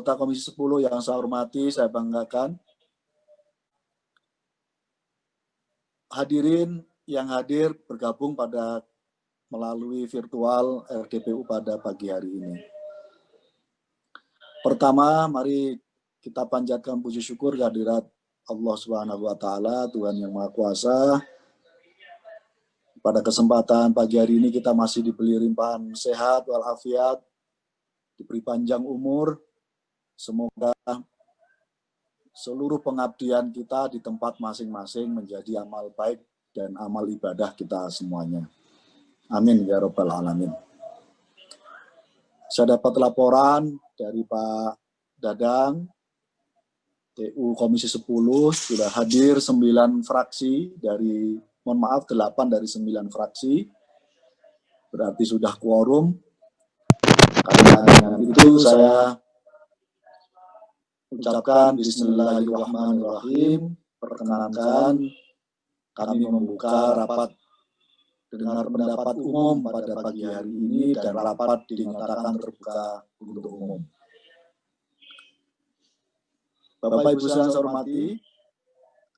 anggota Komisi 10 yang saya hormati, saya banggakan. Hadirin yang hadir bergabung pada melalui virtual RDPU pada pagi hari ini. Pertama, mari kita panjatkan puji syukur kehadirat Allah Subhanahu wa taala, Tuhan yang Maha Kuasa. Pada kesempatan pagi hari ini kita masih diberi limpahan sehat walafiat, diberi panjang umur. Semoga seluruh pengabdian kita di tempat masing-masing menjadi amal baik dan amal ibadah kita semuanya. Amin ya rabbal alamin. Saya dapat laporan dari Pak Dadang, TU Komisi 10, sudah hadir 9 fraksi dari, mohon maaf, 8 dari 9 fraksi. Berarti sudah quorum. Karena dengan itu saya ucapkan Bismillahirrahmanirrahim. Perkenankan kami membuka rapat dengar pendapat umum pada pagi hari ini dan rapat dinyatakan terbuka untuk umum. Bapak Ibu yang saya hormati,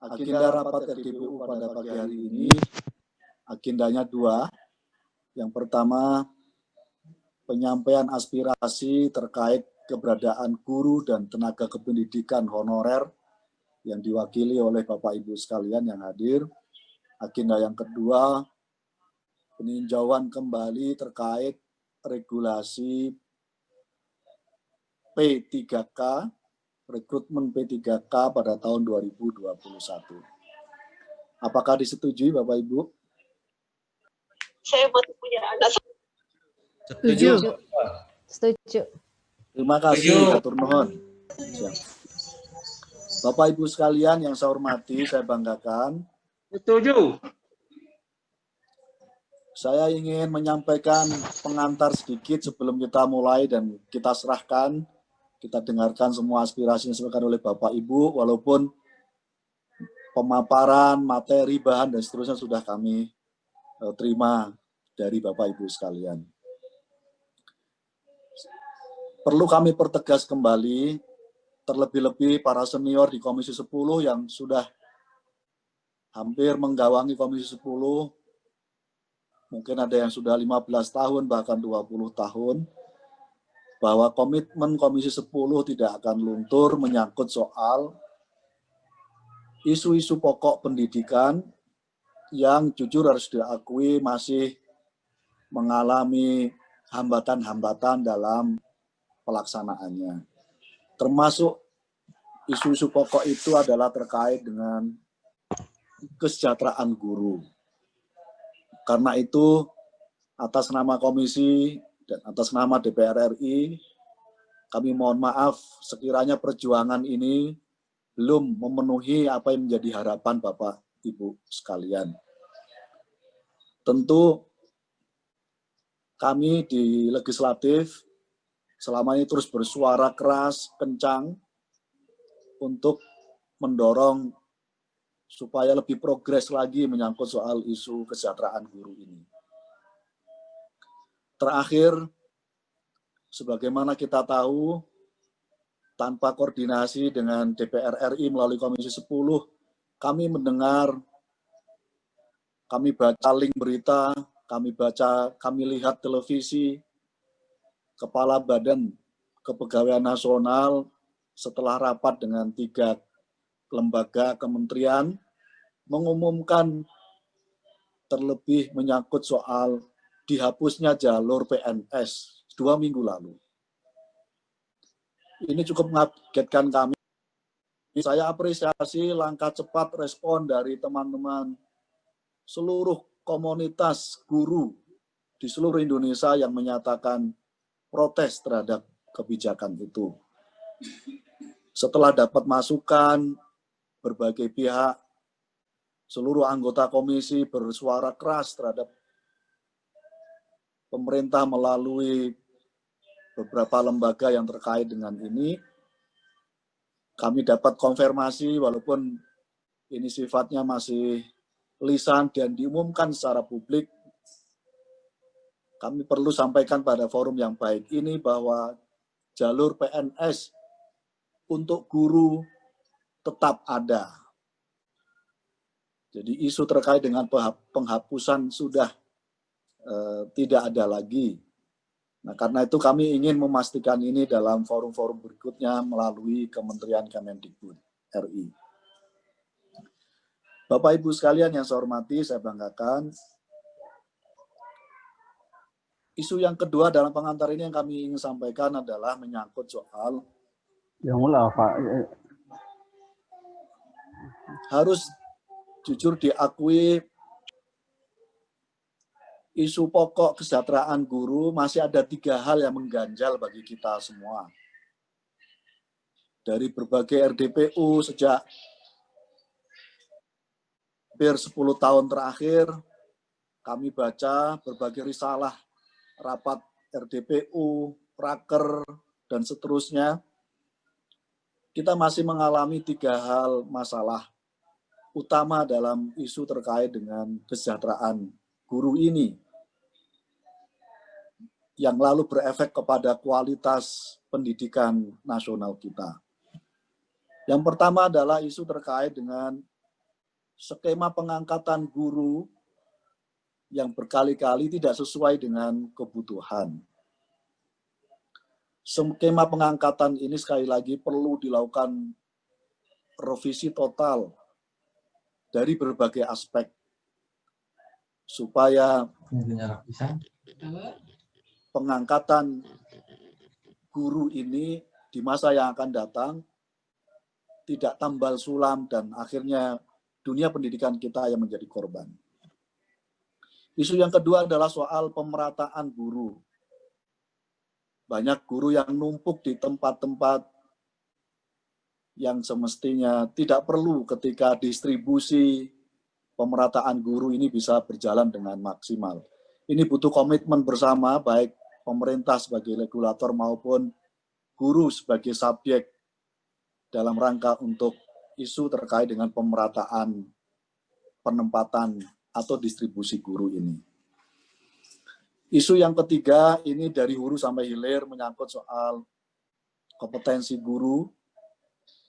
agenda rapat RDPU pada pagi hari ini agendanya 2. Yang pertama, penyampaian aspirasi terkait keberadaan guru dan tenaga kependidikan honorer yang diwakili oleh Bapak Ibu sekalian yang hadir. Agenda yang kedua, peninjauan kembali terkait regulasi P3K, rekrutmen P3K pada tahun 2021. Apakah disetujui Bapak Ibu? Saya masih punya anak. Setuju. Setuju. Terima kasih, Hatur nuhun. Bapak Ibu sekalian yang saya hormati, saya banggakan. Setuju. Saya ingin menyampaikan pengantar sedikit sebelum kita mulai dan kita serahkan, kita dengarkan semua aspirasi yang disampaikan oleh Bapak Ibu, walaupun pemaparan, materi, bahan, dan seterusnya sudah kami terima dari Bapak Ibu sekalian. Perlu kami pertegas kembali, terlebih-lebih para senior di Komisi 10 yang sudah hampir menggawangi Komisi 10, mungkin ada yang sudah 15 tahun, bahkan 20 tahun, bahwa komitmen Komisi 10 tidak akan luntur menyangkut soal isu-isu pokok pendidikan yang jujur harus diakui masih mengalami hambatan-hambatan dalam pelaksanaannya. Termasuk isu-isu pokok itu adalah terkait dengan kesejahteraan guru. Karena itu, atas nama Komisi dan atas nama DPR RI, kami mohon maaf sekiranya perjuangan ini belum memenuhi apa yang menjadi harapan Bapak Ibu sekalian. Tentu kami di legislatif selama ini terus bersuara keras, kencang untuk mendorong supaya lebih progres lagi menyangkut soal isu kesejahteraan guru ini. Terakhir, sebagaimana kita tahu, tanpa koordinasi dengan DPR RI melalui Komisi 10, kami mendengar, kami baca link berita, kami lihat televisi, Kepala Badan Kepegawaian Nasional setelah rapat dengan 3 lembaga kementerian mengumumkan terlebih menyangkut soal dihapusnya jalur PNS 2 minggu lalu. Ini cukup mengagetkan kami. Saya apresiasi langkah cepat respon dari teman-teman seluruh komunitas guru di seluruh Indonesia yang menyatakan protes terhadap kebijakan itu. Setelah dapat masukan berbagai pihak, seluruh anggota komisi bersuara keras terhadap pemerintah melalui beberapa lembaga yang terkait dengan ini. Kami dapat konfirmasi walaupun ini sifatnya masih lisan dan diumumkan secara publik. Kami perlu sampaikan pada forum yang baik ini bahwa jalur PNS untuk guru tetap ada. Jadi isu terkait dengan penghapusan sudah tidak ada lagi. Nah, karena itu kami ingin memastikan ini dalam forum-forum berikutnya melalui Kementerian Kemendikbud RI. Bapak Ibu sekalian yang saya hormati, saya banggakan. Isu yang kedua dalam pengantar ini yang kami ingin sampaikan adalah menyangkut soal harus jujur diakui isu pokok kesejahteraan guru masih ada 3 hal yang mengganjal bagi kita semua. Dari berbagai RDPU sejak hampir 10 tahun terakhir, kami baca berbagai risalah, rapat RDPU, Raker, dan seterusnya. Kita masih mengalami 3 hal masalah utama dalam isu terkait dengan kesejahteraan guru ini, yang lalu berefek kepada kualitas pendidikan nasional kita. Yang pertama adalah isu terkait dengan skema pengangkatan guru yang berkali-kali tidak sesuai dengan kebutuhan. Skema pengangkatan ini sekali lagi perlu dilakukan revisi total dari berbagai aspek supaya pengangkatan guru ini di masa yang akan datang tidak tambal sulam dan akhirnya dunia pendidikan kita yang menjadi korban. Isu yang kedua adalah soal pemerataan guru. Banyak guru yang numpuk di tempat-tempat yang semestinya tidak perlu ketika distribusi pemerataan guru ini bisa berjalan dengan maksimal. Ini butuh komitmen bersama, baik pemerintah sebagai regulator maupun guru sebagai subjek dalam rangka untuk isu terkait dengan pemerataan, penempatan, atau distribusi guru ini. Isu yang ketiga ini dari hulu sampai hilir menyangkut soal kompetensi guru,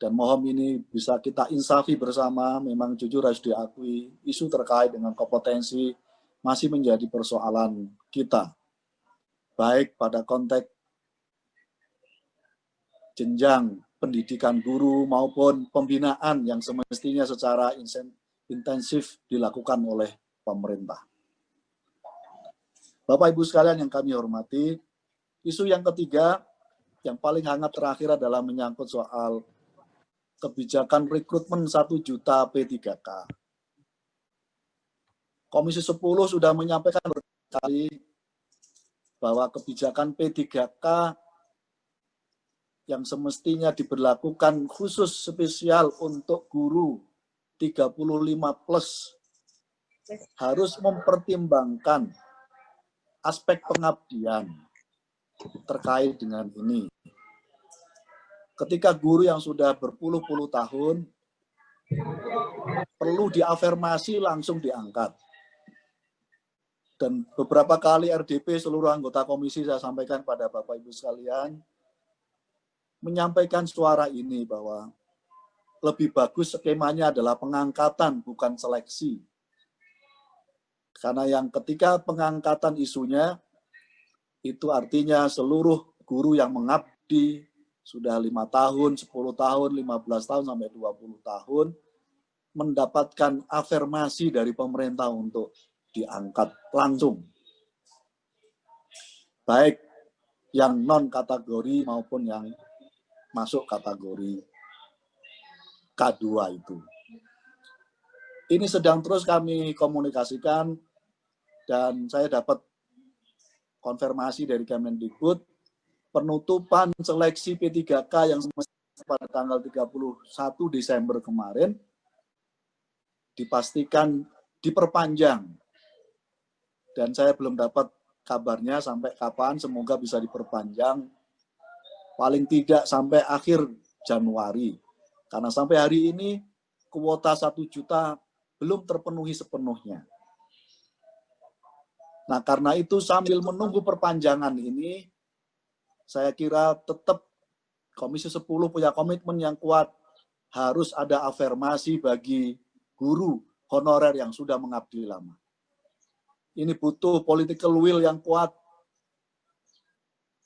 dan mohon ini bisa kita insafi bersama, memang jujur harus diakui, isu terkait dengan kompetensi masih menjadi persoalan kita, baik pada konteks jenjang pendidikan guru maupun pembinaan yang semestinya secara intensif dilakukan oleh pemerintah. Bapak Ibu sekalian yang kami hormati, isu yang ketiga yang paling hangat terakhir adalah menyangkut soal kebijakan rekrutmen 1 juta P3K. Komisi 10 sudah menyampaikan berkali bahwa kebijakan P3K yang semestinya diberlakukan khusus spesial untuk guru 35 plus harus mempertimbangkan aspek pengabdian terkait dengan ini. Ketika guru yang sudah berpuluh-puluh tahun perlu diafirmasi langsung diangkat. Dan beberapa kali RDP seluruh anggota komisi saya sampaikan pada Bapak Ibu sekalian, menyampaikan suara ini bahwa lebih bagus skemanya adalah pengangkatan bukan seleksi. Karena yang ketika pengangkatan isunya itu artinya seluruh guru yang mengabdi sudah 5 tahun, 10 tahun, 15 tahun sampai 20 tahun mendapatkan afirmasi dari pemerintah untuk diangkat langsung. Baik yang non kategori maupun yang masuk kategori K2 itu. Ini sedang terus kami komunikasikan dan saya dapat konfirmasi dari Kemendikbud penutupan seleksi P3K yang semestinya pada tanggal 31 Desember kemarin dipastikan diperpanjang. Dan saya belum dapat kabarnya sampai kapan, semoga bisa diperpanjang paling tidak sampai akhir Januari. Karena sampai hari ini kuota 1 juta belum terpenuhi sepenuhnya. Nah, karena itu sambil menunggu perpanjangan ini, saya kira tetap Komisi 10 punya komitmen yang kuat, harus ada afirmasi bagi guru honorer yang sudah mengabdi lama. Ini butuh political will yang kuat,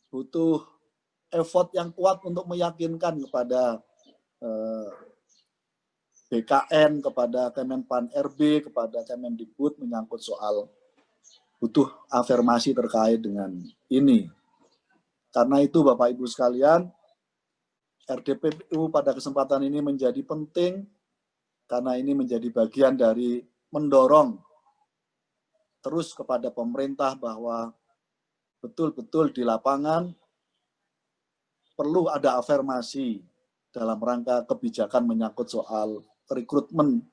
butuh effort yang kuat untuk meyakinkan kepada BKN, kepada Kemenpan RB, kepada Kemendikbud menyangkut soal butuh afirmasi terkait dengan ini. Karena itu Bapak Ibu sekalian, RDPPU pada kesempatan ini menjadi penting karena ini menjadi bagian dari mendorong terus kepada pemerintah bahwa betul-betul di lapangan perlu ada afirmasi dalam rangka kebijakan menyangkut soal rekrutmen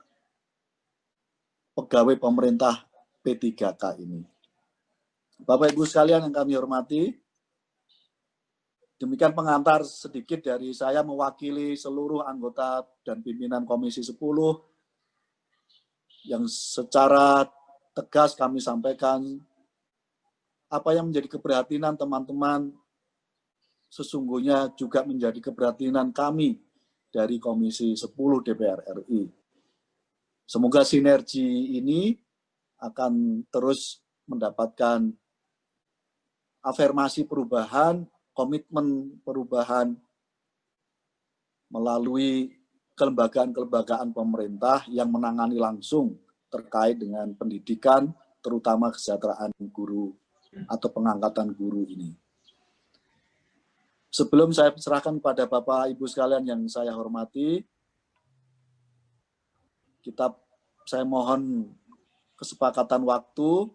pegawai pemerintah P3K ini. Bapak Ibu sekalian yang kami hormati, demikian pengantar sedikit dari saya mewakili seluruh anggota dan pimpinan Komisi 10 yang secara tegas kami sampaikan apa yang menjadi keprihatinan teman-teman sesungguhnya juga menjadi keprihatinan kami dari Komisi 10 DPR RI. Semoga sinergi ini akan terus mendapatkan afirmasi perubahan, komitmen perubahan melalui kelembagaan-kelembagaan pemerintah yang menangani langsung terkait dengan pendidikan, terutama kesejahteraan guru atau pengangkatan guru ini. Sebelum saya serahkan pada Bapak Ibu sekalian yang saya hormati, saya mohon kesepakatan waktu.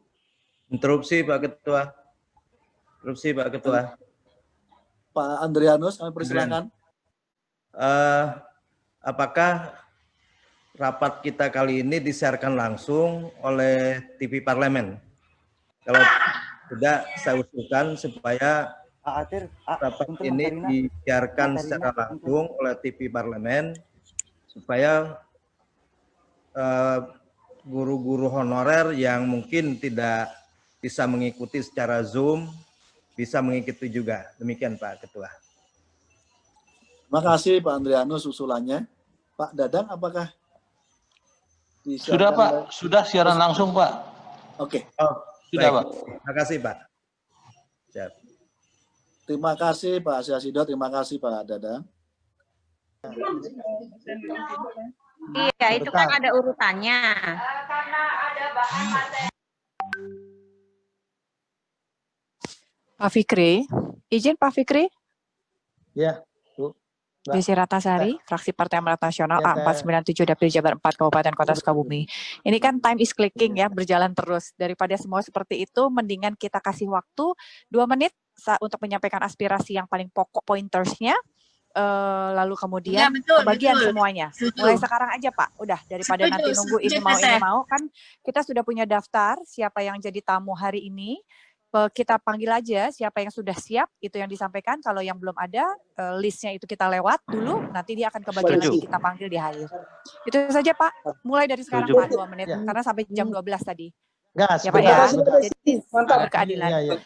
Interupsi Pak Ketua. Interupsi Pak Ketua. Pak Andrianus, kami persilakan. Apakah rapat kita kali ini disiarkan langsung oleh TV Parlemen? Kalau tidak, saya usulkan supaya rapat ini disiarkan secara langsung oleh TV Parlemen supaya guru-guru honorer yang mungkin tidak bisa mengikuti secara Zoom bisa mengikuti juga. Demikian Pak Ketua. Terima kasih Pak Andrianus usulannya. Pak Dadang, apakah sudah Pak, sudah siaran langsung Pak. Oke. Oh, sudah baik. Pak. Terima kasih Pak. Siap. Terima kasih Pak Asyasido, terima kasih Pak Dadang. Iya, itu kan ada urutannya. Pak Fikri, izin Pak Fikri. Ya, Bu. Desi Ratnasari, fraksi Partai Amanat Nasional Ya, A497 Dapil Jabar 4 Kabupaten Kota Sukabumi. Ini kan time is clicking ya, berjalan terus. Daripada semua seperti itu, mendingan kita kasih waktu 2 menit untuk menyampaikan aspirasi yang paling pokok pointersnya, lalu kemudian pembagian semuanya. Mulai sekarang aja Pak, udah daripada nanti nunggu ini mau kan kita sudah punya daftar siapa yang jadi tamu hari ini. Kita panggil aja siapa yang sudah siap, itu yang disampaikan. Kalau yang belum ada, listnya itu kita lewat dulu, nanti dia akan kebagian lagi, kita panggil di akhir. Itu saja Pak, mulai dari sekarang Pak, 2 menit, karena sampai jam 12 tadi. Gas, ya Pak ya, jadi mantap. Keadilan. Ya,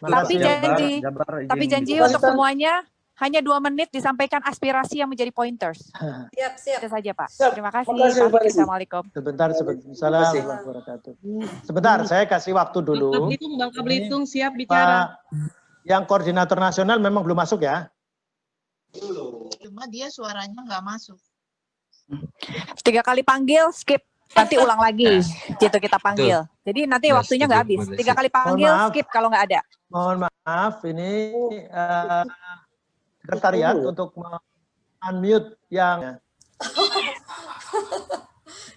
Tapi janji untuk semuanya, hanya 2 menit disampaikan aspirasi yang menjadi pointers. Siap. Itu saja Pak. Siap. Terima kasih Pak. Assalamualaikum. Sebentar. Assalamualaikum warahmatullahi wabarakatuh. Sebentar, saya kasih waktu dulu. Bangka Belitung siap bicara. Yang koordinator nasional memang belum masuk ya? Cuma dia suaranya nggak masuk. 3 kali panggil, skip. Nanti ulang lagi, gitu kita panggil. Jadi nanti waktunya nggak habis. 3 kali panggil, skip kalau nggak ada. Mohon maaf, ini sekretariat untuk unmute yang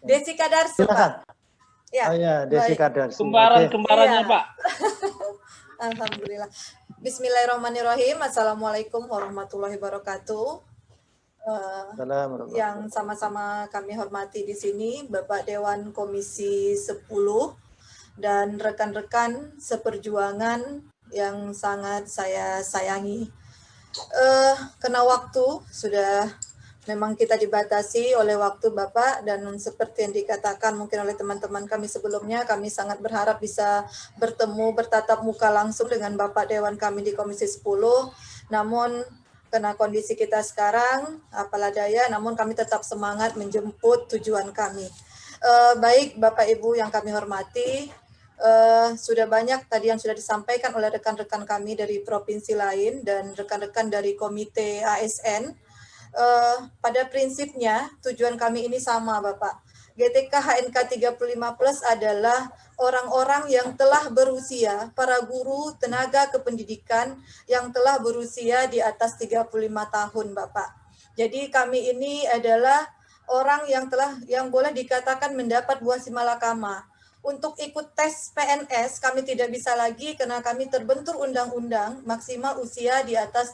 Desi Kadarsi, silakan. Pak. Ya, oh ya, Desi Kadarsi. Kembarannya Iya. Pak. Alhamdulillah. Bismillahirrahmanirrahim. Assalamualaikum warahmatullahi wabarakatuh. Yang sama-sama kami hormati di sini Bapak Dewan Komisi 10 dan rekan-rekan seperjuangan yang sangat saya sayangi. Kena waktu, sudah memang kita dibatasi oleh waktu Bapak, dan seperti yang dikatakan mungkin oleh teman-teman kami sebelumnya, kami sangat berharap bisa bertemu, bertatap muka langsung dengan Bapak Dewan kami di Komisi 10, namun Karena kondisi kita sekarang, apalah daya, namun kami tetap semangat menjemput tujuan kami. Baik Bapak Ibu yang kami hormati, sudah banyak tadi yang sudah disampaikan oleh rekan-rekan kami dari provinsi lain dan rekan-rekan dari komite ASN. Pada prinsipnya tujuan kami ini sama Bapak. GTK HNK 35+ adalah orang-orang yang telah berusia, para guru, tenaga kependidikan yang telah berusia di atas 35 tahun Bapak. Jadi kami ini adalah orang yang boleh dikatakan mendapat buah simalakama. Untuk ikut tes PNS kami tidak bisa lagi karena kami terbentur undang-undang maksimal usia di atas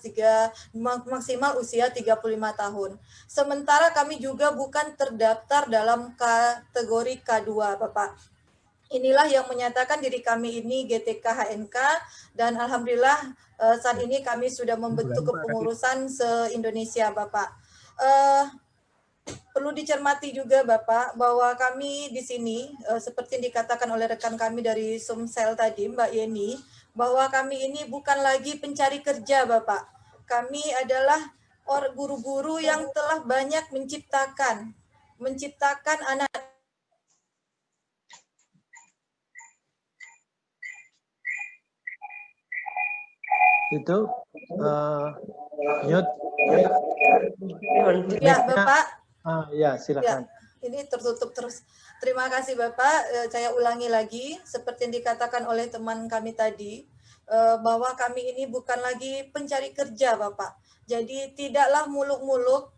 maksimal usia 35 tahun. Sementara kami juga bukan terdaftar dalam kategori K2 Bapak. Inilah yang menyatakan diri kami ini GTK HNK dan alhamdulillah saat ini kami sudah membentuk kepengurusan se-Indonesia Bapak. Perlu dicermati juga Bapak bahwa kami di sini seperti yang dikatakan oleh rekan kami dari Sumsel tadi Mbak Yeni, bahwa kami ini bukan lagi pencari kerja Bapak. Kami adalah guru-guru yang telah banyak menciptakan anak itu mute. Ya Bapak. Ya, silakan. Ya, ini tertutup terus. Terima kasih Bapak. Saya ulangi lagi, seperti yang dikatakan oleh teman kami tadi, bahwa kami ini bukan lagi pencari kerja Bapak. Jadi tidaklah muluk-muluk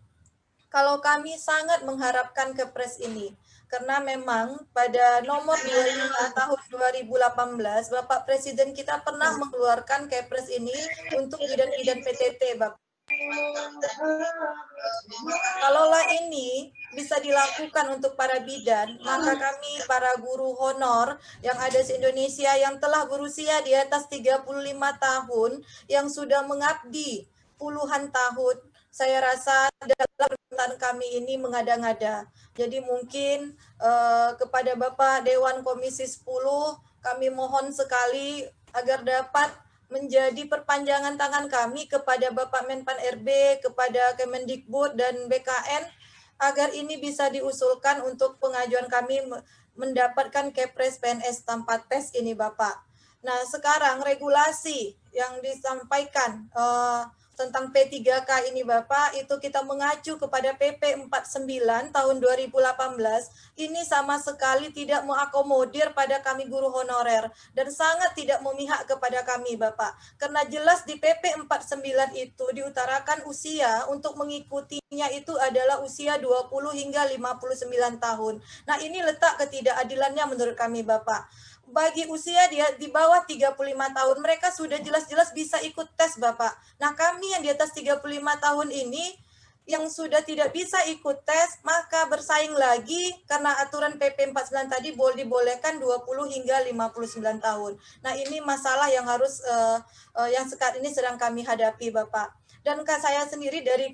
kalau kami sangat mengharapkan Kepres ini. Karena memang pada nomor 25 tahun 2018, Bapak Presiden kita pernah mengeluarkan Kepres ini untuk bidan-bidan PTT Bapak. Kalaulah ini bisa dilakukan untuk para bidan, maka kami para guru honor yang ada di Indonesia yang telah berusia di atas 35 tahun, yang sudah mengabdi puluhan tahun, saya rasa dalam pemerintahan kami ini mengada-ngada. Jadi mungkin kepada Bapak Dewan Komisi 10, kami mohon sekali agar dapat menjadi perpanjangan tangan kami kepada Bapak Menpan RB, kepada Kemendikbud dan BKN, agar ini bisa diusulkan untuk pengajuan kami mendapatkan Kepres PNS tanpa tes ini Bapak. Nah sekarang regulasi yang disampaikan tentang P3K ini Bapak, itu kita mengacu kepada PP 49 tahun 2018, ini sama sekali tidak mengakomodir pada kami guru honorer, dan sangat tidak memihak kepada kami Bapak. Karena jelas di PP 49 itu diutarakan usia untuk mengikutinya itu adalah usia 20 hingga 59 tahun. Nah ini letak ketidakadilannya menurut kami Bapak. Bagi usia dia di bawah 35 tahun, mereka sudah jelas-jelas bisa ikut tes Bapak. Nah kami yang di atas 35 tahun ini, yang sudah tidak bisa ikut tes, maka bersaing lagi karena aturan PP 49 tadi dibolehkan 20 hingga 59 tahun. Nah ini masalah yang harus, yang sekarang ini sedang kami hadapi Bapak. Dan saya sendiri dari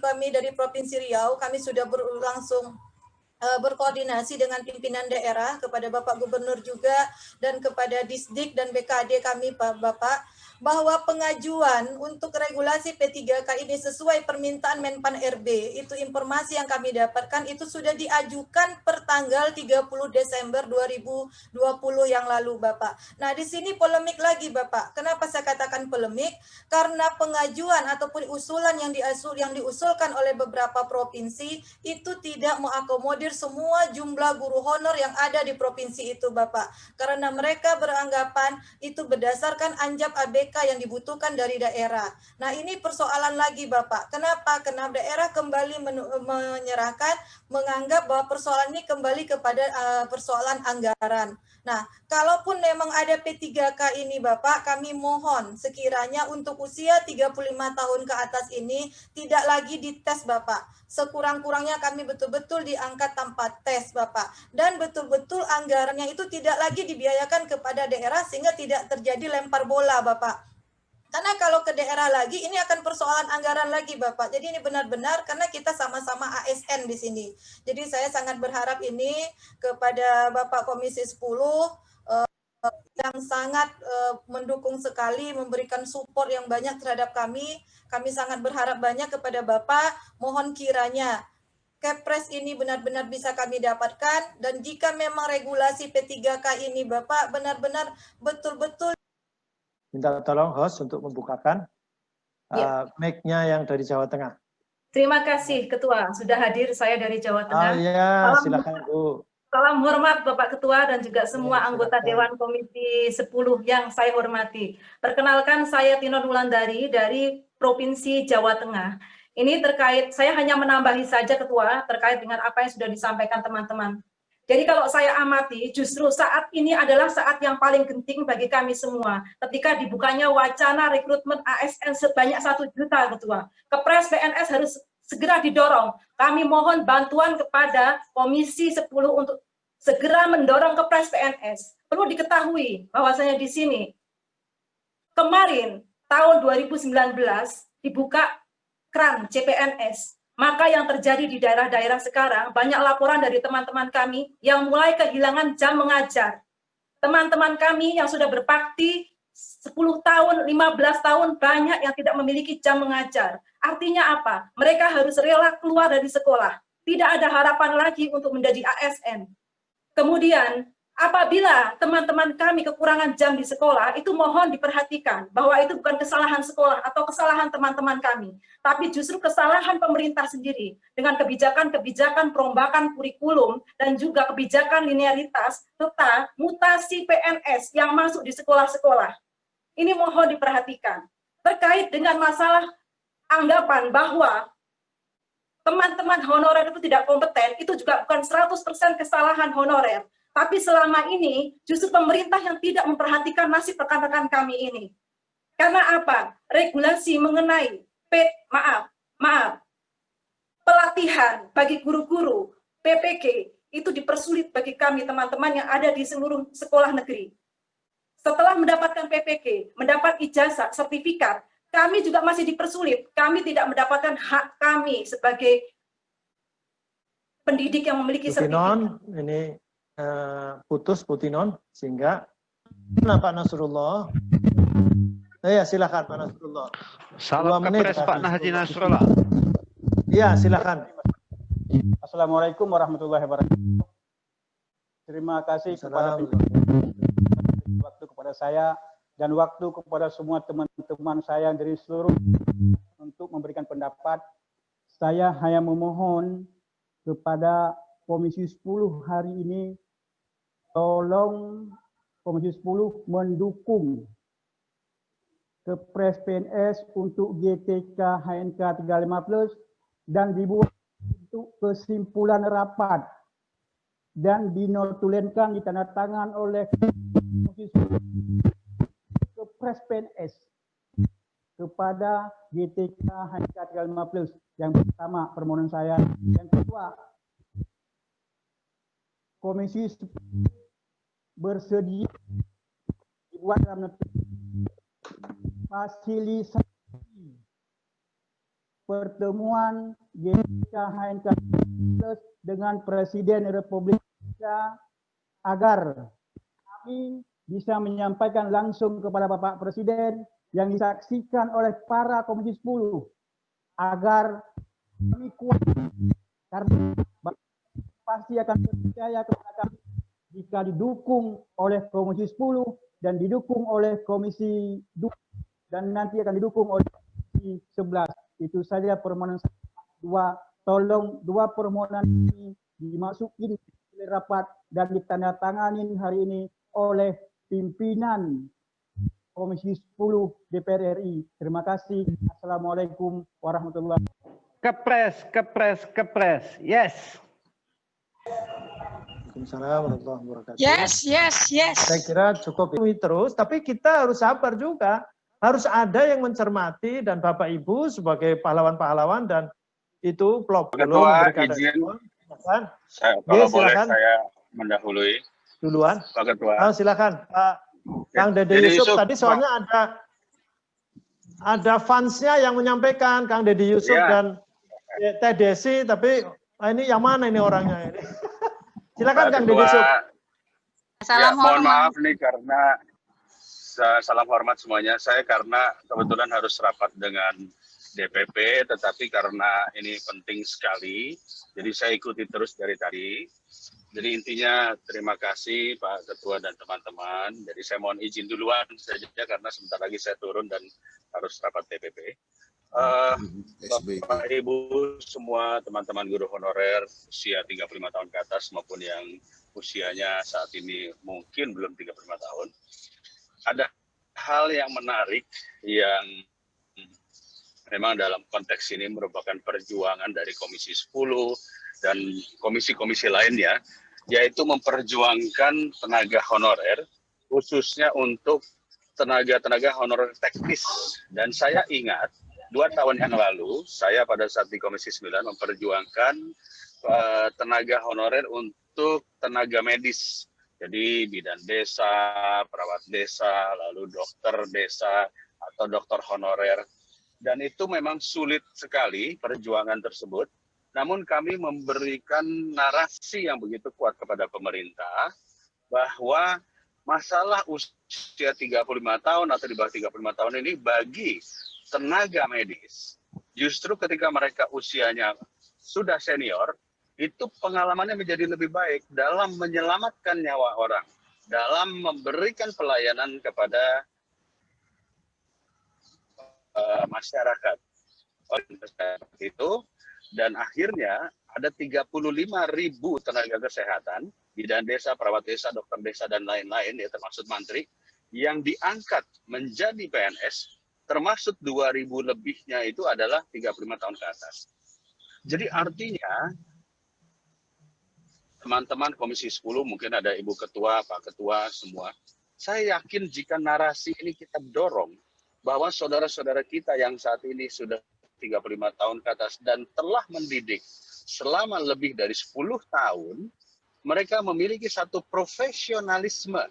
Provinsi Riau, kami sudah langsung berkoordinasi dengan pimpinan daerah, kepada Bapak Gubernur juga, dan kepada Disdik dan BKD kami Bapak, bahwa pengajuan untuk regulasi P3K ini sesuai permintaan Menpan RB, itu informasi yang kami dapatkan, itu sudah diajukan per tanggal 30 Desember 2020 yang lalu Bapak. Nah di sini polemik lagi Bapak. Kenapa saya katakan polemik? Karena pengajuan ataupun usulan yang diusulkan oleh beberapa provinsi itu tidak mengakomodir semua jumlah guru honor yang ada di provinsi itu Bapak. Karena mereka beranggapan itu berdasarkan anjap ABK yang dibutuhkan dari daerah. Nah ini persoalan lagi Bapak. Kenapa? Karena daerah kembali menyerahkan, menganggap bahwa persoalan ini kembali kepada persoalan anggaran. Nah, kalaupun memang ada P3K ini Bapak, kami mohon sekiranya untuk usia 35 tahun ke atas ini tidak lagi dites Bapak. Sekurang-kurangnya kami betul-betul diangkat tanpa tes Bapak. Dan betul-betul anggarannya itu tidak lagi dibiayakan kepada daerah sehingga tidak terjadi lempar bola Bapak. Karena kalau ke daerah lagi, ini akan persoalan anggaran lagi Bapak. Jadi ini benar-benar karena kita sama-sama ASN di sini. Jadi saya sangat berharap ini kepada Bapak Komisi 10, yang sangat mendukung sekali, memberikan support yang banyak terhadap kami. Kami sangat berharap banyak kepada Bapak, mohon kiranya Kepres ini benar-benar bisa kami dapatkan, dan jika memang regulasi P3K ini Bapak benar-benar betul-betul. Minta tolong host untuk membukakan mic-nya yang dari Jawa Tengah. Terima kasih Ketua, sudah hadir saya dari Jawa Tengah. Ya, silakan Bu. Salam hormat Bapak Ketua dan juga semua anggota Dewan Komisi 10 yang saya hormati. Perkenalkan, saya Tino Nulandari dari Provinsi Jawa Tengah. Ini terkait, saya hanya menambahi saja Ketua, terkait dengan apa yang sudah disampaikan teman-teman. Jadi kalau saya amati, justru saat ini adalah saat yang paling genting bagi kami semua. Ketika dibukanya wacana rekrutmen ASN sebanyak 1 juta Ketua. Kepres PNS harus segera didorong. Kami mohon bantuan kepada Komisi 10 untuk segera mendorong Kepres PNS. Perlu diketahui bahwasanya di sini kemarin tahun 2019 dibuka keran CPNS. Maka yang terjadi di daerah-daerah sekarang banyak laporan dari teman-teman kami yang mulai kehilangan jam mengajar. Teman-teman kami yang sudah berbakti 10 tahun, 15 tahun banyak yang tidak memiliki jam mengajar. Artinya apa? Mereka harus rela keluar dari sekolah. Tidak ada harapan lagi untuk menjadi ASN. Kemudian, apabila teman-teman kami kekurangan jam di sekolah, itu mohon diperhatikan bahwa itu bukan kesalahan sekolah atau kesalahan teman-teman kami, tapi justru kesalahan pemerintah sendiri dengan kebijakan-kebijakan perombakan kurikulum dan juga kebijakan linearitas serta mutasi PNS yang masuk di sekolah-sekolah. Ini mohon diperhatikan. Terkait dengan masalah anggapan bahwa teman-teman honorer itu tidak kompeten, itu juga bukan 100% kesalahan honorer. Tapi selama ini justru pemerintah yang tidak memperhatikan nasib rekan-rekan kami ini. Karena apa? Regulasi mengenai pelatihan bagi guru-guru PPG itu dipersulit bagi kami teman-teman yang ada di seluruh sekolah negeri. Setelah mendapatkan PPG, mendapat ijazah, sertifikat, kami juga masih dipersulit. Kami tidak mendapatkan hak kami sebagai pendidik yang memiliki sertifikat. Ini putus Putinon, sehingga Pak Nasrullah. Ya, silakan Pak Nasrullah. Salam Kepres Pak Haji Nasrullah. Iya, silakan. Assalamualaikum warahmatullahi wabarakatuh. Terima kasih kepada waktu kepada saya dan waktu kepada semua teman-teman saya dari seluruh untuk memberikan pendapat. Saya hanya memohon kepada Komisi 10 hari ini, tolong Komisi 10 mendukung Kepres PNS untuk GTK HNK 35+ dan dibuat untuk kesimpulan rapat dan dinotulenkan ditandatangan oleh Komisi 10 Kepres PNS kepada GTK HNK 35+. Yang pertama permohonan saya. Yang kedua, Komisi 10 bersedia dibuat dalam fasilitasi pertemuan GTK HNK dengan Presiden Republik Indonesia agar kami bisa menyampaikan langsung kepada Bapak Presiden yang disaksikan oleh para Komisi 10 agar kami kuat, karena pasti akan percaya kepada kami jika didukung oleh Komisi 10 dan didukung oleh Komisi 2 dan nanti akan didukung oleh Komisi 11. Itu saja permohonan saya. Tolong dua permohonan ini dimasukin oleh rapat dan ditandatangani hari ini oleh pimpinan Komisi 10 DPR RI. Terima kasih. Assalamualaikum warahmatullahi wabarakatuh. Kepres. Yes. Waalaikumsalam warahmatullahi wabarakatuh. Yes. Saya kira cukup ini terus, tapi kita harus sabar juga. Harus ada yang mencermati dan Bapak Ibu sebagai pahlawan-pahlawan dan itu belum memberikan respon. Kalau boleh saya mendahului. Duluan. Pak Ketua. Silakan Pak Kang Dede Yusuf. Tadi soalnya ada fansnya yang menyampaikan Kang Dede Yusuf dan Teh Desi, tapi ini yang mana ini orangnya ini? Silakan Kang Dede Yusuf. Salam mohon hormat. maaf nih karena salam hormat semuanya. Saya karena kebetulan harus rapat dengan DPP, tetapi karena ini penting sekali, jadi saya ikuti terus dari tadi. Jadi intinya terima kasih Pak Ketua dan teman-teman. Jadi saya mohon izin duluan saja karena sebentar lagi saya turun dan harus rapat DPP. Bapak Ibu semua teman-teman guru honorer usia 35 tahun ke atas maupun yang usianya saat ini mungkin belum 35 tahun. Ada hal yang menarik yang memang dalam konteks ini merupakan perjuangan dari Komisi 10 dan komisi-komisi lainnya, yaitu memperjuangkan tenaga honorer, khususnya untuk tenaga-tenaga honorer teknis. Dan saya ingat, 2 tahun yang lalu, saya pada saat di Komisi 9 memperjuangkan tenaga honorer untuk tenaga medis. Jadi bidan desa, perawat desa, lalu dokter desa, atau dokter honorer. Dan itu memang sulit sekali perjuangan tersebut. Namun kami memberikan narasi yang begitu kuat kepada pemerintah bahwa masalah usia 35 tahun atau di bawah 35 tahun ini bagi tenaga medis, justru ketika mereka usianya sudah senior, itu pengalamannya menjadi lebih baik dalam menyelamatkan nyawa orang, dalam memberikan pelayanan kepada masyarakat. Itu, dan akhirnya ada 35.000 tenaga kesehatan, bidan desa, perawat desa, dokter desa, dan lain-lain, ya termasuk mantri, yang diangkat menjadi PNS, termasuk 2.000 lebihnya itu adalah 35 tahun ke atas. Jadi artinya, teman-teman Komisi 10, mungkin ada Ibu Ketua, Pak Ketua, semua, saya yakin jika narasi ini kita dorong, bahwa saudara-saudara kita yang saat ini sudah 35 tahun ke atas dan telah mendidik selama lebih dari 10 tahun, mereka memiliki satu profesionalisme.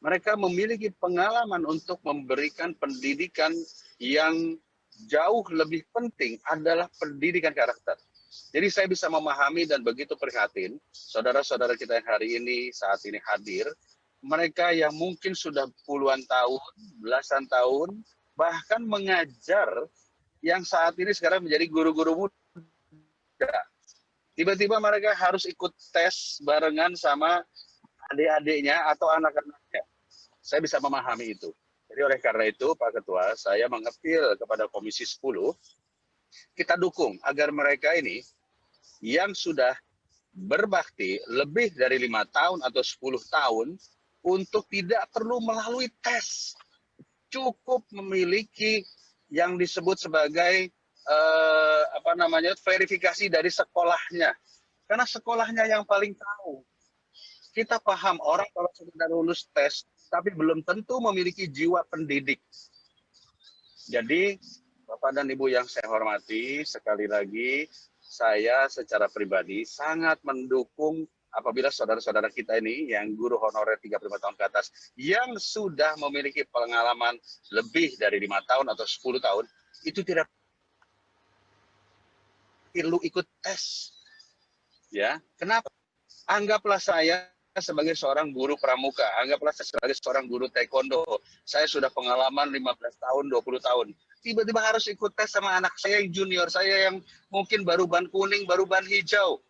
Mereka memiliki pengalaman untuk memberikan pendidikan yang jauh lebih penting adalah pendidikan karakter. Jadi saya bisa memahami dan begitu prihatin, saudara-saudara kita yang hari ini, saat ini hadir, mereka yang mungkin sudah puluhan tahun, belasan tahun, bahkan mengajar yang saat ini sekarang menjadi guru-guru muda. Tiba-tiba mereka harus ikut tes barengan sama adik-adiknya atau anak-anaknya. Saya bisa memahami itu. Jadi oleh karena itu, Pak Ketua, saya mengapil kepada Komisi 10, kita dukung agar mereka ini yang sudah berbakti lebih dari 5 tahun atau 10 tahun untuk tidak perlu melalui tes. Cukup memiliki yang disebut sebagai verifikasi dari sekolahnya. Karena sekolahnya yang paling tahu. Kita paham orang kalau sudah lulus tes, tapi belum tentu memiliki jiwa pendidik. Jadi, Bapak dan Ibu yang saya hormati, sekali lagi, saya secara pribadi sangat mendukung apabila saudara-saudara kita ini yang guru honorer 35 tahun ke atas, yang sudah memiliki pengalaman lebih dari 5 tahun atau 10 tahun, itu tidak perlu ikut tes. Ya, kenapa? Anggaplah saya sebagai seorang guru pramuka, anggaplah saya sebagai seorang guru taekwondo, saya sudah pengalaman 15 tahun, 20 tahun. Tiba-tiba harus ikut tes sama anak saya yang junior, saya yang mungkin baru ban kuning, baru ban hijau.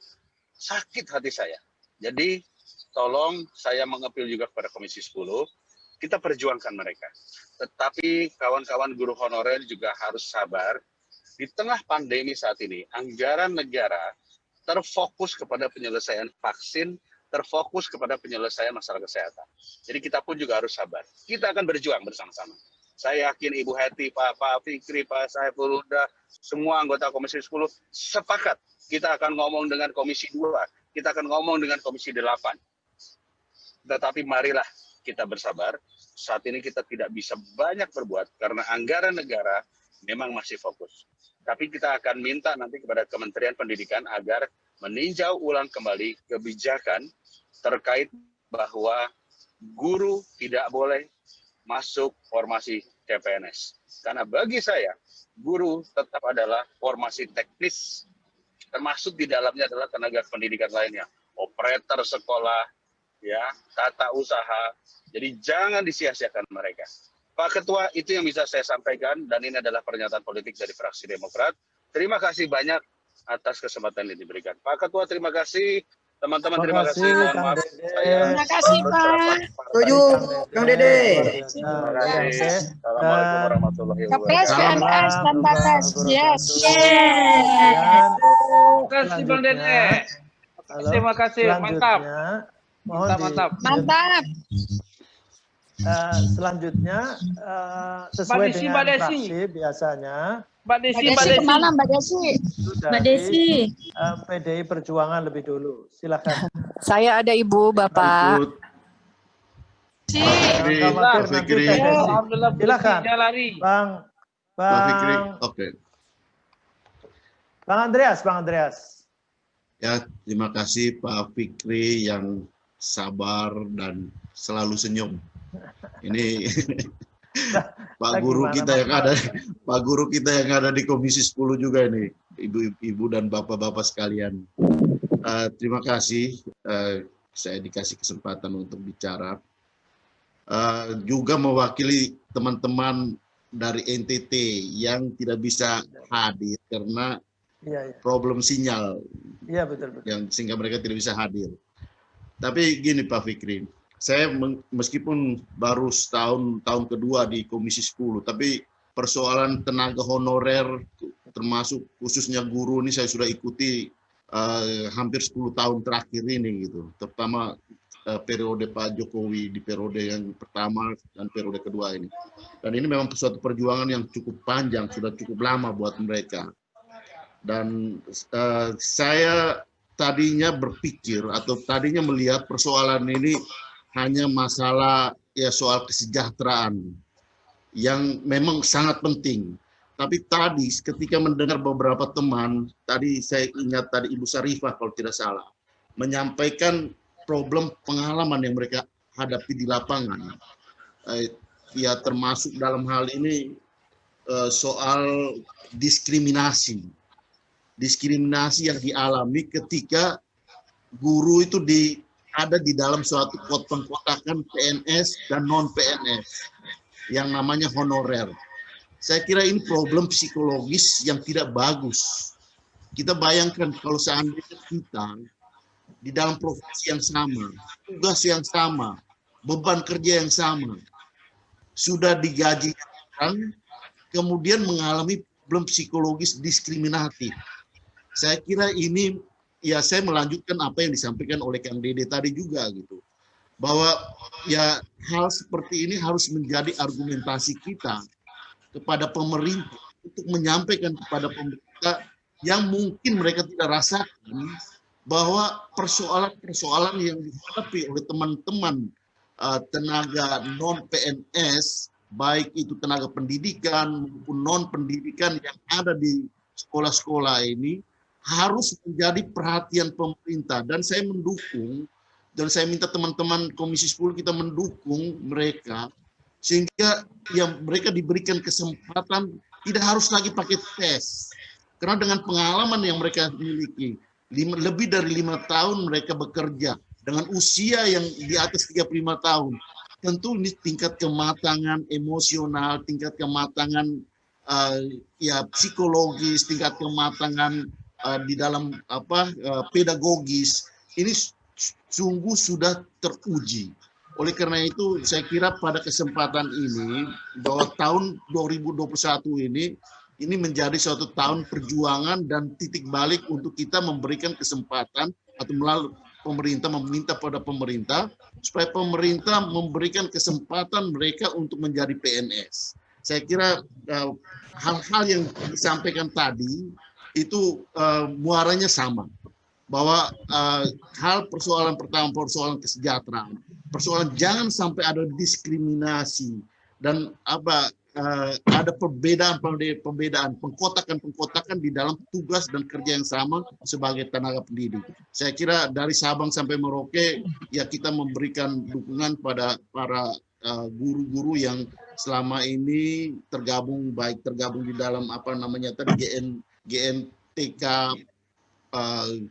Sakit hati saya. Jadi, tolong saya mengapil juga kepada Komisi 10, kita perjuangkan mereka. Tetapi kawan-kawan guru honorer juga harus sabar. Di tengah pandemi saat ini, anggaran negara terfokus kepada penyelesaian vaksin, terfokus kepada penyelesaian masalah kesehatan. Jadi kita pun juga harus sabar. Kita akan berjuang bersama-sama. Saya yakin Ibu Heti, Pak Fikri, Pak Saiful Huda, semua anggota Komisi 10 sepakat. Kita akan ngomong dengan Komisi 2, kita akan ngomong dengan Komisi 8. Tetapi marilah kita bersabar. Saat ini kita tidak bisa banyak berbuat karena anggaran negara memang masih fokus. Tapi kita akan minta nanti kepada Kementerian Pendidikan agar meninjau ulang kembali kebijakan terkait bahwa guru tidak boleh masuk formasi CPNS. Karena bagi saya, guru tetap adalah formasi teknis, termasuk di dalamnya adalah tenaga pendidikan lainnya, operator sekolah, ya, tata usaha. Jadi jangan disia-siakan mereka. Pak Ketua, itu yang bisa saya sampaikan, dan ini adalah pernyataan politik dari fraksi Demokrat. Terima kasih banyak atas kesempatan yang diberikan. Pak Ketua, terima kasih. Teman-teman, terima kasih. Mohon maaf. Terima kasih, Pak. Setuju, Kang Dede. Terima kasih. Assalamualaikum warahmatullahi Kepres, wabarakatuh. PNS, dan Batas. Yes. Terima kasih, Bang Dede. Terima kasih, mantap. Mantap. Mantap. Selanjutnya sesuai dengan fraksi biasanya. Mbak Desi kemana Mbak Desi? Mbak Desi. PDI Perjuangan lebih dulu. Silakan. Saya ada Ibu, Bapak. Silakan. Bang Andreas. Ya, terima kasih Pak Fikri yang sabar dan selalu senyum. Ini Pak Guru kita yang ada di Komisi 10 juga ini, ibu-ibu dan bapak-bapak sekalian. Terima kasih saya dikasih kesempatan untuk bicara. Juga mewakili teman-teman dari NTT yang tidak bisa hadir karena problem sinyal. Iya, betul. Yang sehingga mereka tidak bisa hadir. Tapi gini Pak Fikri, saya meskipun baru tahun kedua di Komisi 10, tapi persoalan tenaga honorer termasuk khususnya guru ini saya sudah ikuti hampir 10 tahun terakhir ini gitu. Terutama periode Pak Jokowi di periode yang pertama dan periode kedua ini. Dan ini memang suatu perjuangan yang cukup panjang, sudah cukup lama buat mereka. Dan saya tadinya berpikir atau tadinya melihat persoalan ini hanya masalah ya soal kesejahteraan yang memang sangat penting. Tapi tadi ketika mendengar beberapa teman, tadi saya ingat tadi Ibu Sarifah kalau tidak salah, menyampaikan problem pengalaman yang mereka hadapi di lapangan. Ya termasuk dalam hal ini soal diskriminasi. Diskriminasi yang dialami ketika guru itu ada di dalam suatu pengkotakan PNS dan non-PNS yang namanya honorer. Saya kira ini problem psikologis yang tidak bagus. Kita bayangkan kalau seandainya kita di dalam profesi yang sama, tugas yang sama, beban kerja yang sama, sudah digaji, kemudian mengalami problem psikologis diskriminatif. Saya kira ini ya saya melanjutkan apa yang disampaikan oleh Kang Dede tadi juga gitu. Bahwa ya hal seperti ini harus menjadi argumentasi kita kepada pemerintah untuk menyampaikan kepada pemerintah yang mungkin mereka tidak rasakan bahwa persoalan-persoalan yang dihadapi oleh teman-teman tenaga non-PNS, baik itu tenaga pendidikan maupun non-pendidikan yang ada di sekolah-sekolah ini, harus menjadi perhatian pemerintah. Dan saya mendukung, dan saya minta teman-teman Komisi 10 kita mendukung mereka, sehingga yang mereka diberikan kesempatan tidak harus lagi pakai tes. Karena dengan pengalaman yang mereka miliki, lebih dari 5 tahun mereka bekerja, dengan usia yang di atas 35 tahun, tentu ini tingkat kematangan emosional, tingkat kematangan ya psikologis, tingkat kematangan di dalam pedagogis ini sungguh sudah teruji. Oleh karena itu saya kira pada kesempatan ini bahwa tahun 2021 ini menjadi suatu tahun perjuangan dan titik balik untuk kita memberikan kesempatan atau melalui pemerintah meminta pada pemerintah supaya pemerintah memberikan kesempatan mereka untuk menjadi PNS. Saya kira hal-hal yang disampaikan tadi itu muaranya sama, bahwa hal persoalan pertama persoalan kesejahteraan, persoalan jangan sampai ada diskriminasi dan ada perbedaan pengkotakan di dalam tugas dan kerja yang sama sebagai tenaga pendidik. Saya kira dari Sabang sampai Merauke ya kita memberikan dukungan pada para guru-guru yang selama ini tergabung di dalam GNTK,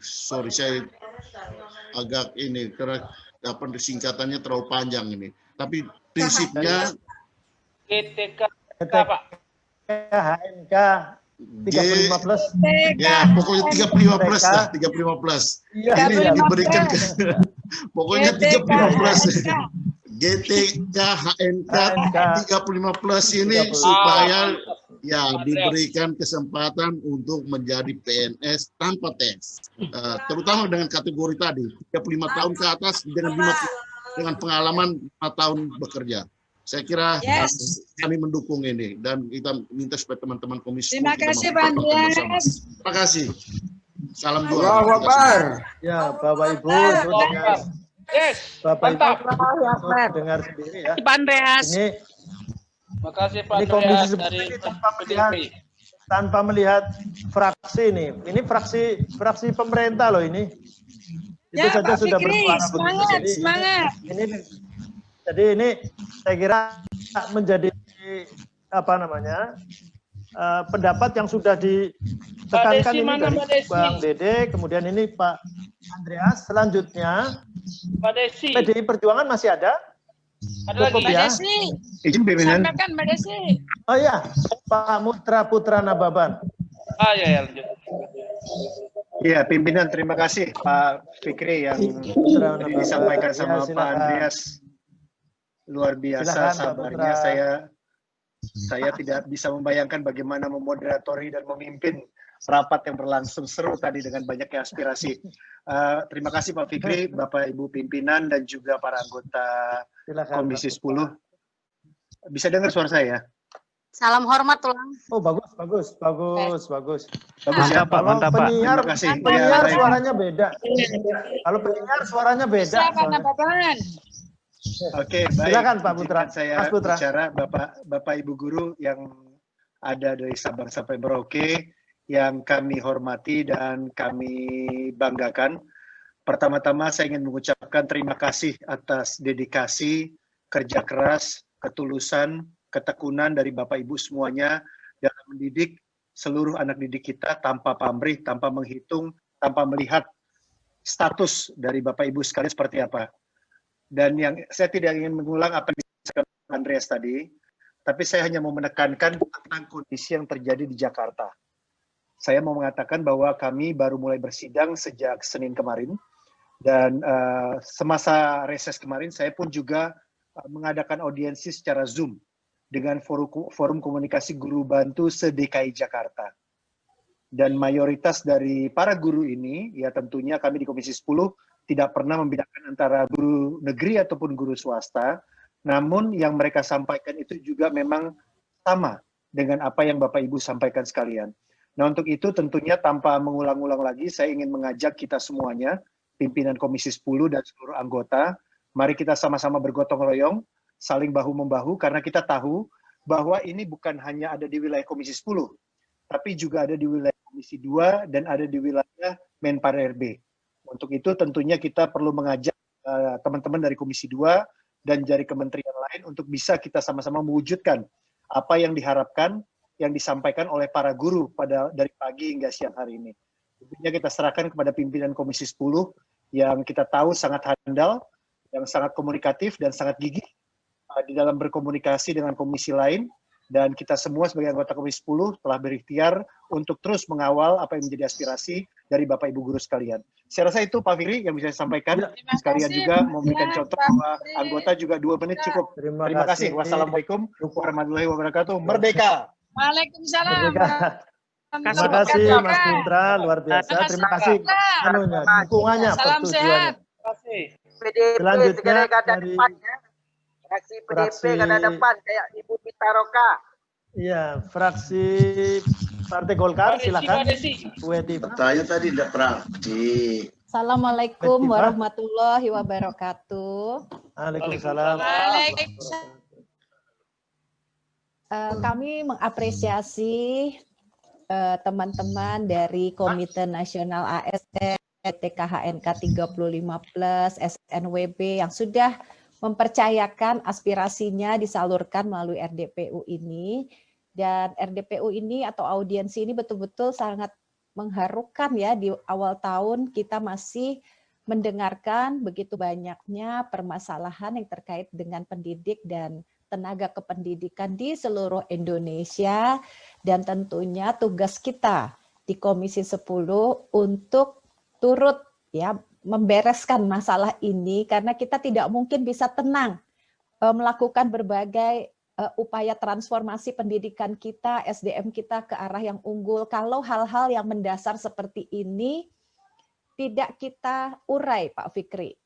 sorry saya agak ini karena singkatannya terlalu panjang ini. Tapi prinsipnya GTK Pak. HNK 35 plus. Ya, pokoknya 35 plus lah, 35 plus. Ini diberikan ke, pokoknya 35 plus. GTK HNK 35 plus ini supaya ya diberikan kesempatan untuk menjadi PNS tanpa tes, terutama dengan kategori tadi 35 tahun ke atas dengan pengalaman 4 tahun bekerja. Saya kira kami mendukung ini dan kita minta supaya teman-teman komisi. Terima kasih Pak Andreas. Terima kasih. Salam dua. Allahu Akbar. Ya, Bapak Ibu, dengar. Bapak Ibu dengar sendiri ya. Pak Andreas. Ini Makasih Pak komisi Andreas dari PDIP. tanpa melihat fraksi ini. Ini fraksi pemerintah loh ini. Itu Ya, saja Pak sudah Fikri, bersuara semangat, begitu. semangat. Jadi ini saya kira menjadi apa namanya pendapat yang sudah ditekankan ini dari Bang Dede, kemudian ini Pak Andreas, selanjutnya Pak Desi. PDI Perjuangan masih ada? Ada lagi. Cukup ya? Izin pimpinan. Sampaikan Mbak Desi. Oh iya, Pak Mutra Putra Nababan. Ya, lanjut. Iya, pimpinan, terima kasih Pak Fikri yang tadi disampaikan sama Pak Andreas. Luar biasa sabarnya. Saya tidak bisa membayangkan bagaimana memoderatori dan memimpin rapat yang berlangsung seru tadi dengan banyaknya aspirasi. Terima kasih Pak Fikri, Bapak Ibu pimpinan dan juga para anggota Komisi 10. Bisa dengar suara saya? Salam hormat tulang. Oh bagus. Bagus Ya, ya Pak, mantap Pak. Penyiar, Terima kasih. penyiar Ya, suaranya beda. Kalau penyiar suaranya beda. Siapa Nababan? Oke, baik. Silakan Pak Putra. Izinkan saya Mas Putra. bicara Bapak Ibu guru yang ada dari Sabang sampai Merauke yang kami hormati dan kami banggakan. Pertama-tama saya ingin mengucapkan terima kasih atas dedikasi, kerja keras, ketulusan, ketekunan dari Bapak Ibu semuanya dalam mendidik seluruh anak didik kita tanpa pamrih, tanpa menghitung, tanpa melihat status dari Bapak Ibu sekalian seperti apa. Dan yang saya tidak ingin mengulang apa yang disampaikan Andreas tadi, tapi saya hanya mau menekankan tentang kondisi yang terjadi di Jakarta. Saya mau mengatakan bahwa kami baru mulai bersidang sejak Senin kemarin, dan semasa reses kemarin saya pun juga mengadakan audiensi secara Zoom dengan forum komunikasi guru bantu se-DKI Jakarta. Dan mayoritas dari para guru ini, ya tentunya kami di Komisi 10 tidak pernah membedakan antara guru negeri ataupun guru swasta, namun yang mereka sampaikan itu juga memang sama dengan apa yang Bapak Ibu sampaikan sekalian. Nah untuk itu tentunya tanpa mengulang-ulang lagi, saya ingin mengajak kita semuanya, pimpinan Komisi 10 dan seluruh anggota, mari kita sama-sama bergotong royong, saling bahu-membahu, karena kita tahu bahwa ini bukan hanya ada di wilayah Komisi 10, tapi juga ada di wilayah Komisi 2 dan ada di wilayah Menpar RB. Untuk itu tentunya kita perlu mengajak teman-teman dari Komisi 2 dan dari kementerian lain untuk bisa kita sama-sama mewujudkan apa yang diharapkan, yang disampaikan oleh para guru dari pagi hingga siang hari ini. Tentunya kita serahkan kepada pimpinan Komisi 10 yang kita tahu sangat handal, yang sangat komunikatif dan sangat gigih di dalam berkomunikasi dengan komisi lain, dan kita semua sebagai anggota Komisi 10 telah berikhtiar untuk terus mengawal apa yang menjadi aspirasi dari Bapak Ibu guru sekalian. Saya rasa itu Pak Fikri yang bisa saya sampaikan. Sekalian juga memberikan contoh bahwa anggota juga 2 menit cukup. Terima kasih. Wassalamualaikum warahmatullahi wabarakatuh. Merdeka. Waalaikumsalam. Terima kasih Mas Putra, luar biasa. Terima kasih dukungannya, salam sehat. Selanjutnya dari fraksi PDIP kan ada depan kayak Ibu Pitaroka. Iya, fraksi Partai Golkar, silakan. Bertanya tadi tidak fraksi. Assalamualaikum warahmatullahi wabarakatuh. Waalaikumsalam. Kami mengapresiasi teman-teman dari Komite Nasional ASN, TKHNK 35+, SNWB yang sudah mempercayakan aspirasinya disalurkan melalui RDPU ini. Dan RDPU ini atau audiensi ini betul-betul sangat mengharukan ya, di awal tahun kita masih mendengarkan begitu banyaknya permasalahan yang terkait dengan pendidik dan tenaga kependidikan di seluruh Indonesia, dan tentunya tugas kita di Komisi 10 untuk turut ya membereskan masalah ini, karena kita tidak mungkin bisa tenang melakukan berbagai upaya transformasi pendidikan kita, SDM kita ke arah yang unggul kalau hal-hal yang mendasar seperti ini tidak kita urai, Pak Fikri.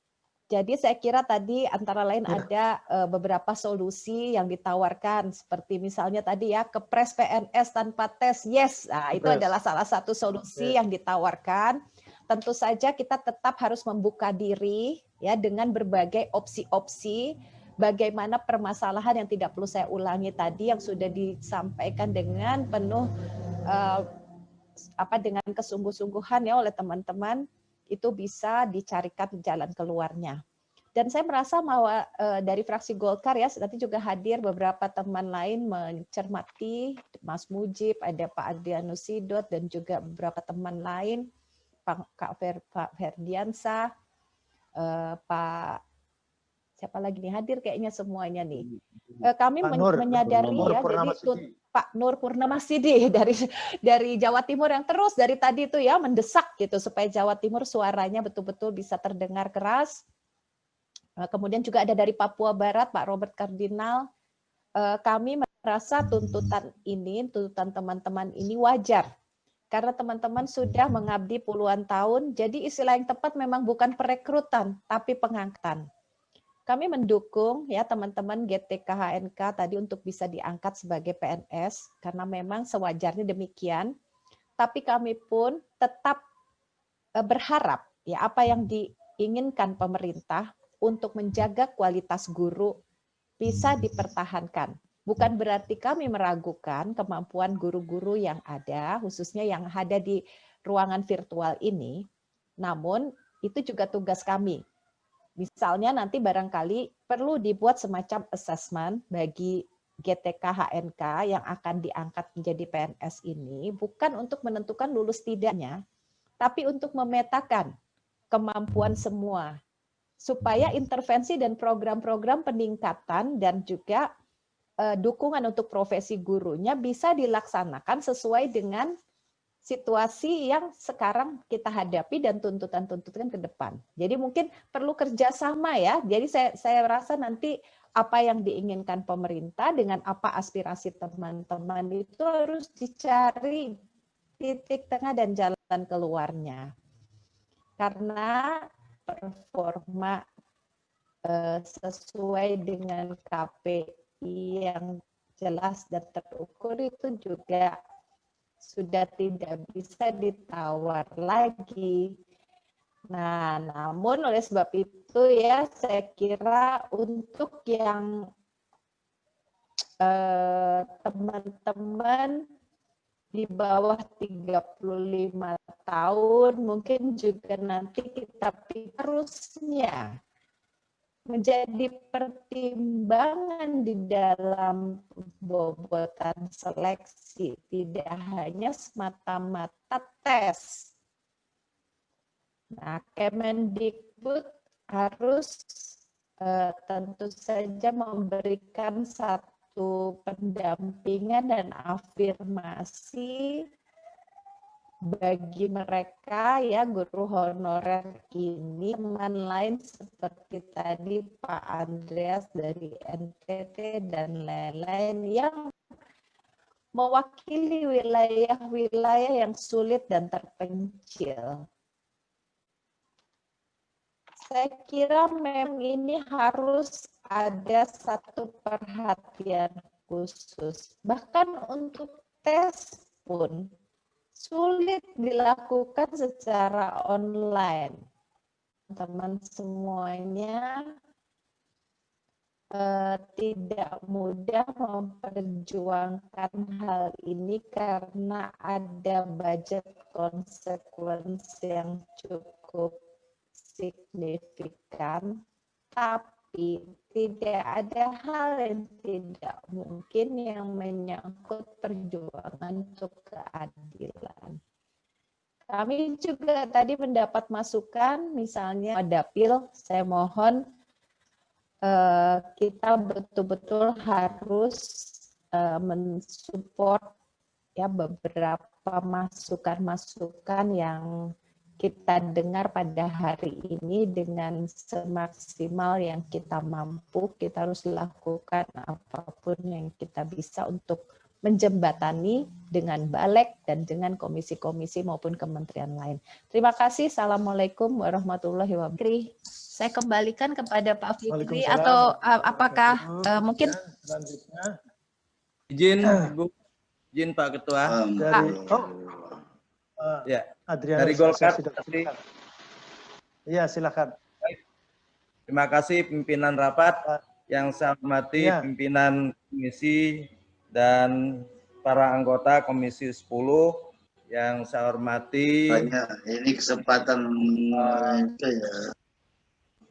Jadi saya kira tadi antara lain ada beberapa solusi yang ditawarkan, seperti misalnya tadi ya kepres PNS tanpa tes, yes, nah, itu adalah salah satu solusi yang ditawarkan. Tentu saja kita tetap harus membuka diri ya dengan berbagai opsi-opsi, bagaimana permasalahan yang tidak perlu saya ulangi tadi yang sudah disampaikan dengan penuh dengan kesungguh-sungguhan ya oleh teman-teman, itu bisa dicarikan jalan keluarnya. Dan saya merasa bahwa dari fraksi Golkar ya, nanti juga hadir beberapa teman lain mencermati, Mas Mujib, ada Pak Adrianus Sidot, dan juga beberapa teman lain, Pak Ferdiansa, Pak siapa lagi nih hadir kayaknya semuanya nih. Kami menyadari ya, jadi Pak Nur Purnamasidi dari Jawa Timur yang terus dari tadi itu ya mendesak gitu supaya Jawa Timur suaranya betul-betul bisa terdengar keras. Kemudian juga ada dari Papua Barat Pak Robert Kardinal. Kami merasa tuntutan teman-teman ini wajar. Karena teman-teman sudah mengabdi puluhan tahun, jadi istilah yang tepat memang bukan perekrutan, tapi pengangkatan. Kami mendukung ya teman-teman GTK-HNK tadi untuk bisa diangkat sebagai PNS, karena memang sewajarnya demikian. Tapi kami pun tetap berharap ya apa yang diinginkan pemerintah untuk menjaga kualitas guru bisa dipertahankan. Bukan berarti kami meragukan kemampuan guru-guru yang ada, khususnya yang ada di ruangan virtual ini. Namun itu juga tugas kami. Misalnya nanti barangkali perlu dibuat semacam assessment bagi GTK HNK yang akan diangkat menjadi PNS ini, bukan untuk menentukan lulus tidaknya, tapi untuk memetakan kemampuan semua, supaya intervensi dan program-program peningkatan dan juga dukungan untuk profesi gurunya bisa dilaksanakan sesuai dengan situasi yang sekarang kita hadapi dan tuntutan-tuntutan ke depan. Jadi mungkin perlu kerjasama ya. Jadi saya rasa nanti apa yang diinginkan pemerintah dengan apa aspirasi teman-teman itu harus dicari titik tengah dan jalan keluarnya. Karena performa sesuai dengan KPI yang jelas dan terukur itu juga sudah tidak bisa ditawar lagi. Nah, namun oleh sebab itu ya saya kira untuk yang teman-teman di bawah 35 tahun mungkin juga nanti kita harusnya menjadi pertimbangan di dalam bobotan seleksi, tidak hanya semata-mata tes. Nah, Kemendikbud harus tentu saja memberikan satu pendampingan dan afirmasi bagi mereka ya guru honorer ini, teman lain seperti tadi Pak Andreas dari NTT dan lain-lain yang mewakili wilayah-wilayah yang sulit dan terpencil. Saya kira memang ini harus ada satu perhatian khusus. Bahkan untuk tes pun sulit dilakukan secara online. Teman semuanya tidak mudah memperjuangkan hal ini karena ada budget konsekuensi yang cukup signifikan, tapi tidak ada hal yang tidak mungkin yang menyangkut perjuangan untuk keadilan. Kami juga tadi mendapat masukan, misalnya Dapil, saya mohon kita betul-betul harus mensupport ya beberapa masukan-masukan yang kita dengar pada hari ini dengan semaksimal yang kita mampu. Kita harus lakukan apapun yang kita bisa untuk menjembatani dengan Balek dan dengan komisi-komisi maupun kementerian lain. Terima kasih. Assalamualaikum warahmatullahi wabarakatuh. Saya kembalikan kepada Pak Fikri atau apakah mungkin selanjutnya izin Pak Ketua dari ya Adrianus dari Golkar. Iya, silakan. Terima kasih pimpinan rapat yang saya hormati, pimpinan komisi dan para anggota Komisi 10 yang saya hormati. Ini kesempatan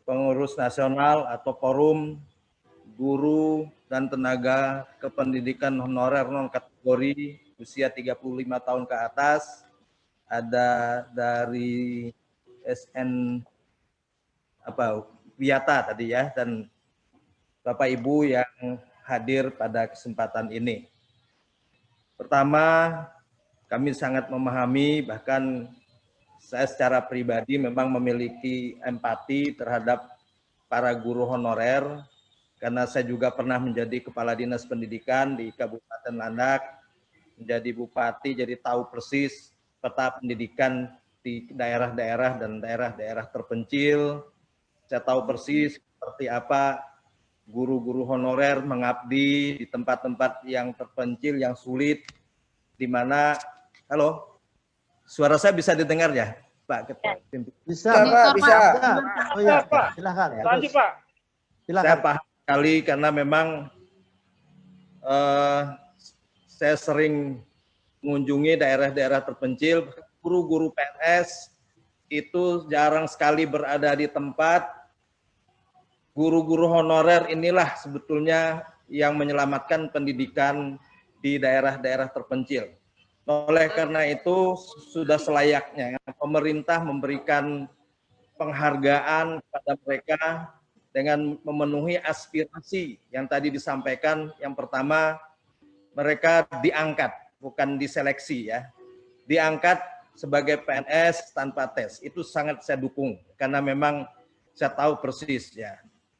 pengurus nasional atau forum guru dan tenaga kependidikan honorer non kategori usia 35 tahun ke atas. Ada dari SN Wiyata tadi ya, dan Bapak Ibu yang hadir pada kesempatan ini. Pertama, kami sangat memahami, bahkan saya secara pribadi memang memiliki empati terhadap para guru honorer, karena saya juga pernah menjadi Kepala Dinas Pendidikan di Kabupaten Landak, menjadi bupati, jadi tahu persis peta pendidikan di daerah-daerah dan daerah-daerah terpencil. Saya tahu persis seperti apa guru-guru honorer mengabdi di tempat-tempat yang terpencil, yang sulit, di mana, halo, suara saya bisa didengar ya, Pak Ketua? Bisa, Pak, bisa. Oh iya, silakan. Lanjut, Pak. Silakan. Saya paham sekali karena memang saya sering mengunjungi daerah-daerah terpencil, guru-guru PNS itu jarang sekali berada di tempat. Guru-guru honorer inilah sebetulnya yang menyelamatkan pendidikan di daerah-daerah terpencil. Oleh karena itu sudah selayaknya pemerintah memberikan penghargaan kepada mereka dengan memenuhi aspirasi yang tadi disampaikan. Yang pertama, mereka diangkat, bukan diseleksi ya. Diangkat sebagai PNS tanpa tes. Itu sangat saya dukung karena memang saya tahu persis ya.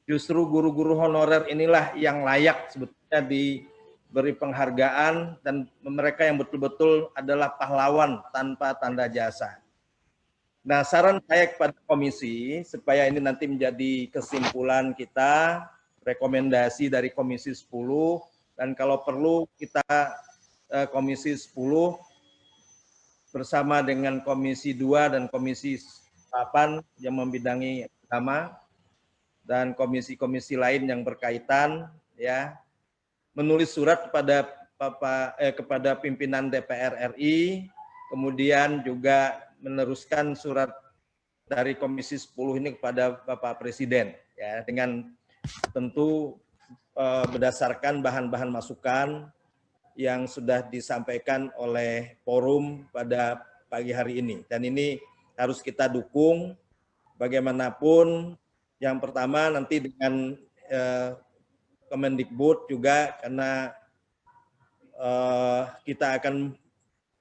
Justru guru-guru honorer inilah yang layak sebetulnya diberi penghargaan, dan mereka yang betul-betul adalah pahlawan tanpa tanda jasa. Nah, saran saya kepada komisi supaya ini nanti menjadi kesimpulan kita, rekomendasi dari Komisi 10, dan kalau perlu kita Komisi 10 bersama dengan Komisi 2 dan Komisi 8 yang membidangi agama dan komisi-komisi lain yang berkaitan ya, menulis surat kepada kepada pimpinan DPR RI, kemudian juga meneruskan surat dari Komisi 10 ini kepada Bapak Presiden ya, dengan tentu berdasarkan bahan-bahan masukan yang sudah disampaikan oleh forum pada pagi hari ini. Dan ini harus kita dukung bagaimanapun. Yang pertama nanti dengan Kemendikbud juga, karena kita akan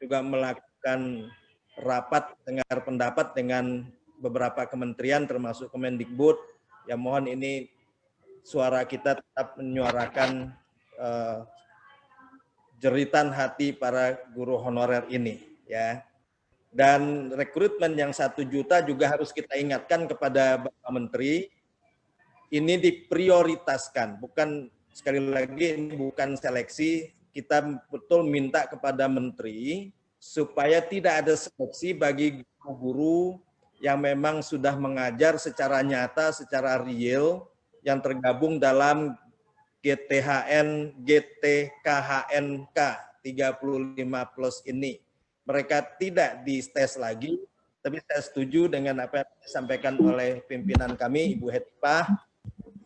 juga melakukan rapat dengar pendapat dengan beberapa kementerian termasuk Kemendikbud. Ya mohon ini suara kita tetap menyuarakan jeritan hati para guru honorer ini ya. Dan rekrutmen yang 1 juta juga harus kita ingatkan kepada Bapak Menteri, ini diprioritaskan, bukan, sekali lagi ini bukan seleksi, kita betul minta kepada Menteri supaya tidak ada seleksi bagi guru-guru yang memang sudah mengajar secara nyata, secara real, yang tergabung dalam GTKHNK 35 plus ini. Mereka tidak dites lagi, tapi saya setuju dengan apa yang disampaikan oleh pimpinan kami, Ibu Hetipah.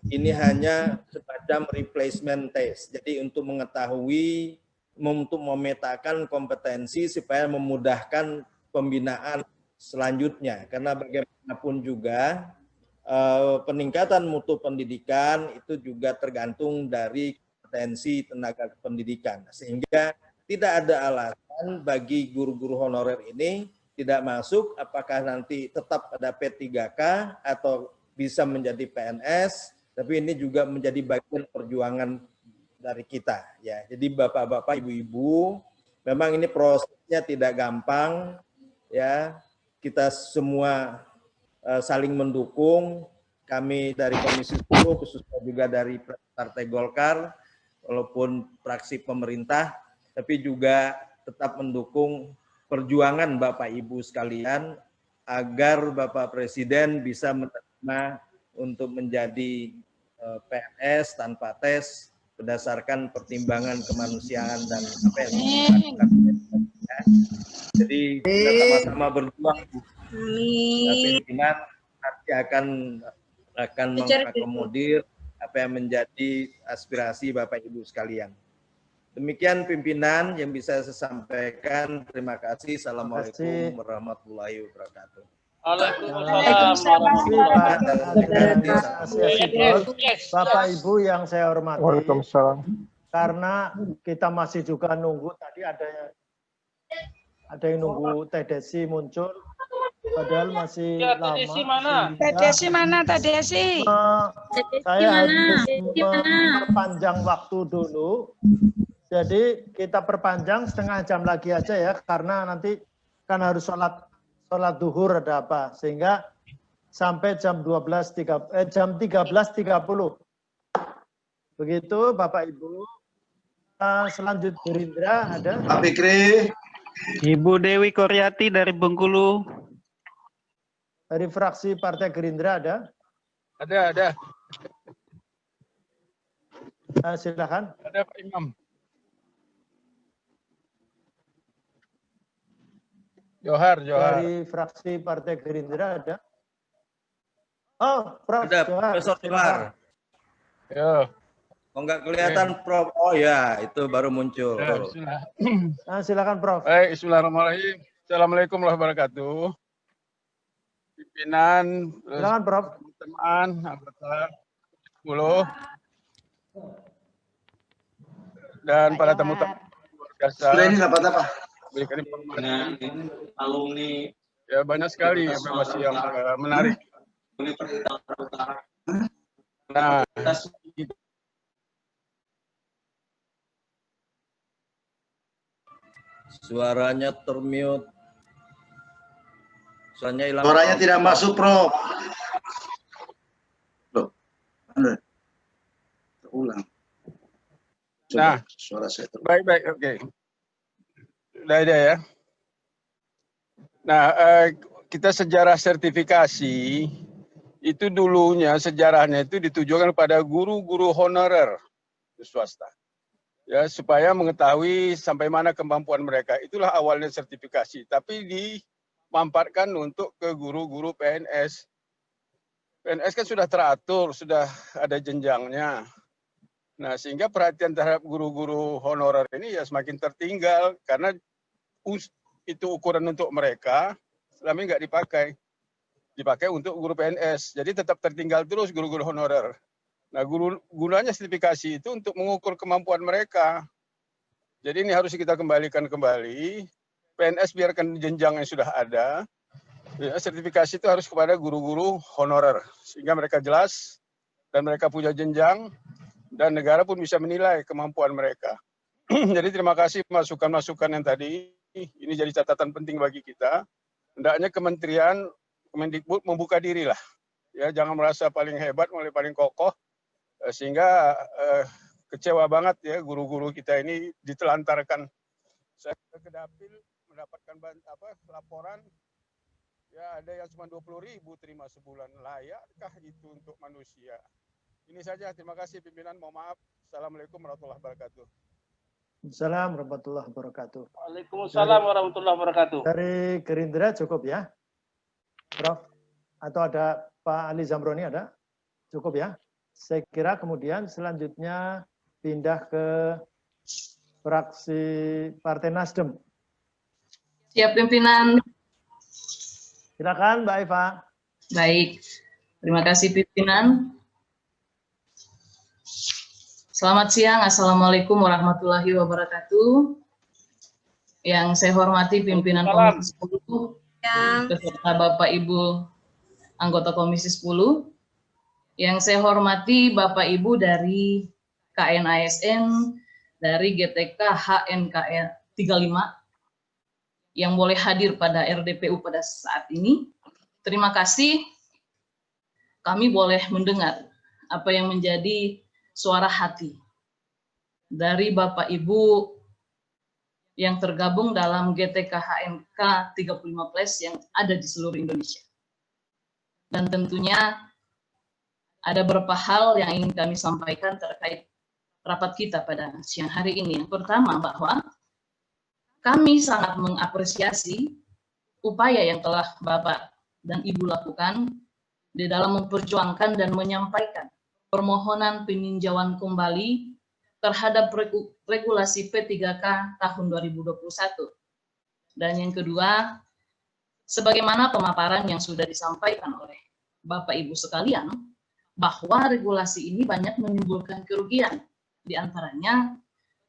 Ini hanya semacam replacement test. Jadi untuk mengetahui, untuk memetakan kompetensi supaya memudahkan pembinaan selanjutnya. Karena bagaimanapun juga peningkatan mutu pendidikan itu juga tergantung dari kompetensi tenaga pendidikan. Sehingga tidak ada alasan bagi guru-guru honorer ini tidak masuk, apakah nanti tetap pada P3K atau bisa menjadi PNS, tapi ini juga menjadi bagian perjuangan dari kita. Ya, jadi bapak-bapak, ibu-ibu, memang ini prosesnya tidak gampang, ya. Kita semua saling mendukung. Kami dari Komisi 10, khususnya juga dari Partai Golkar, walaupun fraksi pemerintah, tapi juga tetap mendukung perjuangan Bapak Ibu sekalian agar Bapak Presiden bisa menerima untuk menjadi PNS tanpa tes berdasarkan pertimbangan kemanusiaan dan apa yang dilakukan. Jadi kita sama-sama berjuang. Pimpinan nanti akan mengakomodir apa yang menjadi aspirasi Bapak Ibu sekalian. Demikian pimpinan yang bisa saya sampaikan. Terima kasih. Assalamualaikum warahmatullahi wabarakatuh. Bapak Ibu yang saya hormati, karena kita masih juga nunggu, tadi ada yang nunggu TDC muncul, padahal masih lama. TDC mana? TDC? Saya harus memperpanjang waktu dulu. Jadi kita perpanjang setengah jam lagi aja ya, karena nanti kan harus sholat duhur ada apa, sehingga sampai jam 13.30. Begitu Bapak Ibu. Selanjutnya Gerindra ada. Pak Fikri. Ibu Dewi Koryati dari Bengkulu. Dari fraksi Partai Gerindra ada. Ada. Silakan. Ada Pak Imam. Johar. Dari fraksi Partai Gerindra ada. Oh, Prof. Ada Profesor Johar. Ya. Oh, nggak kelihatan Prof. Oh ya, itu baru muncul. Silakan Prof. Baik, bismillahirrahmanirrahim. Assalamualaikum warahmatullahi wabarakatuh. Pimpinan, silakan Prof. Teman-teman, anggota 10 dan para tamu-tamu luar biasa. Ini dapat apa? Berikan informasi. Alumni. Ya banyak sekali informasi yang menarik. Nah, suaranya termute. Suaranya hilang. Suaranya tidak masuk, Prof. Loh. Ulang. Nah, suara saya baik, oke. Udah ada ya. Nah, kita sejarah sertifikasi itu dulunya sejarahnya itu ditujukan pada guru-guru honorer di swasta. Ya, supaya mengetahui sampai mana kemampuan mereka. Itulah awalnya sertifikasi, tapi dimanfaatkan untuk ke guru-guru PNS. PNS kan sudah teratur, sudah ada jenjangnya. Nah, sehingga perhatian terhadap guru-guru honorer ini ya semakin tertinggal karena itu ukuran untuk mereka, selama ini nggak dipakai untuk guru PNS. Jadi tetap tertinggal terus guru-guru honorer. Nah, gunanya sertifikasi itu untuk mengukur kemampuan mereka. Jadi ini harus kita kembalikan kembali. PNS biarkan jenjang yang sudah ada. Ya, sertifikasi itu harus kepada guru-guru honorer. Sehingga mereka jelas dan mereka punya jenjang dan negara pun bisa menilai kemampuan mereka. Jadi terima kasih masukan-masukan yang tadi. Ini jadi catatan penting bagi kita. Hendaknya Kementerian Kemendikbud membuka diri lah. Ya, jangan merasa paling hebat, paling kokoh. Sehingga kecewa banget ya guru-guru kita ini ditelantarkan. Saya ke Dapil mendapatkan laporan, ya ada yang cuma 20.000 terima sebulan. Layakkah itu untuk manusia? Ini saja, terima kasih pimpinan, mohon maaf. Assalamualaikum warahmatullahi wabarakatuh. Assalamualaikum warahmatullahi wabarakatuh. Waalaikumsalam warahmatullahi wabarakatuh. Dari Gerindra cukup ya, Prof? Atau ada Pak Ali Zamroni ada? Cukup ya? Saya kira kemudian selanjutnya pindah ke fraksi Partai Nasdem. Siap pimpinan. Silakan Mbak Eva. Baik, terima kasih pimpinan. Selamat siang, Assalamualaikum warahmatullahi wabarakatuh. Yang saya hormati pimpinan Komisi 10, beserta Bapak Ibu anggota Komisi 10. Yang saya hormati Bapak Ibu dari KNASN, dari GTK HNKL 35, yang boleh hadir pada RDPU pada saat ini. Terima kasih, kami boleh mendengar apa yang menjadi suara hati dari Bapak Ibu yang tergabung dalam GTK HNK 35+ yang ada di seluruh Indonesia. Dan tentunya ada beberapa hal yang ingin kami sampaikan terkait rapat kita pada siang hari ini. Yang pertama, bahwa kami sangat mengapresiasi upaya yang telah Bapak dan Ibu lakukan di dalam memperjuangkan dan menyampaikan permohonan peninjauan kembali terhadap regulasi P3K tahun 2021. Dan yang kedua, sebagaimana pemaparan yang sudah disampaikan oleh Bapak Ibu sekalian, bahwa regulasi ini banyak menimbulkan kerugian, di antaranya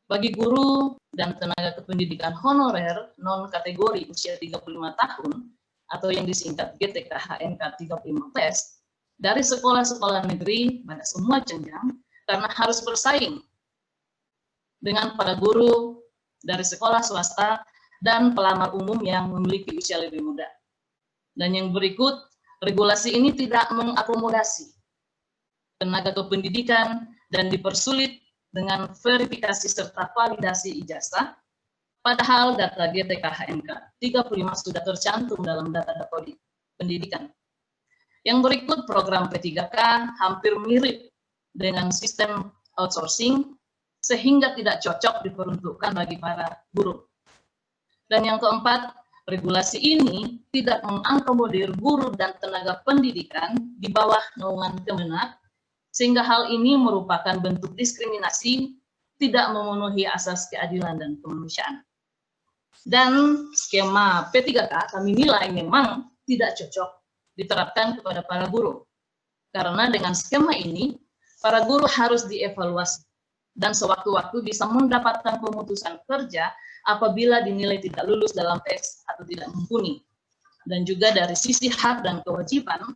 bagi guru dan tenaga kependidikan honorer non-kategori usia 35 tahun, atau yang disingkat GTK HNK 35+, dari sekolah-sekolah negeri pada semua jenjang, karena harus bersaing dengan para guru dari sekolah swasta dan pelamar umum yang memiliki usia lebih muda. Dan yang berikut, regulasi ini tidak mengakomodasi tenaga kependidikan dan dipersulit dengan verifikasi serta validasi ijazah, padahal data GTK HNK 35 sudah tercantum dalam data pendidikan. Yang berikut, program P3K hampir mirip dengan sistem outsourcing, sehingga tidak cocok diperuntukkan bagi para guru. Dan yang keempat, regulasi ini tidak mengakomodir guru dan tenaga pendidikan di bawah naungan Kemenak, sehingga hal ini merupakan bentuk diskriminasi, tidak memenuhi asas keadilan dan kemanusiaan. Dan skema P3K kami nilai memang tidak cocok diterapkan kepada para guru. Karena dengan skema ini, para guru harus dievaluasi dan sewaktu-waktu bisa mendapatkan pemutusan kerja apabila dinilai tidak lulus dalam tes atau tidak mumpuni. Dan juga dari sisi hak dan kewajiban,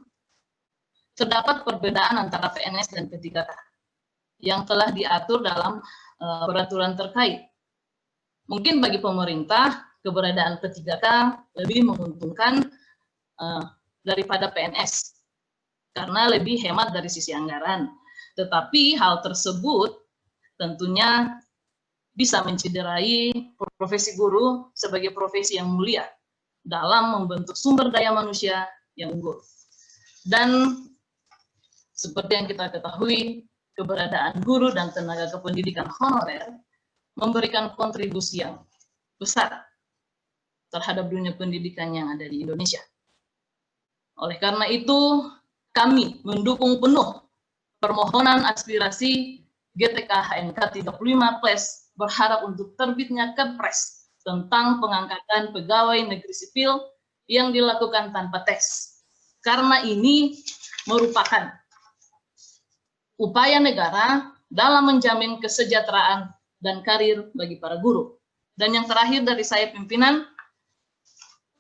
terdapat perbedaan antara PNS dan P3K yang telah diatur dalam peraturan terkait. Mungkin bagi pemerintah, keberadaan P3K lebih menguntungkan daripada PNS, karena lebih hemat dari sisi anggaran. Tetapi hal tersebut tentunya bisa mencederai profesi guru sebagai profesi yang mulia dalam membentuk sumber daya manusia yang unggul. Dan seperti yang kita ketahui, keberadaan guru dan tenaga kependidikan honorer memberikan kontribusi yang besar terhadap dunia pendidikan yang ada di Indonesia. Oleh karena itu, kami mendukung penuh permohonan aspirasi GTK HNK 35+, berharap untuk terbitnya Kepres tentang pengangkatan pegawai negeri sipil yang dilakukan tanpa tes. Karena ini merupakan upaya negara dalam menjamin kesejahteraan dan karir bagi para guru. Dan yang terakhir dari saya pimpinan,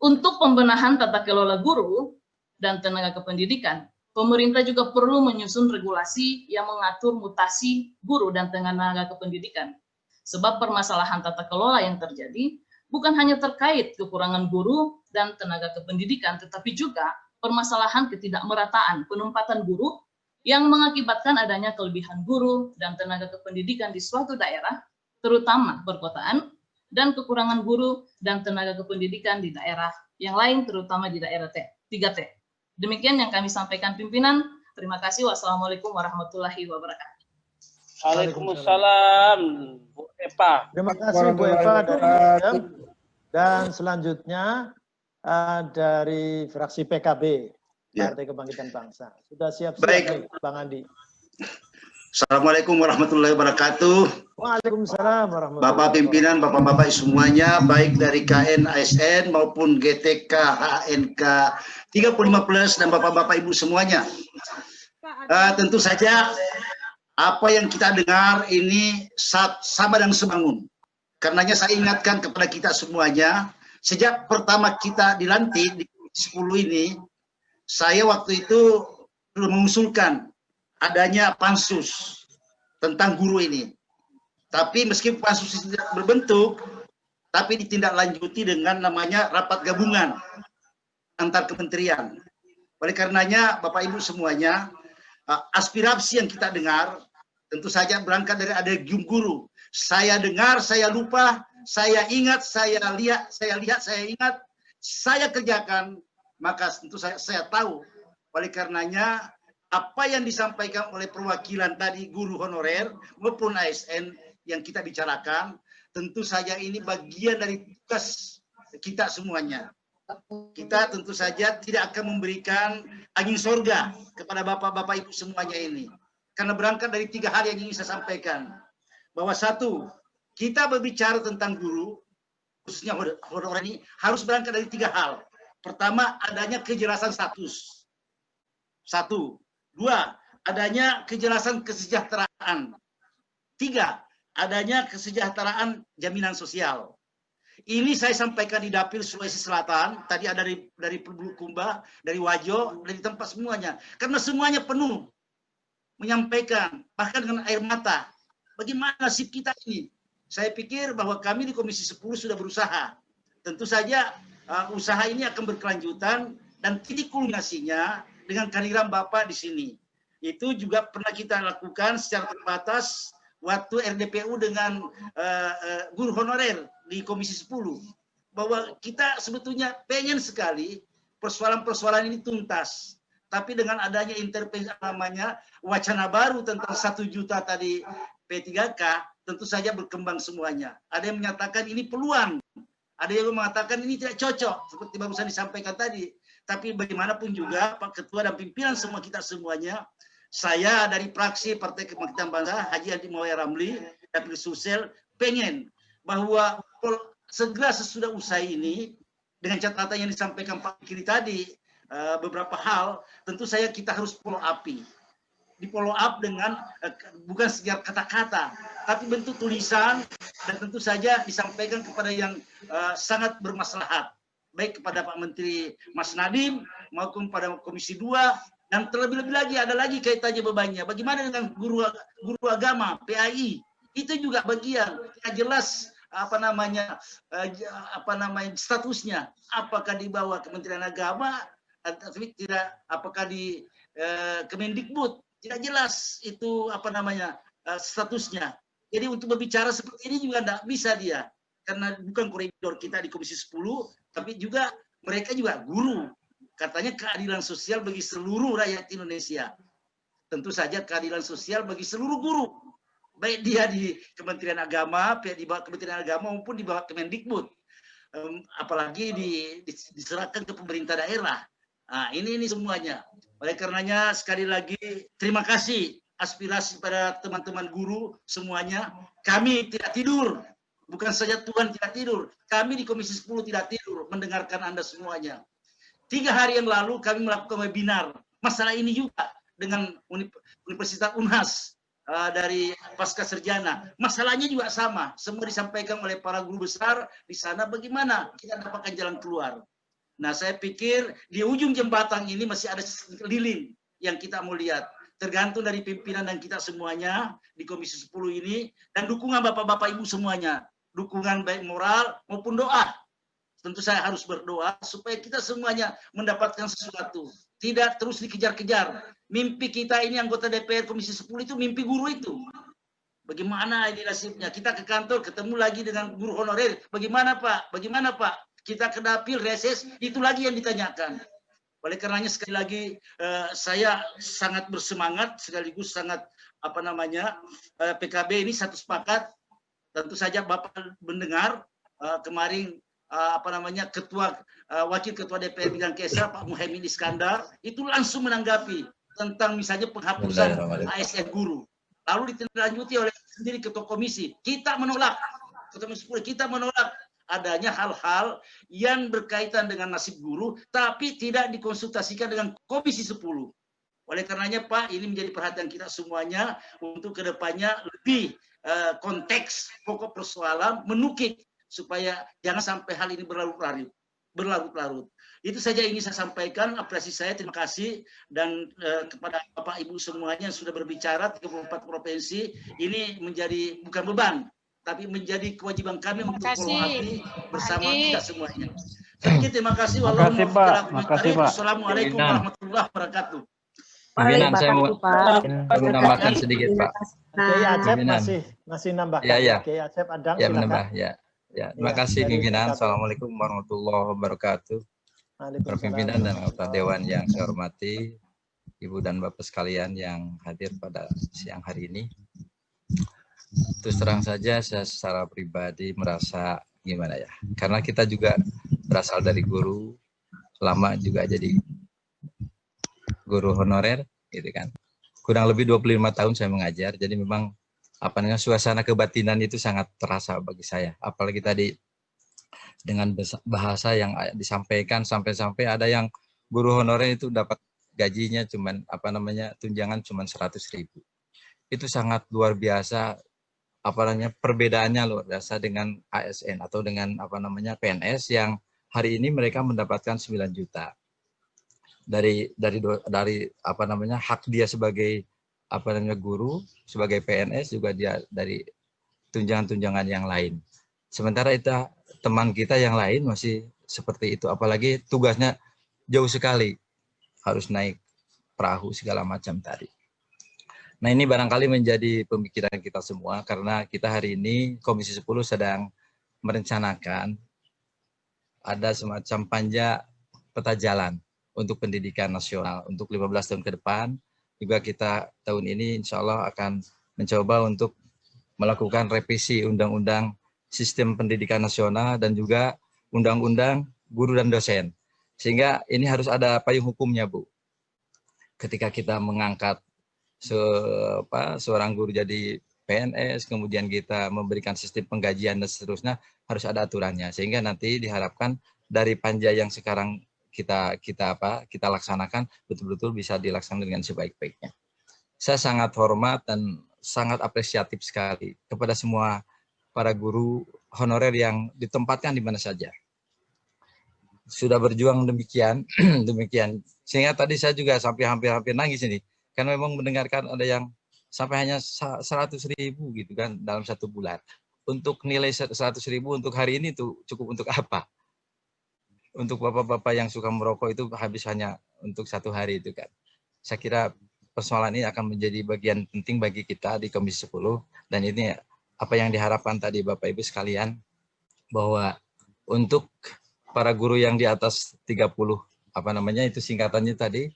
untuk pembenahan tata kelola guru dan tenaga kependidikan, pemerintah juga perlu menyusun regulasi yang mengatur mutasi guru dan tenaga kependidikan. Sebab permasalahan tata kelola yang terjadi bukan hanya terkait kekurangan guru dan tenaga kependidikan, tetapi juga permasalahan ketidakmerataan penempatan guru yang mengakibatkan adanya kelebihan guru dan tenaga kependidikan di suatu daerah, terutama perkotaan, dan kekurangan guru dan tenaga kependidikan di daerah yang lain, terutama di daerah 3T. Demikian yang kami sampaikan pimpinan. Terima kasih. Wassalamualaikum warahmatullahi wabarakatuh. Waalaikumsalam, Bu Eva. Terima kasih Bu Eva dari dan selanjutnya dari fraksi PKB, Partai Kebangkitan Bangsa. Sudah siap-siap, Bang Andi. Assalamualaikum warahmatullahi wabarakatuh. Waalaikumsalam warahmatullahi Bapak pimpinan, bapak-bapak semuanya, baik dari KN ASN maupun GTK HNK 35+ dan bapak-bapak ibu semuanya. Tentu saja apa yang kita dengar ini sama dan sebangun. Karenanya saya ingatkan kepada kita semuanya, sejak pertama kita dilantik di 10 ini, saya waktu itu mengusulkan adanya pansus tentang guru ini. Tapi meskipun pansus tidak berbentuk, tapi ditindaklanjuti dengan namanya rapat gabungan antar kementerian. Oleh karenanya, Bapak Ibu semuanya, aspirasi yang kita dengar tentu saja berangkat dari Adegium Guru. Saya dengar, saya lupa, saya ingat, saya lihat, saya ingat, saya kerjakan, maka tentu saya tahu. Oleh karenanya, apa yang disampaikan oleh perwakilan tadi guru honorer maupun ASN yang kita bicarakan, tentu saja ini bagian dari tugas kita semuanya. Kita tentu saja tidak akan memberikan angin sorga kepada bapak-bapak ibu semuanya ini. Karena berangkat dari 3 hal yang ingin saya sampaikan. Bahwa 1, kita berbicara tentang guru, khususnya honorer ini, harus berangkat dari 3 hal. Pertama, adanya kejelasan status. 1. 2, adanya kejelasan kesejahteraan. 3, adanya kesejahteraan jaminan sosial. Ini saya sampaikan di Dapil Sulawesi Selatan, tadi ada dari Bulukumba, dari Wajo, dari tempat semuanya. Karena semuanya penuh menyampaikan, bahkan dengan air mata. Bagaimana nasib kita ini? Saya pikir bahwa kami di Komisi 10 sudah berusaha. Tentu saja usaha ini akan berkelanjutan dan titik kulminasinya dengan kehadiran Bapak di sini. Itu juga pernah kita lakukan secara terbatas waktu RDPU dengan guru honorer di Komisi 10. Bahwa kita sebetulnya pengen sekali persoalan-persoalan ini tuntas. Tapi dengan adanya intervensi namanya wacana baru tentang 1 juta tadi P3K, tentu saja berkembang semuanya. Ada yang menyatakan ini peluang, ada yang mengatakan ini tidak cocok, seperti barusan disampaikan tadi. Tapi bagaimanapun juga Pak Ketua dan pimpinan semua kita semuanya, saya dari fraksi Partai Kebangkitan Bangsa, Haji Andi Mawaya Ramli, Dapil Sulsel, pengen bahwa segera sesudah usai ini, dengan catatan yang disampaikan Pak Fikri tadi, beberapa hal, tentu saya kita harus follow up. Di follow up dengan bukan sekedar kata-kata, tapi bentuk tulisan dan tentu saja disampaikan kepada yang sangat bermaslahat, baik kepada Pak Menteri Mas Nadiem maupun pada Komisi 2, dan terlebih-lebih lagi ada lagi kaitannya bebannya. Bagaimana dengan guru agama PAI? Itu juga bagian yang jelas statusnya, apakah di bawah Kementerian Agama atau tidak, apakah di Kemendikbud, tidak jelas itu statusnya. Jadi untuk berbicara seperti ini juga tidak bisa dia, karena bukan koridor kita di Komisi 10, tapi juga mereka juga guru. Katanya keadilan sosial bagi seluruh rakyat Indonesia. Tentu saja keadilan sosial bagi seluruh guru, baik dia di Kementerian Agama, di bawah Kementerian Agama maupun di bawah Kemendikbud, apalagi diserahkan ke pemerintah daerah. Nah, ini semuanya. Oleh karenanya sekali lagi terima kasih aspirasi pada teman-teman guru semuanya. Kami tidak tidur, bukan saja Tuhan tidak tidur, kami di Komisi 10 tidak tidur mendengarkan Anda semuanya. 3 hari yang lalu kami melakukan webinar masalah ini juga dengan Universitas Unhas dari Pasca Sarjana. Masalahnya juga sama, semua disampaikan oleh para guru besar di sana bagaimana kita dapatkan jalan keluar. Nah, saya pikir di ujung jembatan ini masih ada lilin yang kita mau lihat. Tergantung dari pimpinan dan kita semuanya di Komisi 10 ini, dan dukungan Bapak-Bapak Ibu semuanya. Dukungan baik moral maupun doa. Tentu saya harus berdoa supaya kita semuanya mendapatkan sesuatu. Tidak terus dikejar-kejar. Mimpi kita ini anggota DPR Komisi 10 itu mimpi guru itu. Bagaimana ini nasibnya? Kita ke kantor ketemu lagi dengan guru honorer. Bagaimana Pak? Bagaimana Pak? Kita ke dapil reses, itu lagi yang ditanyakan. Oleh karenanya sekali lagi saya sangat bersemangat, sekaligus sangat PKB ini satu sepakat. Tentu saja Bapak mendengar kemarin Wakil Ketua DPR bidang Kesa Pak Muhaimin Iskandar itu langsung menanggapi tentang misalnya penghapusan ASN guru. lalu ditindaklanjuti oleh sendiri ketua komisi. Kita menolak, ketua komisi 10, kita menolak adanya hal-hal yang berkaitan dengan nasib guru, tapi tidak dikonsultasikan dengan komisi 10. Oleh karenanya Pak, ini menjadi perhatian kita semuanya untuk kedepannya lebih konteks pokok persoalan menukik supaya jangan sampai hal ini berlarut-larut. Itu saja yang ingin saya sampaikan, apresiasi saya, terima kasih, dan kepada Bapak Ibu semuanya yang sudah berbicara 34 provinsi, ini menjadi bukan beban, tapi menjadi kewajiban kami untuk menghormati bersama kita semuanya. Sedikit terima kasih. Makasih Pak. Makasih Pak. Assalamualaikum warahmatullahi wabarakatuh. Pimpinan, saya mau menambahkan sedikit Pak. Kiai Acep masih nambahkan. Ya. Kiai Acep Adang, ya, silakan. menambah, ya. Terima kasih pimpinan. Assalamualaikum warahmatullahi wabarakatuh. Para pimpinan dan anggota dewan yang saya hormati, Ibu dan Bapak sekalian yang hadir pada siang hari ini. Terus terang saja saya secara pribadi merasa gimana ya, karena kita juga berasal dari guru, lama juga jadi guru honorer gitu kan. Kurang lebih 25 tahun saya mengajar, jadi memang suasana kebatinan itu sangat terasa bagi saya. Apalagi tadi dengan bahasa yang disampaikan sampai-sampai ada yang guru honorer itu dapat gajinya cuman tunjangan cuman 100.000. Itu sangat luar biasa, perbedaannya luar biasa dengan ASN atau dengan PNS yang hari ini mereka mendapatkan 9 juta. Dari hak dia sebagai guru, sebagai PNS, juga dia dari tunjangan-tunjangan yang lain. Sementara itu teman kita yang lain masih seperti itu, apalagi tugasnya jauh sekali, harus naik perahu segala macam tadi. Nah, ini barangkali menjadi pemikiran kita semua, karena kita hari ini Komisi 10 sedang merencanakan ada semacam panja peta jalan untuk pendidikan nasional untuk 15 tahun ke depan. Juga kita tahun ini insya Allah akan mencoba untuk melakukan revisi undang-undang sistem pendidikan nasional dan juga undang-undang guru dan dosen. Sehingga ini harus ada payung hukumnya, Bu. Ketika kita mengangkat seorang guru jadi PNS, kemudian kita memberikan sistem penggajian dan seterusnya, harus ada aturannya. Sehingga nanti diharapkan dari panja yang sekarang kita laksanakan betul-betul bisa dilaksanakan dengan sebaik-baiknya. Saya sangat hormat dan sangat apresiatif sekali kepada semua para guru honorer yang ditempatkan di mana saja. Sudah berjuang demikian, Sehingga tadi saya juga sampai hampir nangis ini, karena memang mendengarkan ada yang sampai hanya 100.000 gitu kan dalam 1 bulan. Untuk nilai 100.000 untuk hari ini tuh cukup untuk apa? Untuk bapak-bapak yang suka merokok itu habis hanya untuk 1 hari itu kan. Saya kira persoalan ini akan menjadi bagian penting bagi kita di Komisi 10, dan ini apa yang diharapkan tadi Bapak Ibu sekalian, bahwa untuk para guru yang di atas 30 itu singkatannya tadi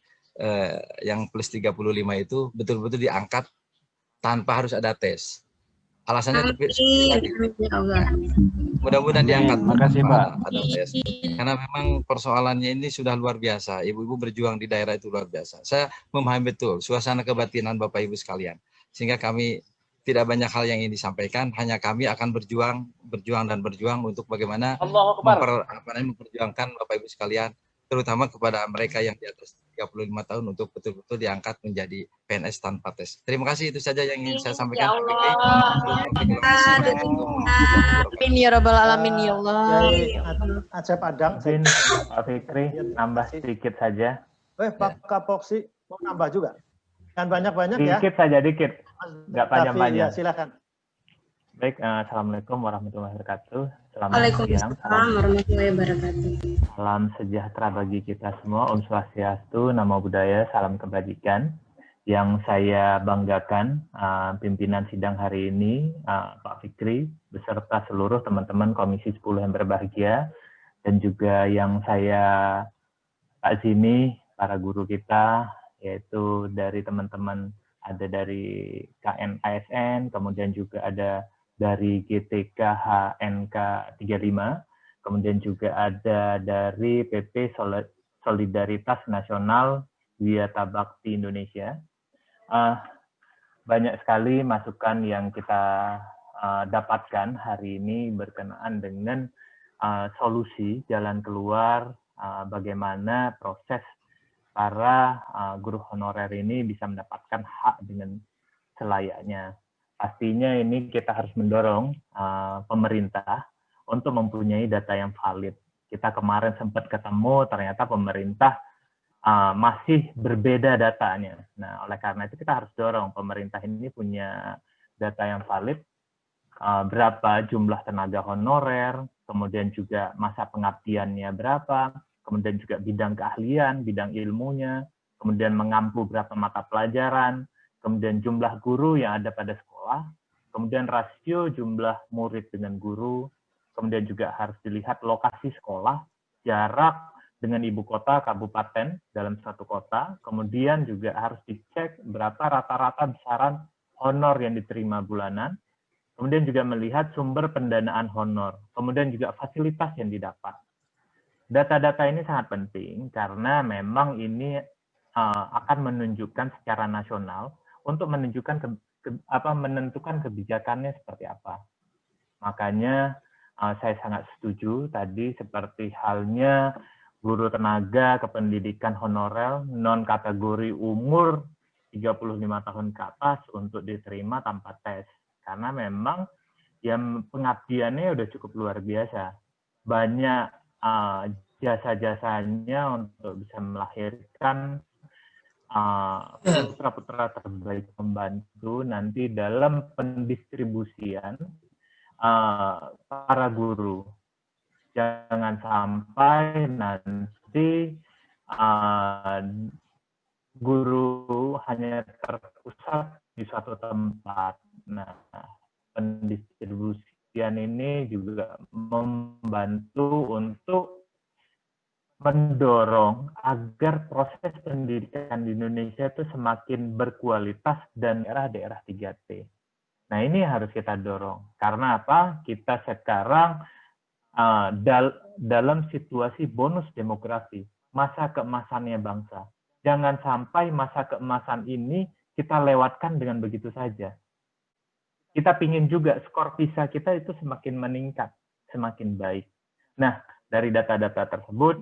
yang plus 35 itu betul-betul diangkat tanpa harus ada tes. Alasannya mudah-mudahan diangkat. Makasih Pak. Ada tes. Karena memang persoalannya ini sudah luar biasa. Ibu-ibu berjuang di daerah itu luar biasa. Saya memahami betul suasana kebatinan Bapak Ibu sekalian. Sehingga kami tidak banyak hal yang ingin disampaikan, hanya kami akan berjuang untuk bagaimana memperjuangkan Bapak Ibu sekalian, terutama kepada mereka yang di atas 35 tahun untuk betul-betul diangkat menjadi PNS tanpa tes. Terima kasih, itu saja yang ingin saya sampaikan. Amin ya rabbal alamin ya Allah. Acep Adang. Pak Fikri, nambah sedikit saja. Pak Kapoksi mau nambah juga? Jangan banyak-banyak ya. Dikit saja, dikit. Nggak panjang-panjang. Ya, silakan. Baik, Assalamualaikum warahmatullahi wabarakatuh. Selamat Waalaikumsalam warahmatullahi wabarakatuh. Salam sejahtera bagi kita semua. Om Swastiastu, Namo Buddhaya, salam kebajikan. Yang saya banggakan, pimpinan sidang hari ini, Pak Fikri, beserta seluruh teman-teman Komisi 10 yang berbahagia, dan juga yang saya Pak Zini, para guru kita, yaitu dari teman-teman ada dari KN ASN, kemudian juga ada dari GTK HNK 35, kemudian juga ada dari PP Solidaritas Nasional Wiyata Bakti Indonesia. banyak sekali masukan yang kita dapatkan hari ini berkenaan dengan solusi jalan keluar bagaimana proses para guru honorer ini bisa mendapatkan hak dengan selayaknya. Pastinya ini kita harus mendorong pemerintah untuk mempunyai data yang valid. Kita kemarin sempat ketemu, ternyata pemerintah masih berbeda datanya. Nah, oleh karena itu kita harus dorong pemerintah ini punya data yang valid, berapa jumlah tenaga honorer, kemudian juga masa pengabdiannya berapa, kemudian juga bidang keahlian, bidang ilmunya, kemudian mengampu berapa mata pelajaran, kemudian jumlah guru yang ada pada sekolah, kemudian rasio jumlah murid dengan guru, kemudian juga harus dilihat lokasi sekolah, jarak dengan ibu kota, kabupaten dalam satu kota, kemudian juga harus dicek berapa rata-rata besaran honor yang diterima bulanan, kemudian juga melihat sumber pendanaan honor, kemudian juga fasilitas yang didapat. Data-data ini sangat penting karena memang ini akan menunjukkan secara nasional untuk menunjukkan menentukan kebijakannya seperti apa. Makanya saya sangat setuju tadi seperti halnya guru tenaga kependidikan honorer non kategori umur 35 tahun ke atas untuk diterima tanpa tes. Karena memang yang pengabdiannya udah cukup luar biasa. Banyak jasa-jasanya untuk bisa melahirkan putra-putra terbaik membantu nanti dalam pendistribusian para guru. Jangan sampai nanti guru hanya terpusat di suatu tempat. Nah, pendistribusian ini juga membantu untuk mendorong agar proses pendidikan di Indonesia itu semakin berkualitas dan daerah-daerah 3T. Nah, ini harus kita dorong. Karena apa? Kita sekarang dalam situasi bonus demografi, masa keemasannya bangsa. Jangan sampai masa keemasan ini kita lewatkan dengan begitu saja. Kita ingin juga skor PISA kita itu semakin meningkat, semakin baik. Nah, dari data-data tersebut,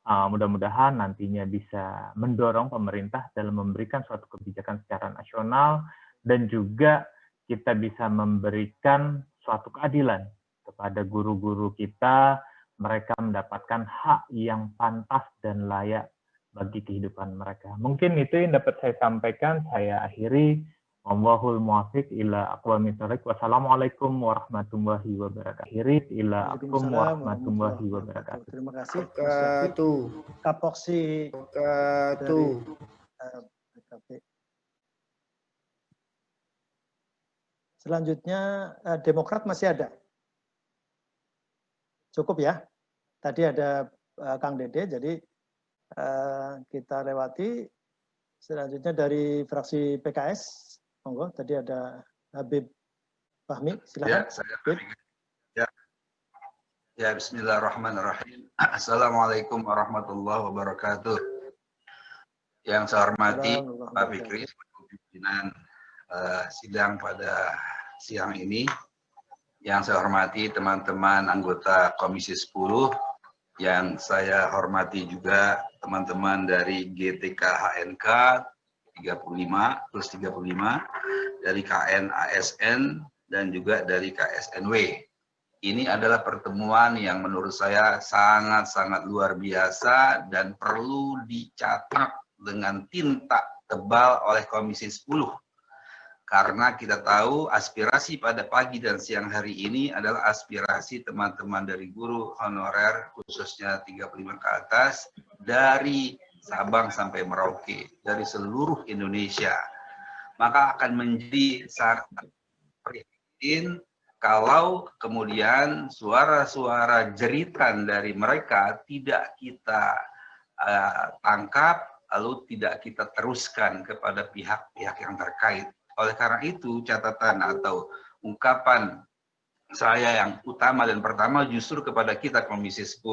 mudah-mudahan nantinya bisa mendorong pemerintah dalam memberikan suatu kebijakan secara nasional dan juga kita bisa memberikan suatu keadilan kepada guru-guru kita, mereka mendapatkan hak yang pantas dan layak bagi kehidupan mereka. Mungkin itu yang dapat saya sampaikan, saya akhiri. Wallahul muwaffiq ila aqwamit thoriq. Wassalamualaikum warahmatullahi wabarakatuh. Akhiri ila aqwam warahmatullahi wabarakatuh. Terima kasih. Kapoksi. Selanjutnya Demokrat masih ada. Cukup ya. Tadi ada Kang Dede, jadi kita lewati. Selanjutnya dari fraksi PKS. Monggo, tadi ada Habib Fahmi, silakan. Ya, saya ya, bismillahirrahmanirrahim. Assalamualaikum warahmatullahi wabarakatuh. Yang saya hormati Pak Fikri, pimpinan sidang pada siang ini. Yang saya hormati teman-teman anggota Komisi 10, yang saya hormati juga teman-teman dari GTK HNK 35 plus 35, dari KN ASN, dan juga dari KSNW. Ini adalah pertemuan yang menurut saya sangat-sangat luar biasa dan perlu dicatat dengan tinta tebal oleh Komisi 10. Karena kita tahu aspirasi pada pagi dan siang hari ini adalah aspirasi teman-teman dari guru honorer, khususnya 35 ke atas, dari Sabang sampai Merauke, dari seluruh Indonesia. Maka akan menjadi sangat prihatin kalau kemudian suara-suara jeritan dari mereka tidak kita tangkap, lalu tidak kita teruskan kepada pihak-pihak yang terkait. Oleh karena itu, catatan atau ungkapan saya yang utama dan pertama justru kepada kita Komisi 10.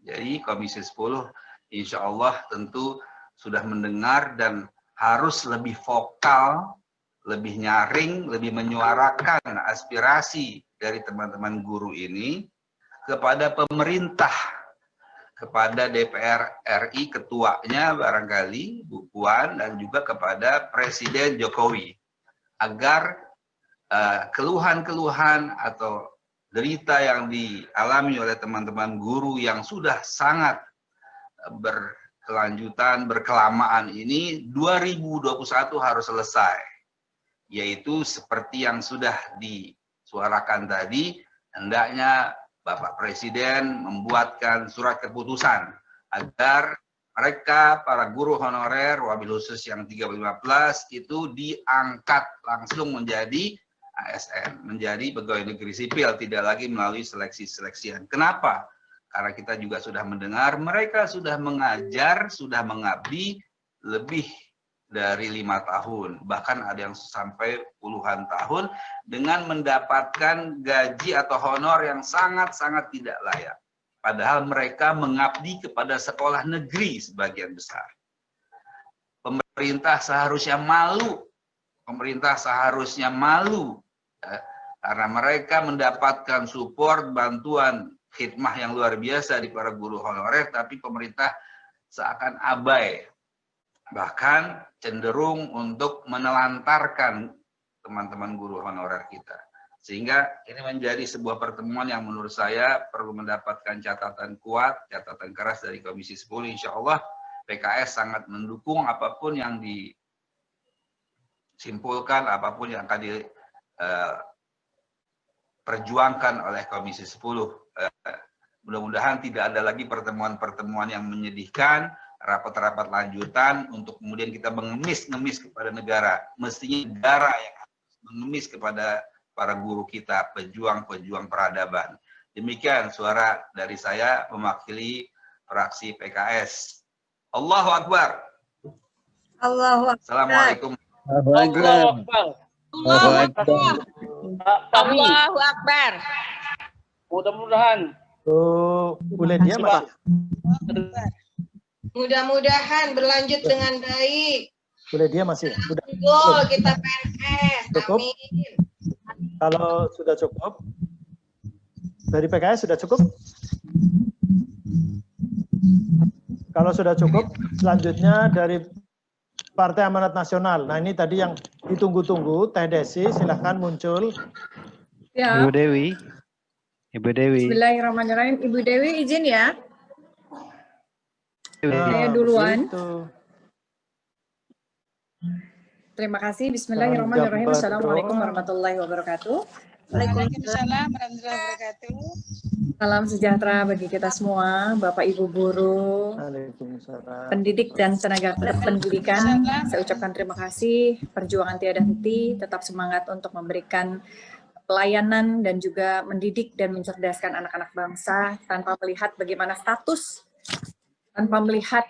Jadi Komisi 10 insya Allah tentu sudah mendengar dan harus lebih vokal lebih nyaring, lebih menyuarakan aspirasi dari teman-teman guru ini kepada pemerintah, kepada DPR RI ketuanya barangkali Bu Puan, dan juga kepada Presiden Jokowi, agar keluhan-keluhan atau derita yang dialami oleh teman-teman guru yang sudah sangat berkelanjutan, berkelamaan ini 2021 harus selesai. Yaitu seperti yang sudah disuarakan tadi, hendaknya Bapak Presiden membuatkan surat keputusan agar mereka, para guru honorer, wabil khusus yang 35+ itu diangkat langsung menjadi ASN, menjadi pegawai negeri sipil, tidak lagi melalui seleksi-seleksian. Kenapa? Karena kita juga sudah mendengar mereka sudah mengajar, sudah mengabdi lebih dari 5 tahun, bahkan ada yang sampai puluhan tahun dengan mendapatkan gaji atau honor yang sangat-sangat tidak layak. Padahal mereka mengabdi kepada sekolah negeri sebagian besar. Pemerintah seharusnya malu. Pemerintah seharusnya malu karena mereka mendapatkan support, bantuan, khidmah yang luar biasa di para guru honorer, tapi pemerintah seakan abai. Bahkan cenderung untuk menelantarkan teman-teman guru honorer kita. Sehingga ini menjadi sebuah pertemuan yang menurut saya perlu mendapatkan catatan kuat, catatan keras dari Komisi 10. Insya Allah PKS sangat mendukung apapun yang disimpulkan, apapun yang akan diperjuangkan oleh Komisi 10. Mudah-mudahan tidak ada lagi pertemuan-pertemuan yang menyedihkan, rapat-rapat lanjutan untuk kemudian kita mengemis-ngemis kepada negara. Mestinya negara yang harus mengemis kepada para guru kita, pejuang-pejuang peradaban. Demikian suara dari saya mewakili fraksi PKS. Allahu Akbar. Allahu Akbar. Assalamualaikum. Allahu Akbar. Allahu Akbar. Mudah-mudahan. Boleh dia Mas? Mudah-mudahan berlanjut dengan baik. Boleh dia masih? Udah. Gol kita PNS. Cukup? Amin. Kalau sudah cukup, dari PKS sudah cukup? Kalau sudah cukup, selanjutnya dari Partai Amanat Nasional. Nah ini tadi yang ditunggu-tunggu, Teh Desi, silahkan muncul. Ya. Ibu Dewi. Ibu Dewi. Bismillahirrahmanirrahim. Ibu Dewi izin ya. Saya duluan. Terima kasih. Bismillahirrahmanirrahim. Assalamualaikum warahmatullahi wabarakatuh. Waalaikumsalam warahmatullahi wabarakatuh. Salam sejahtera bagi kita semua, Bapak Ibu guru, pendidik dan tenaga pendidikan. Saya ucapkan terima kasih. Perjuangan tiada henti, tetap semangat untuk memberikan pelayanan dan juga mendidik dan mencerdaskan anak-anak bangsa tanpa melihat bagaimana status, tanpa melihat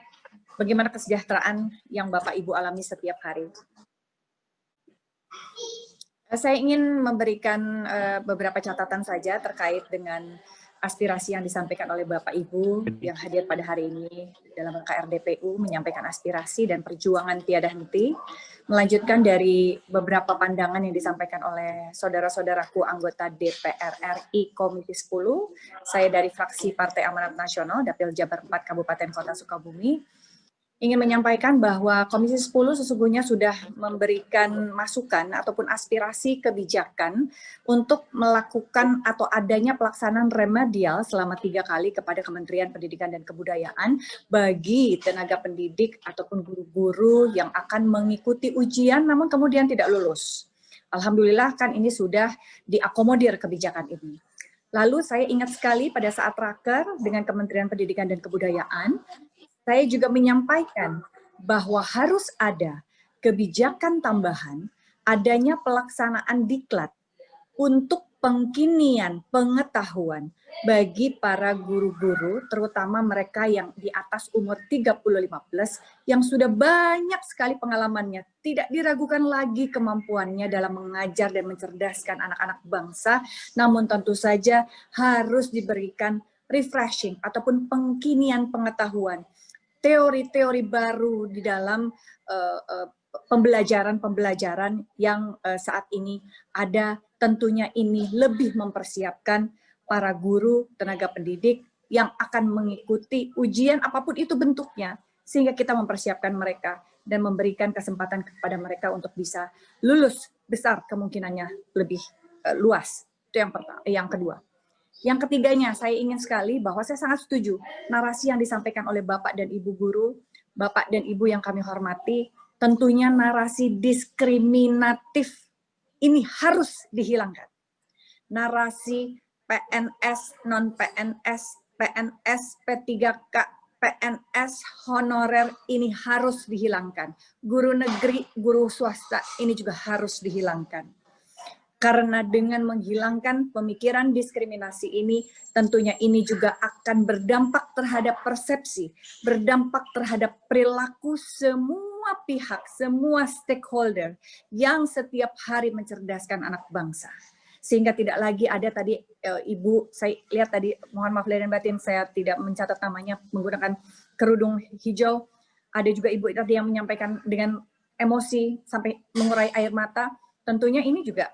bagaimana kesejahteraan yang Bapak Ibu alami setiap hari. Saya ingin memberikan beberapa catatan saja terkait dengan aspirasi yang disampaikan oleh Bapak Ibu yang hadir pada hari ini dalam rangka RDPU, menyampaikan aspirasi dan perjuangan tiada henti, melanjutkan dari beberapa pandangan yang disampaikan oleh saudara-saudaraku anggota DPR RI Komisi 10, saya dari fraksi Partai Amanat Nasional, Dapil Jabar 4 Kabupaten Kota Sukabumi, ingin menyampaikan bahwa Komisi 10 sesungguhnya sudah memberikan masukan ataupun aspirasi kebijakan untuk melakukan atau adanya pelaksanaan remedial selama 3 kali kepada Kementerian Pendidikan dan Kebudayaan bagi tenaga pendidik ataupun guru-guru yang akan mengikuti ujian namun kemudian tidak lulus. Alhamdulillah kan ini sudah diakomodir kebijakan ini. Lalu saya ingat sekali pada saat raker dengan Kementerian Pendidikan dan Kebudayaan, saya juga menyampaikan bahwa harus ada kebijakan tambahan, adanya pelaksanaan diklat untuk pengkinian pengetahuan bagi para guru-guru, terutama mereka yang di atas umur 35+, yang sudah banyak sekali pengalamannya, tidak diragukan lagi kemampuannya dalam mengajar dan mencerdaskan anak-anak bangsa, namun tentu saja harus diberikan refreshing ataupun pengkinian pengetahuan, teori-teori baru di dalam pembelajaran-pembelajaran yang saat ini ada, tentunya ini lebih mempersiapkan para guru, tenaga pendidik yang akan mengikuti ujian apapun itu bentuknya, sehingga kita mempersiapkan mereka dan memberikan kesempatan kepada mereka untuk bisa lulus, besar kemungkinannya lebih luas. Itu yang pertama. Yang kedua. Yang ketiganya, saya ingin sekali bahwa saya sangat setuju narasi yang disampaikan oleh Bapak dan Ibu guru, Bapak dan Ibu yang kami hormati, tentunya narasi diskriminatif ini harus dihilangkan. Narasi PNS, non-PNS, PNS, P3K, PNS, honorer ini harus dihilangkan. Guru negeri, guru swasta ini juga harus dihilangkan. Karena dengan menghilangkan pemikiran diskriminasi ini, tentunya ini juga akan berdampak terhadap persepsi, berdampak terhadap perilaku semua pihak, semua stakeholder yang setiap hari mencerdaskan anak bangsa. Sehingga tidak lagi ada tadi Ibu, saya lihat tadi, mohon maaf lahir dan batin, saya tidak mencatat namanya, menggunakan kerudung hijau. Ada juga Ibu tadi yang menyampaikan dengan emosi sampai mengurai air mata. Tentunya ini juga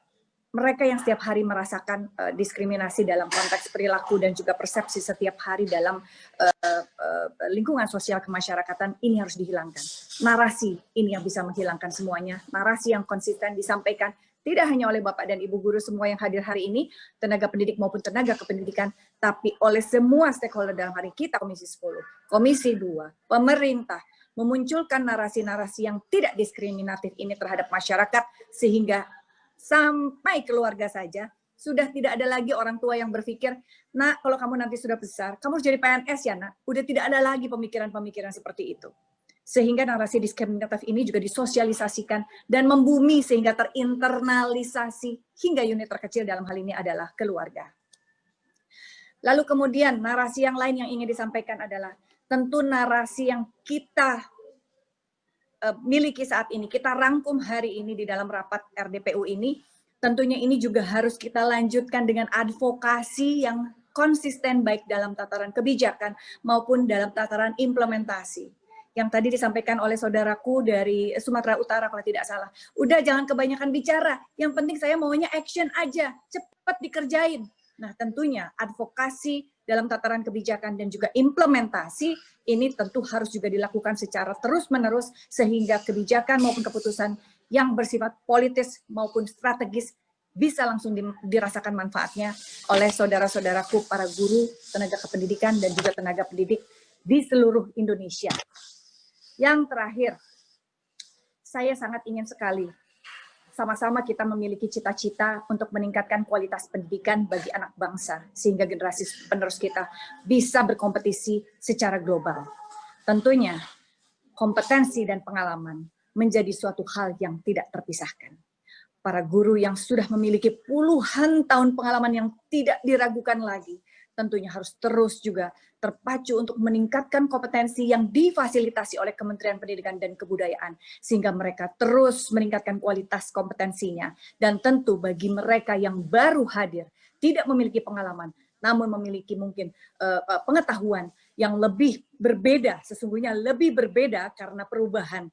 mereka yang setiap hari merasakan diskriminasi dalam konteks perilaku dan juga persepsi setiap hari dalam lingkungan sosial kemasyarakatan, ini harus dihilangkan. Narasi ini yang bisa menghilangkan semuanya, narasi yang konsisten disampaikan, tidak hanya oleh Bapak dan Ibu guru semua yang hadir hari ini, tenaga pendidik maupun tenaga kependidikan, tapi oleh semua stakeholder dalam hari kita, Komisi 10, Komisi 2, pemerintah, memunculkan narasi-narasi yang tidak diskriminatif ini terhadap masyarakat, sehingga sampai keluarga saja, sudah tidak ada lagi orang tua yang berpikir, nak kalau kamu nanti sudah besar, kamu harus jadi PNS ya nak, udah tidak ada lagi pemikiran-pemikiran seperti itu. Sehingga narasi diskriminatif ini juga disosialisasikan dan membumi sehingga terinternalisasi hingga unit terkecil dalam hal ini adalah keluarga. Lalu kemudian narasi yang lain yang ingin disampaikan adalah tentu narasi yang kita miliki saat ini, kita rangkum hari ini di dalam rapat RDPU ini, tentunya ini juga harus kita lanjutkan dengan advokasi yang konsisten baik dalam tataran kebijakan maupun dalam tataran implementasi. Yang tadi disampaikan oleh saudaraku dari Sumatera Utara kalau tidak salah. Udah jangan kebanyakan bicara, yang penting saya maunya action aja, cepat dikerjain. Nah tentunya advokasi dalam tataran kebijakan dan juga implementasi ini tentu harus juga dilakukan secara terus-menerus sehingga kebijakan maupun keputusan yang bersifat politis maupun strategis bisa langsung dirasakan manfaatnya oleh saudara-saudaraku para guru, tenaga kependidikan dan juga tenaga pendidik di seluruh Indonesia. Yang terakhir, saya sangat ingin sekali sama-sama kita memiliki cita-cita untuk meningkatkan kualitas pendidikan bagi anak bangsa, sehingga generasi penerus kita bisa berkompetisi secara global. Tentunya, kompetensi dan pengalaman menjadi suatu hal yang tidak terpisahkan. Para guru yang sudah memiliki puluhan tahun pengalaman yang tidak diragukan lagi, tentunya harus terus juga terpacu untuk meningkatkan kompetensi yang difasilitasi oleh Kementerian Pendidikan dan Kebudayaan, sehingga mereka terus meningkatkan kualitas kompetensinya. Dan tentu bagi mereka yang baru hadir, tidak memiliki pengalaman, namun memiliki mungkin pengetahuan yang lebih berbeda, sesungguhnya lebih berbeda karena perubahan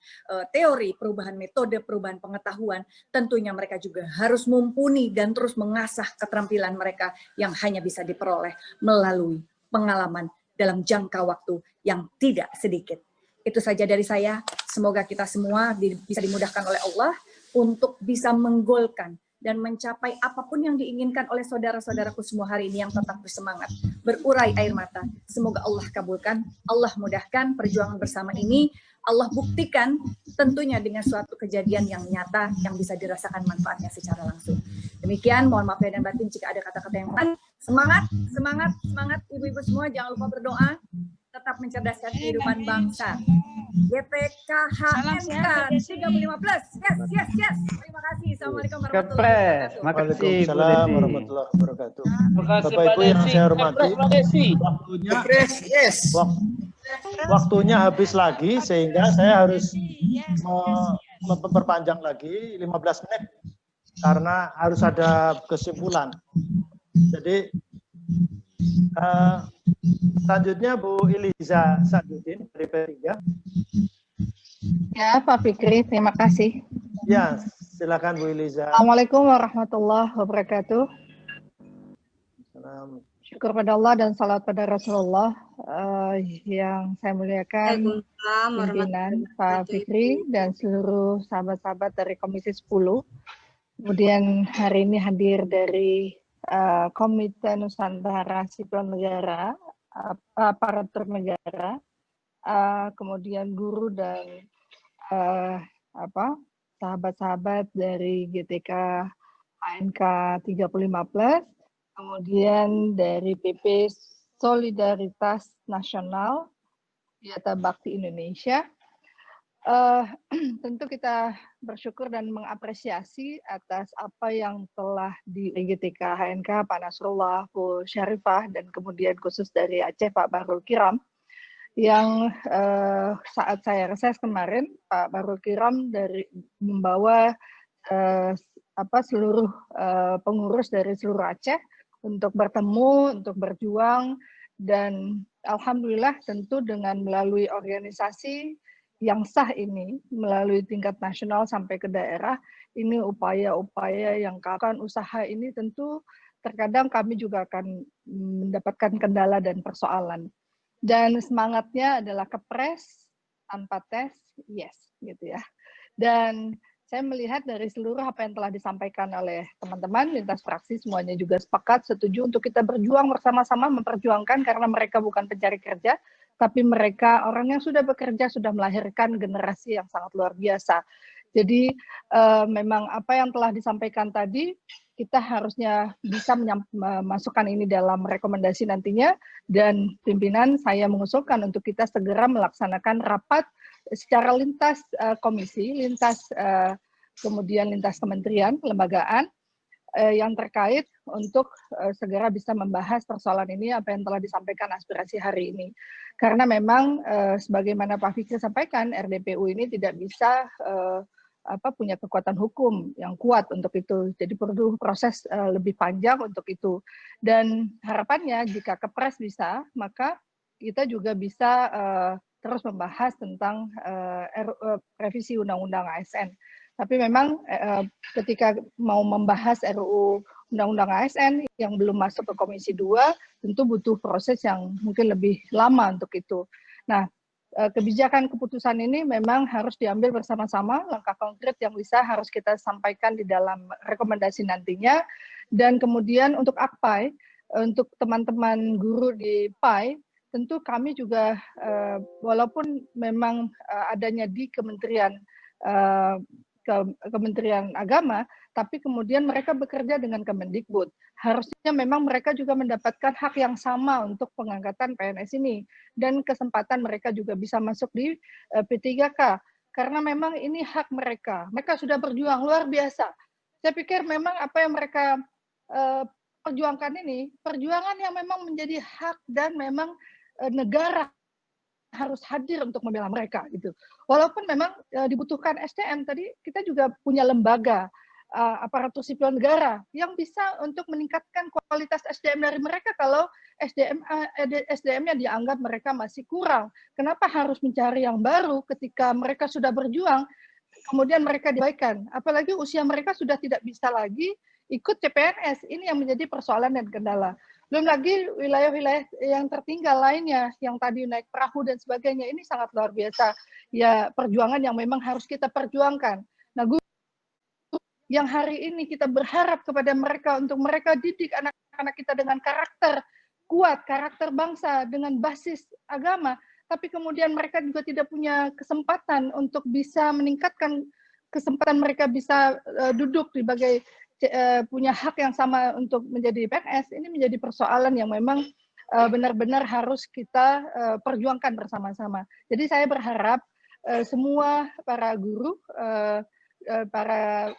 teori, perubahan metode, perubahan pengetahuan, tentunya mereka juga harus mumpuni dan terus mengasah keterampilan mereka yang hanya bisa diperoleh melalui pengalaman dalam jangka waktu yang tidak sedikit. Itu saja dari saya, semoga kita semua bisa dimudahkan oleh Allah untuk bisa menggolkan dan mencapai apapun yang diinginkan oleh saudara-saudaraku semua hari ini yang tetap bersemangat, berurai air mata. Semoga Allah kabulkan, Allah mudahkan perjuangan bersama ini, Allah buktikan tentunya dengan suatu kejadian yang nyata yang bisa dirasakan manfaatnya secara langsung. Demikian, mohon maaf lahir dan batin jika ada kata-kata yang kurang. Semangat, semangat, semangat ibu-ibu semua, jangan lupa berdoa, tetap mencerdaskan kehidupan bangsa. GTK HNK 315. Yes. Terima kasih. Assalamualaikum warahmatullahi wabarakatuh. Waalaikumsalam warahmatullahi wabarakatuh. Bapak Ibu yang saya hormati, waktunya habis lagi sehingga saya harus memperpanjang lagi 15 menit karena harus ada kesimpulan. Jadi selanjutnya Bu Iliza Sadudin dari P3. Ya, Pak Fikri, terima kasih. Ya, silakan Bu Iliza. Assalamualaikum warahmatullahi wabarakatuh. Syukur pada Allah dan salat pada Rasulullah. Yang saya muliakan pimpinan Pak Fikri dan seluruh sahabat-sahabat dari Komisi 10. Kemudian hari ini hadir dari Komite Nusantara Sipil Negara, aparatur negara, kemudian guru dan sahabat-sahabat dari GTK ANK 35+, kemudian dari PP Solidaritas Nasional, Yata Bakti Indonesia. Tentu kita bersyukur dan mengapresiasi atas apa yang telah di GTK HNK, Pak Nasrullah, Bu Syarifah, dan kemudian khusus dari Aceh, Pak Bahrul Kiram, yang saat saya reses kemarin, Pak Bahrul Kiram membawa seluruh pengurus dari seluruh Aceh untuk bertemu, untuk berjuang, dan alhamdulillah tentu dengan melalui organisasi yang sah ini, melalui tingkat nasional sampai ke daerah, ini upaya-upaya yang akan usaha ini tentu terkadang kami juga akan mendapatkan kendala dan persoalan. Dan semangatnya adalah kepres, tanpa tes, yes, gitu ya. Dan saya melihat dari seluruh apa yang telah disampaikan oleh teman-teman lintas fraksi, semuanya juga sepakat, setuju untuk kita berjuang bersama-sama memperjuangkan, karena mereka bukan pencari kerja, tapi mereka orang yang sudah bekerja, sudah melahirkan generasi yang sangat luar biasa. Jadi memang apa yang telah disampaikan tadi, kita harusnya bisa memasukkan ini dalam rekomendasi nantinya, dan pimpinan saya mengusulkan untuk kita segera melaksanakan rapat secara lintas komisi, kemudian lintas kementerian, kelembagaan, yang terkait untuk segera bisa membahas persoalan ini, apa yang telah disampaikan aspirasi hari ini. Karena memang sebagaimana Pak Fikri sampaikan, RDPU ini tidak bisa punya kekuatan hukum yang kuat untuk itu. Jadi perlu proses lebih panjang untuk itu. Dan harapannya jika Kepres bisa, maka kita juga bisa terus membahas tentang revisi Undang-Undang ASN. Tapi memang ketika mau membahas RUU Undang-Undang ASN yang belum masuk ke Komisi 2, tentu butuh proses yang mungkin lebih lama untuk itu. Nah, kebijakan keputusan ini memang harus diambil bersama-sama, langkah konkret yang bisa harus kita sampaikan di dalam rekomendasi nantinya. Dan kemudian untuk AKPAI, untuk teman-teman guru di PAI, tentu kami juga walaupun memang adanya di Kementerian Agama, tapi kemudian mereka bekerja dengan Kemendikbud. Harusnya memang mereka juga mendapatkan hak yang sama untuk pengangkatan PNS ini, dan kesempatan mereka juga bisa masuk di P3K, karena memang ini hak mereka. Mereka sudah berjuang luar biasa. Saya pikir memang apa yang mereka perjuangkan ini, perjuangan yang memang menjadi hak, dan memang negara harus hadir untuk membela mereka gitu. Walaupun memang dibutuhkan SDM, tadi kita juga punya lembaga aparatur sipil negara yang bisa untuk meningkatkan kualitas SDM dari mereka kalau SDM-nya dianggap mereka masih kurang. Kenapa harus mencari yang baru ketika mereka sudah berjuang, kemudian mereka dibaikan? Apalagi usia mereka sudah tidak bisa lagi ikut CPNS, ini yang menjadi persoalan dan kendala. Belum lagi wilayah-wilayah yang tertinggal lainnya, yang tadi naik perahu dan sebagainya, ini sangat luar biasa. Ya, perjuangan yang memang harus kita perjuangkan. Nah, yang hari ini kita berharap kepada mereka untuk mereka didik anak-anak kita dengan karakter kuat, karakter bangsa dengan basis agama, tapi kemudian mereka juga tidak punya kesempatan untuk bisa meningkatkan kesempatan mereka bisa duduk di bagai punya hak yang sama untuk menjadi PNS. Ini menjadi persoalan yang memang benar-benar harus kita perjuangkan bersama-sama. Jadi saya berharap semua para guru, para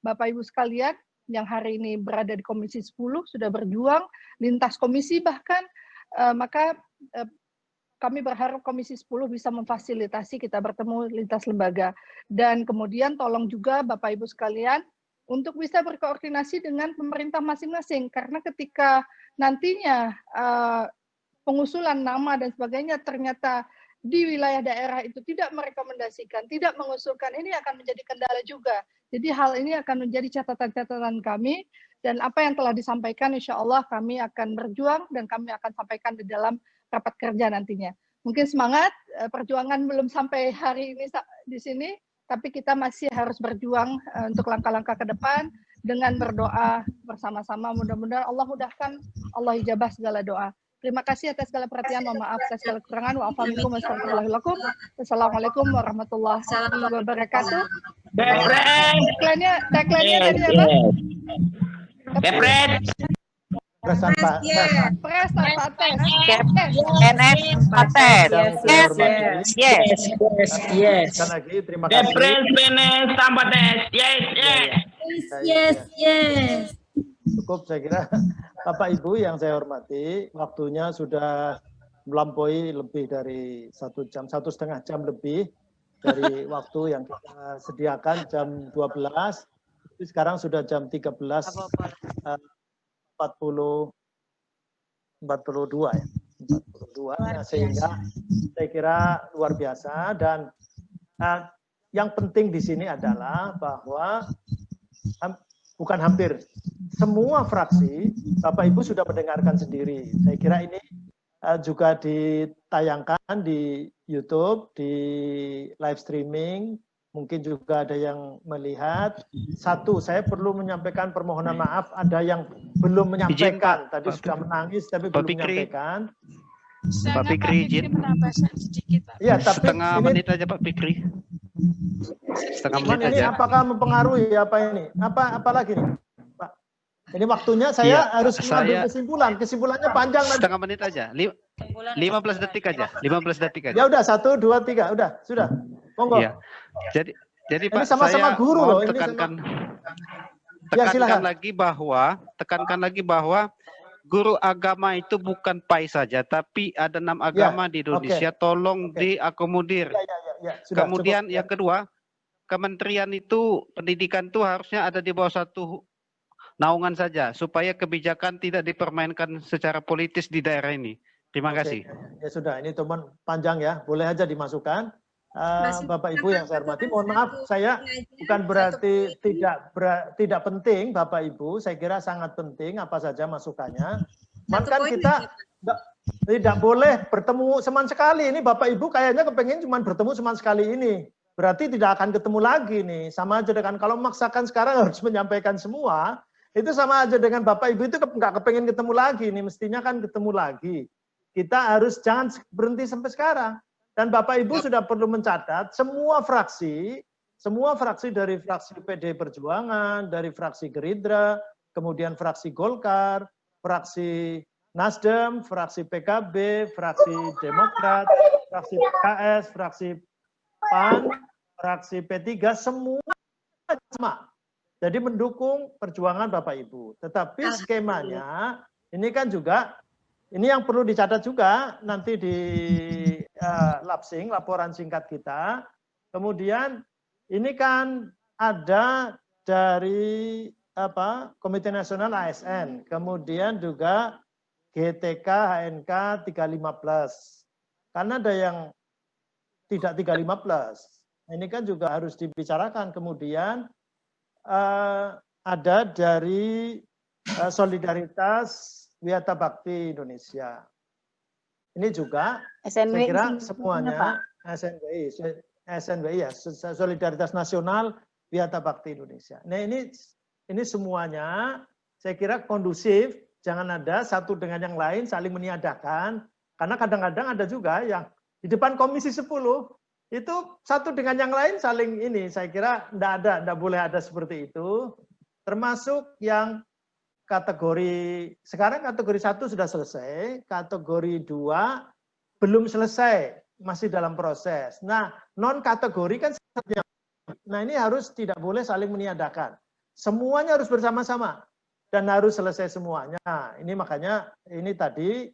Bapak Ibu sekalian yang hari ini berada di Komisi 10 sudah berjuang, lintas komisi bahkan, maka kami berharap Komisi 10 bisa memfasilitasi kita bertemu lintas lembaga. Dan kemudian tolong juga Bapak Ibu sekalian untuk bisa berkoordinasi dengan pemerintah masing-masing, karena ketika nantinya pengusulan nama dan sebagainya ternyata di wilayah daerah itu tidak merekomendasikan, tidak mengusulkan, ini akan menjadi kendala juga. Jadi hal ini akan menjadi catatan-catatan kami, dan apa yang telah disampaikan insya Allah kami akan berjuang dan kami akan sampaikan di dalam rapat kerja nantinya. Mungkin semangat, perjuangan belum sampai hari ini di sini, tapi kita masih harus berjuang untuk langkah-langkah ke depan dengan berdoa bersama-sama. Mudah-mudahan Allah mudahkan, Allah ijabah segala doa. Terima kasih atas segala perhatian, mohon maaf atas segala kekurangan. Wassalamualaikum warahmatullahi wabarakatuh. Tagline-nya tadi apa? Kepret. Presan Pak. Pres tanpa tes. NS Pates. Yes. Sekali lagi terima kasih. Kepret PNS tanpa tes. Yes. Cukup saya kira. Bapak Ibu yang saya hormati, waktunya sudah melampaui lebih dari 1 jam, 1,5 jam lebih dari waktu yang kita sediakan jam 12. Tapi sekarang sudah jam 13.42 ya. 42, nah, sehingga saya kira luar biasa, dan yang penting di sini adalah bahwa bukan hampir semua fraksi, Bapak Ibu sudah mendengarkan sendiri. Saya kira ini juga ditayangkan di YouTube, di live streaming, mungkin juga ada yang melihat. Satu, saya perlu menyampaikan permohonan maaf, ada yang belum menyampaikan. Tadi sudah menangis tapi belum menyampaikan. Pak Fikri, izin. Iya, tapi setengah ini, menit aja Pak Fikri. Setengah menit ini aja. apakah mempengaruhi apa ini? Apa lagi nih, Pak? Ini waktunya saya harus mengambil kesimpulan. Kesimpulannya panjang nanti. Setengah menit aja. 15 detik aja. 15 detik aja. Ya udah, 1, 2, 3, udah, sudah. Monggo. Iya. Jadi ini Pak, sama-sama saya guru loh. mohon Ini tekankan lagi bahwa guru agama itu bukan PAI saja, tapi ada 6 agama di Indonesia. Tolong diakomodir. Sudah, kemudian cukup. yang kedua, kementerian itu, pendidikan itu harusnya ada di bawah satu naungan saja, supaya kebijakan tidak dipermainkan secara politis di daerah ini. Terima kasih. Ya sudah, ini teman panjang ya, boleh aja dimasukkan. Bapak Ibu yang saya hormati, mohon maaf, saya bukan berarti tidak penting, Bapak Ibu, saya kira sangat penting apa saja masukannya. Kan kita tidak boleh bertemu seman sekali. Ini Bapak Ibu kayaknya kepengen cuma bertemu seman sekali ini. Berarti tidak akan ketemu lagi nih. Sama aja dengan kalau memaksakan sekarang harus menyampaikan semua, itu sama aja dengan Bapak Ibu itu nggak kepengen ketemu lagi nih. Mestinya kan ketemu lagi. Kita harus jangan berhenti sampai sekarang. Dan Bapak Ibu sudah perlu mencatat semua fraksi dari fraksi PD Perjuangan, dari fraksi Gerindra, kemudian fraksi Golkar, fraksi Nasdem, fraksi PKB, fraksi Demokrat, fraksi PKS, fraksi PAN, fraksi P3, semua sama. Jadi mendukung perjuangan Bapak Ibu. Tetapi skemanya ini kan juga, ini yang perlu dicatat juga nanti di lapsing, laporan singkat kita. Kemudian ini kan ada dari Komite Nasional ASN, kemudian juga GTK HNK 35+. Karena ada yang tidak 35+. Ini kan juga harus dibicarakan. Kemudian ada dari Solidaritas Wiyata Bakti Indonesia. Ini juga SNWI, saya kira semuanya SNWI ya, Solidaritas Nasional Wiyata Bakti Indonesia. Nah ini semuanya saya kira kondusif, jangan ada satu dengan yang lain saling meniadakan, karena kadang-kadang ada juga yang di depan Komisi 10 itu satu dengan yang lain saling ini, saya kira enggak boleh ada seperti itu. Termasuk yang kategori, sekarang kategori 1 sudah selesai, kategori 2 belum selesai, masih dalam proses. Nah, non kategori kan, nah ini harus tidak boleh saling meniadakan. Semuanya harus bersama-sama dan harus selesai semuanya. Ini makanya ini tadi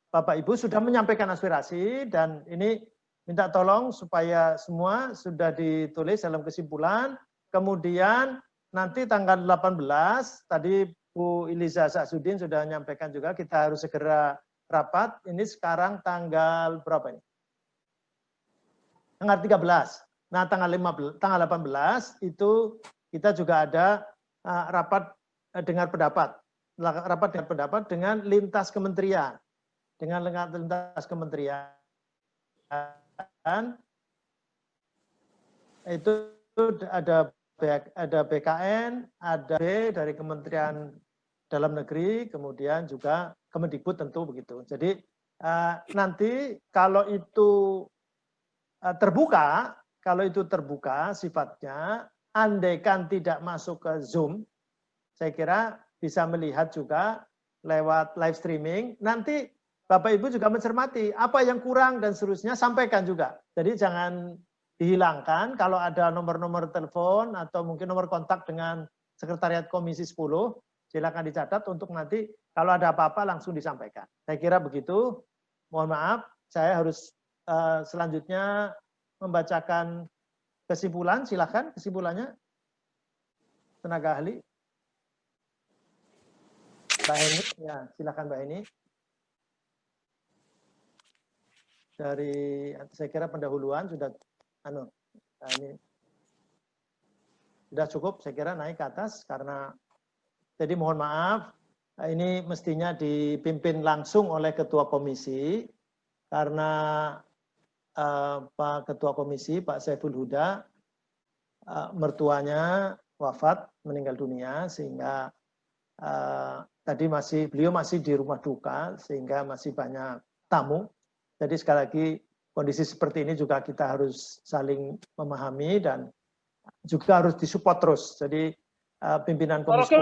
Bapak Ibu sudah menyampaikan aspirasi dan ini minta tolong supaya semua sudah ditulis dalam kesimpulan. Kemudian nanti tanggal 18 tadi Bu Iliza Sa'sudin sudah menyampaikan juga kita harus segera rapat. Ini sekarang tanggal berapa ini? Tanggal 13. Nah, tanggal 18 itu kita juga ada rapat dengar pendapat. Rapat dengar pendapat dengan lintas kementerian. Dengan lintas kementerian itu ada BKN, ada B dari Kementerian Dalam Negeri, kemudian juga Kemendikbud tentu begitu. Jadi nanti kalau itu terbuka sifatnya, andaikan tidak masuk ke Zoom, saya kira bisa melihat juga lewat live streaming. Nanti Bapak Ibu juga mencermati apa yang kurang dan seterusnya, sampaikan juga. Jadi jangan dihilangkan. Kalau ada nomor-nomor telepon atau mungkin nomor kontak dengan Sekretariat Komisi 10, silakan dicatat untuk nanti kalau ada apa-apa langsung disampaikan. Saya kira begitu. Mohon maaf, saya harus selanjutnya membacakan kesimpulan. Silakan kesimpulannya, tenaga ahli. Mbak Heni, ya silakan Mbak Heni. Dari saya kira pendahuluan sudah ini sudah cukup, saya kira naik ke atas karena jadi mohon maaf ini mestinya dipimpin langsung oleh Ketua Komisi karena Pak Ketua Komisi Pak Saiful Huda mertuanya wafat meninggal dunia sehingga tadi beliau masih di rumah duka sehingga masih banyak tamu. Jadi sekali lagi kondisi seperti ini juga kita harus saling memahami dan juga harus disupport terus. Jadi pimpinan Komisi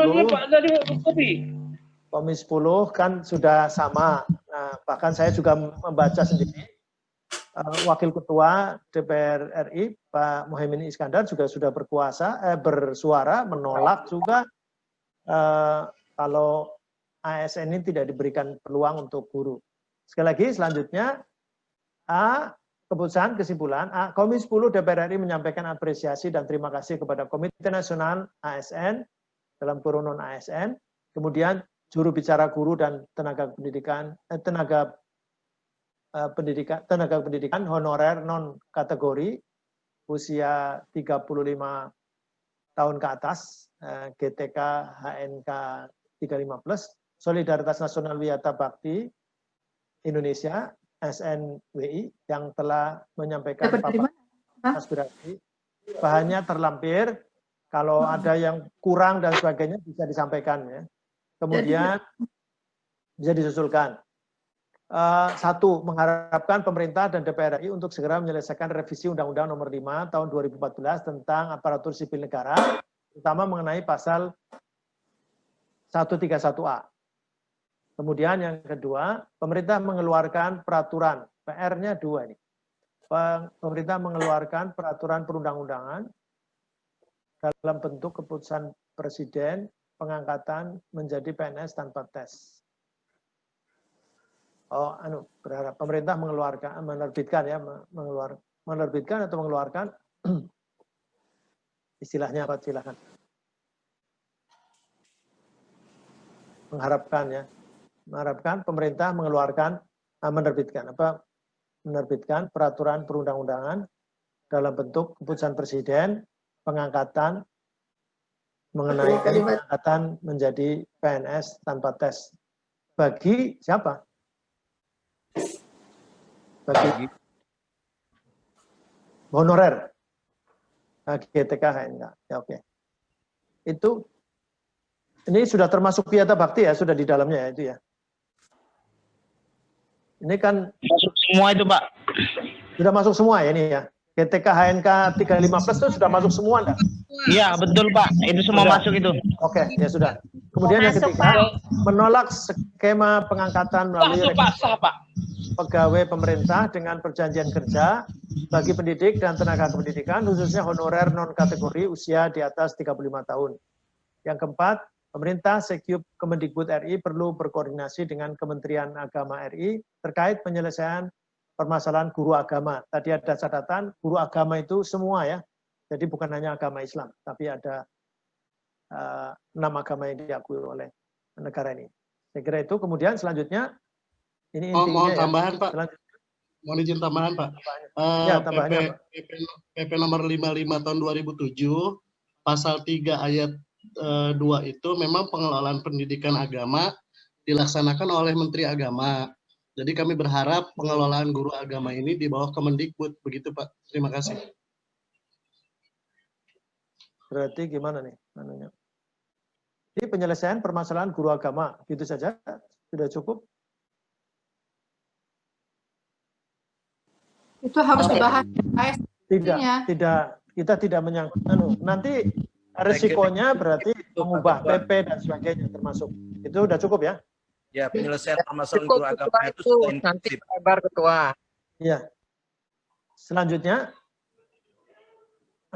10 kan sudah sama. Nah, bahkan saya juga membaca sendiri Wakil Ketua DPR RI Pak Muhaimin Iskandar juga sudah bersuara menolak juga kalau ASN ini tidak diberikan peluang untuk guru. Sekali lagi selanjutnya kesimpulan Komisi 10 DPR RI menyampaikan apresiasi dan terima kasih kepada Komite Nasional ASN dalam kurung non ASN, kemudian juru bicara guru dan tenaga pendidikan honorer non kategori usia 35 tahun ke atas, GTK HNK 35+, Solidaritas Nasional Wiyata Bakti Indonesia SNWI yang telah menyampaikan paparan aspirasi. Bahannya terlampir, kalau ada yang kurang dan sebagainya bisa disampaikan ya. Kemudian bisa disusulkan. Satu, mengharapkan pemerintah dan DPR RI untuk segera menyelesaikan revisi Undang-Undang Nomor 5 Tahun 2014 tentang aparatur sipil negara, terutama mengenai pasal 131A. Kemudian yang kedua, pemerintah mengeluarkan peraturan, PR-nya 2 ini. Pemerintah mengeluarkan peraturan perundang-undangan dalam bentuk keputusan Presiden pengangkatan menjadi PNS tanpa tes. Berharap pemerintah menerbitkan atau mengeluarkan istilahnya apa? Silakan. Mengharapkan pemerintah menerbitkan peraturan perundang-undangan dalam bentuk keputusan Presiden pengangkatan mengenai pengangkatan menjadi PNS tanpa tes. Bagi siapa? Bagi honorer. GTK HNK. Ya, oke. Itu ini sudah termasuk Wiyata Bakti ya, sudah di dalamnya ya itu ya. Ini kan masuk semua itu, Pak. Sudah masuk semua ya ini ya. GTK HNK 35+ itu sudah masuk semua enggak? Iya, betul, Pak. Itu semua sudah masuk itu. Oke, ya sudah. Kemudian yang ketiga, menolak skema pengangkatan melalui pegawai pemerintah dengan perjanjian kerja bagi pendidik dan tenaga kependidikan, khususnya honorer non-kategori usia di atas 35 tahun. Yang keempat, pemerintah Sekyup Kemendikbud RI perlu berkoordinasi dengan Kementerian Agama RI terkait penyelesaian permasalahan guru agama. Tadi ada catatan, guru agama itu semua ya. Jadi bukan hanya agama Islam, tapi ada 6 agama yang diakui oleh negara ini. Saya kira itu. Kemudian selanjutnya, ini intinya mohon tambahan, ya. Pak. mohon izin tambahan Pak. Ya, tambahannya, Pak. PP nomor 55 tahun 2007 pasal 3 ayat 2 itu memang pengelolaan pendidikan agama dilaksanakan oleh Menteri Agama. Jadi kami berharap pengelolaan guru agama ini di bawah Kemendikbud, begitu Pak. Terima kasih. Berarti gimana nih anunya? Ini penyelesaian permasalahan guru agama, gitu saja sudah cukup. Itu harus dibahas. Tidak, kita tidak menyangkut. Nanti resikonya berarti mengubah PP dan sebagainya termasuk. Itu udah cukup ya? Ya, penyelesaian permasalahan guru agama itu sudah nanti inklusif. kabar ketua. Iya. Selanjutnya,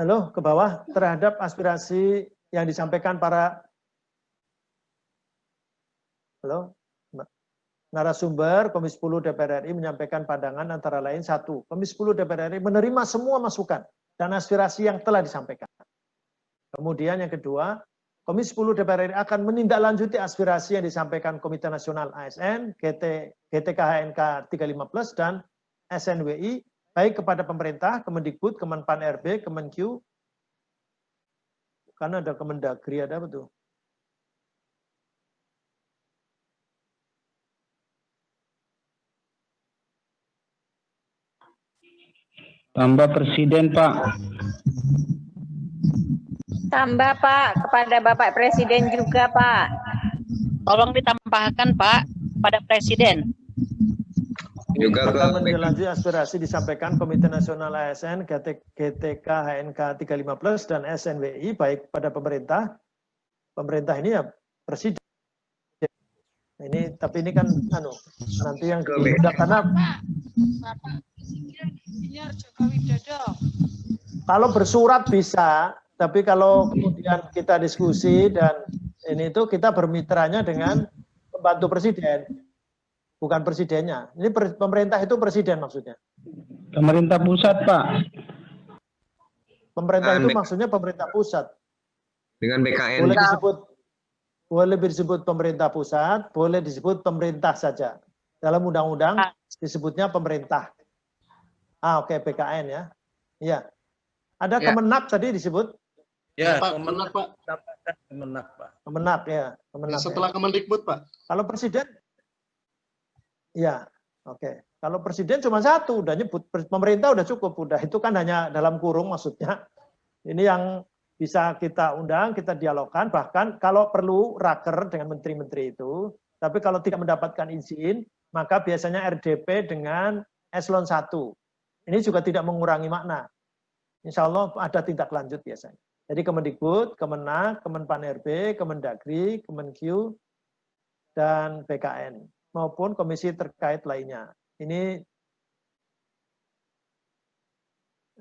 halo, ke bawah terhadap aspirasi yang disampaikan para narasumber Komisi 10 DPR RI menyampaikan pandangan antara lain: 1. Komisi 10 DPR RI menerima semua masukan dan aspirasi yang telah disampaikan. Kemudian yang kedua, Komisi 10 DPR RI akan menindaklanjuti aspirasi yang disampaikan Komite Nasional ASN, GTK HNK 35+, dan SNWI, baik kepada pemerintah, Kemendikbud, Kemenpan RB, Kemenkyu, karena ada Kemendagri, ada apa tuh? Tambah Presiden, Pak. Tambah Pak, kepada Bapak Presiden juga Pak. Tolong ditambahkan Pak pada Presiden. Juga akan menindaklanjuti aspirasi disampaikan Komite Nasional ASN, GTK HNK 35+, dan SNWI, baik pada pemerintah. Pemerintah ini ya Presiden. Ini, tapi ini kan nanti yang diundang, karena kalau bersurat bisa, tapi kalau kemudian kita diskusi dan ini itu kita bermitranya dengan pembantu presiden, bukan presidennya. Ini pemerintah itu presiden maksudnya. Pemerintah pusat, Pak. Pemerintah itu maksudnya pemerintah pusat. Dengan BKN. Boleh disebut pemerintah pusat, boleh disebut pemerintah saja. Dalam undang-undang disebutnya pemerintah. Oke, BKN ya. Iya. Ada Kemenak tadi disebut? Ya, Pak, Kemenak, Pak. Kemenak, Pak. Kemenak ya. Kemenak, setelah Kemendikbud, Pak. Kalau presiden? Ya, oke. Kalau presiden cuma satu, udah nyebut. Pemerintah udah cukup, udah. Itu kan hanya dalam kurung maksudnya. Ini yang bisa kita undang, kita dialogkan, bahkan kalau perlu raker dengan menteri-menteri itu. Tapi kalau tidak mendapatkan izin, maka biasanya RDP dengan eselon 1. Ini juga tidak mengurangi makna. Insya Allah ada tindak lanjut biasanya. Jadi Kemendikbud, Kemenak, Kemenpan RB, Kemendagri, Kemenkyu, dan BKN, maupun komisi terkait lainnya. Ini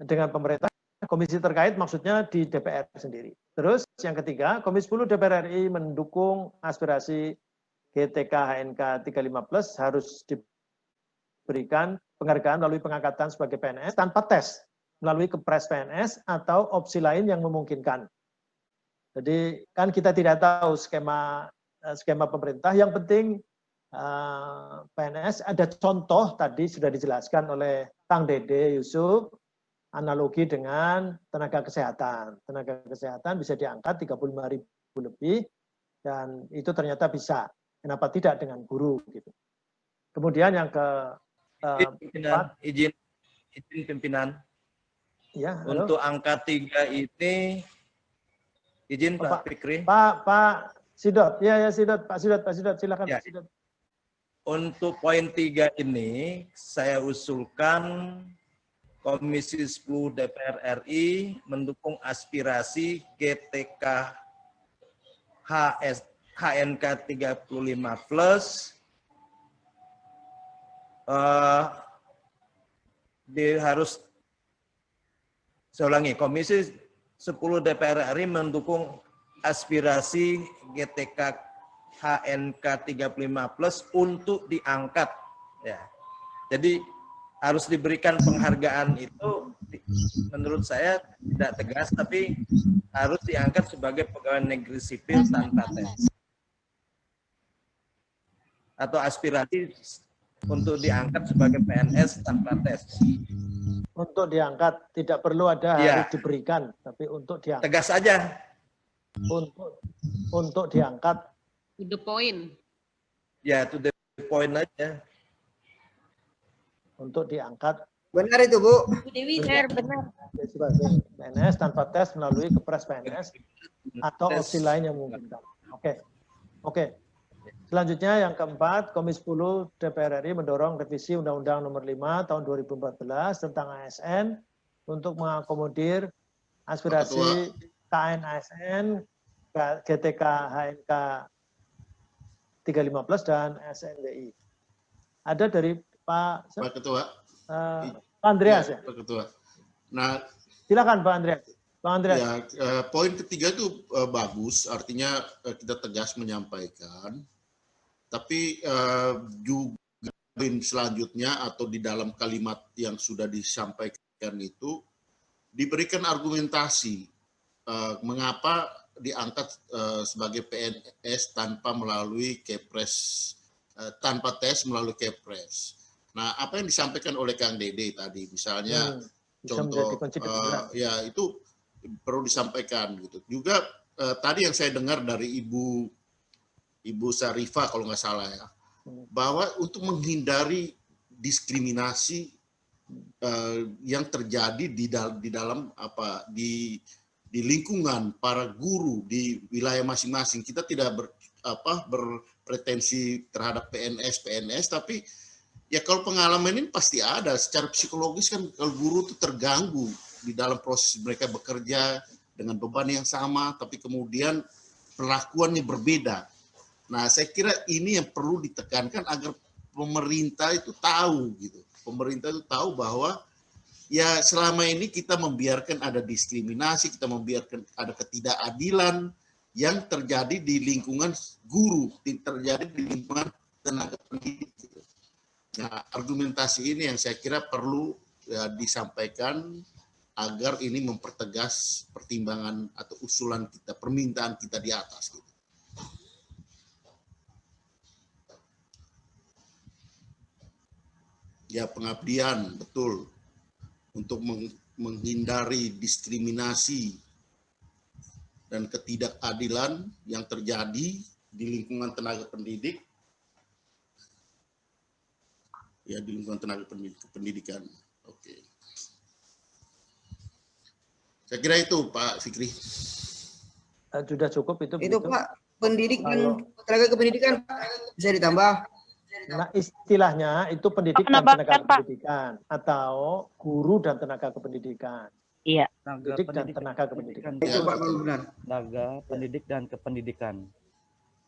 dengan pemerintah, komisi terkait maksudnya di DPR sendiri. Terus yang ketiga, Komisi 10 DPR RI mendukung aspirasi GTK HNK 35+ harus diberikan penghargaan melalui pengangkatan sebagai PNS tanpa tes, melalui Kepres PNS atau opsi lain yang memungkinkan. Jadi kan kita tidak tahu skema pemerintah, yang penting PNS ada contoh tadi sudah dijelaskan oleh Kang Dede Yusuf, analogi dengan tenaga kesehatan. Tenaga kesehatan bisa diangkat 35.000 lebih, dan itu ternyata bisa. Kenapa tidak dengan guru gitu. Kemudian yang izin pimpinan. Ya, untuk angka 3 ini izin Pak Fikri. Pak Sidot. Ya Sidot, Pak Sidot silakan ya. Pak Sidot. Untuk poin 3 ini saya usulkan Komisi 10 DPR RI mendukung aspirasi GTK HNK 35+, saya ulangi, Komisi 10 DPR RI mendukung aspirasi GTK HNK 35+ untuk diangkat. Ya. Jadi harus diberikan penghargaan itu, menurut saya tidak tegas, tapi harus diangkat sebagai pegawai negeri sipil tanpa tes. Atau aspirasi untuk diangkat sebagai PNS tanpa tes. Untuk diangkat, tidak perlu ada harus diberikan, tapi untuk diangkat. Tegas aja. Untuk diangkat. To the point. Ya, to the point aja. Untuk diangkat. Benar itu, Bu. Benar. Sebagai PNS tanpa tes melalui Kepres PNS atau opsi lain yang memungkinkan. Oke. Selanjutnya yang keempat, Komisi 10 DPR RI mendorong revisi Undang-Undang Nomor 5 Tahun 2014 tentang ASN untuk mengakomodir aspirasi KN ASN, GTK HNK 315 dan SNWI. Ada dari Pak Ketua. Pak Andreas ya? Pak Ketua. Nah, silakan Pak Andreas. Pak Andreas. Ya, poin ketiga itu bagus, artinya kita tegas menyampaikan. Tapi juga selanjutnya atau di dalam kalimat yang sudah disampaikan itu diberikan argumentasi mengapa diangkat sebagai PNS tanpa melalui Kepres, tanpa tes melalui Kepres. Nah, apa yang disampaikan oleh Kang Dede tadi, misalnya contoh, ya itu perlu disampaikan gitu. Juga tadi yang saya dengar dari Ibu Sarifah kalau nggak salah ya, bahwa untuk menghindari diskriminasi yang terjadi di dalam di lingkungan para guru di wilayah masing-masing, kita tidak berpretensi terhadap PNS, tapi ya kalau pengalaman ini pasti ada. Secara psikologis kan kalau guru itu terganggu di dalam proses mereka bekerja dengan beban yang sama, tapi kemudian perlakuannya berbeda. Nah, saya kira ini yang perlu ditekankan agar pemerintah itu tahu gitu. Pemerintah itu tahu bahwa ya selama ini kita membiarkan ada diskriminasi, kita membiarkan ada ketidakadilan yang terjadi di lingkungan guru, terjadi di lingkungan tenaga pendidik. Gitu. Nah, argumentasi ini yang saya kira perlu ya, disampaikan agar ini mempertegas pertimbangan atau usulan kita, permintaan kita di atas. Gitu. Ya, pengabdian, betul. Untuk menghindari diskriminasi dan ketidakadilan yang terjadi di lingkungan tenaga pendidik. Ya, di lingkungan tenaga pendidikan. Oke. Saya kira itu, Pak Fikri. Sudah cukup itu. Itu Pak, pendidik dan tenaga kependidikan bisa ditambah. Nah, istilahnya itu pendidik dan tenaga kependidikan atau guru dan tenaga kependidikan. Iya. Pendidik dan tenaga kependidikan. Itu Pak, benar. Tenaga pendidik dan kependidikan.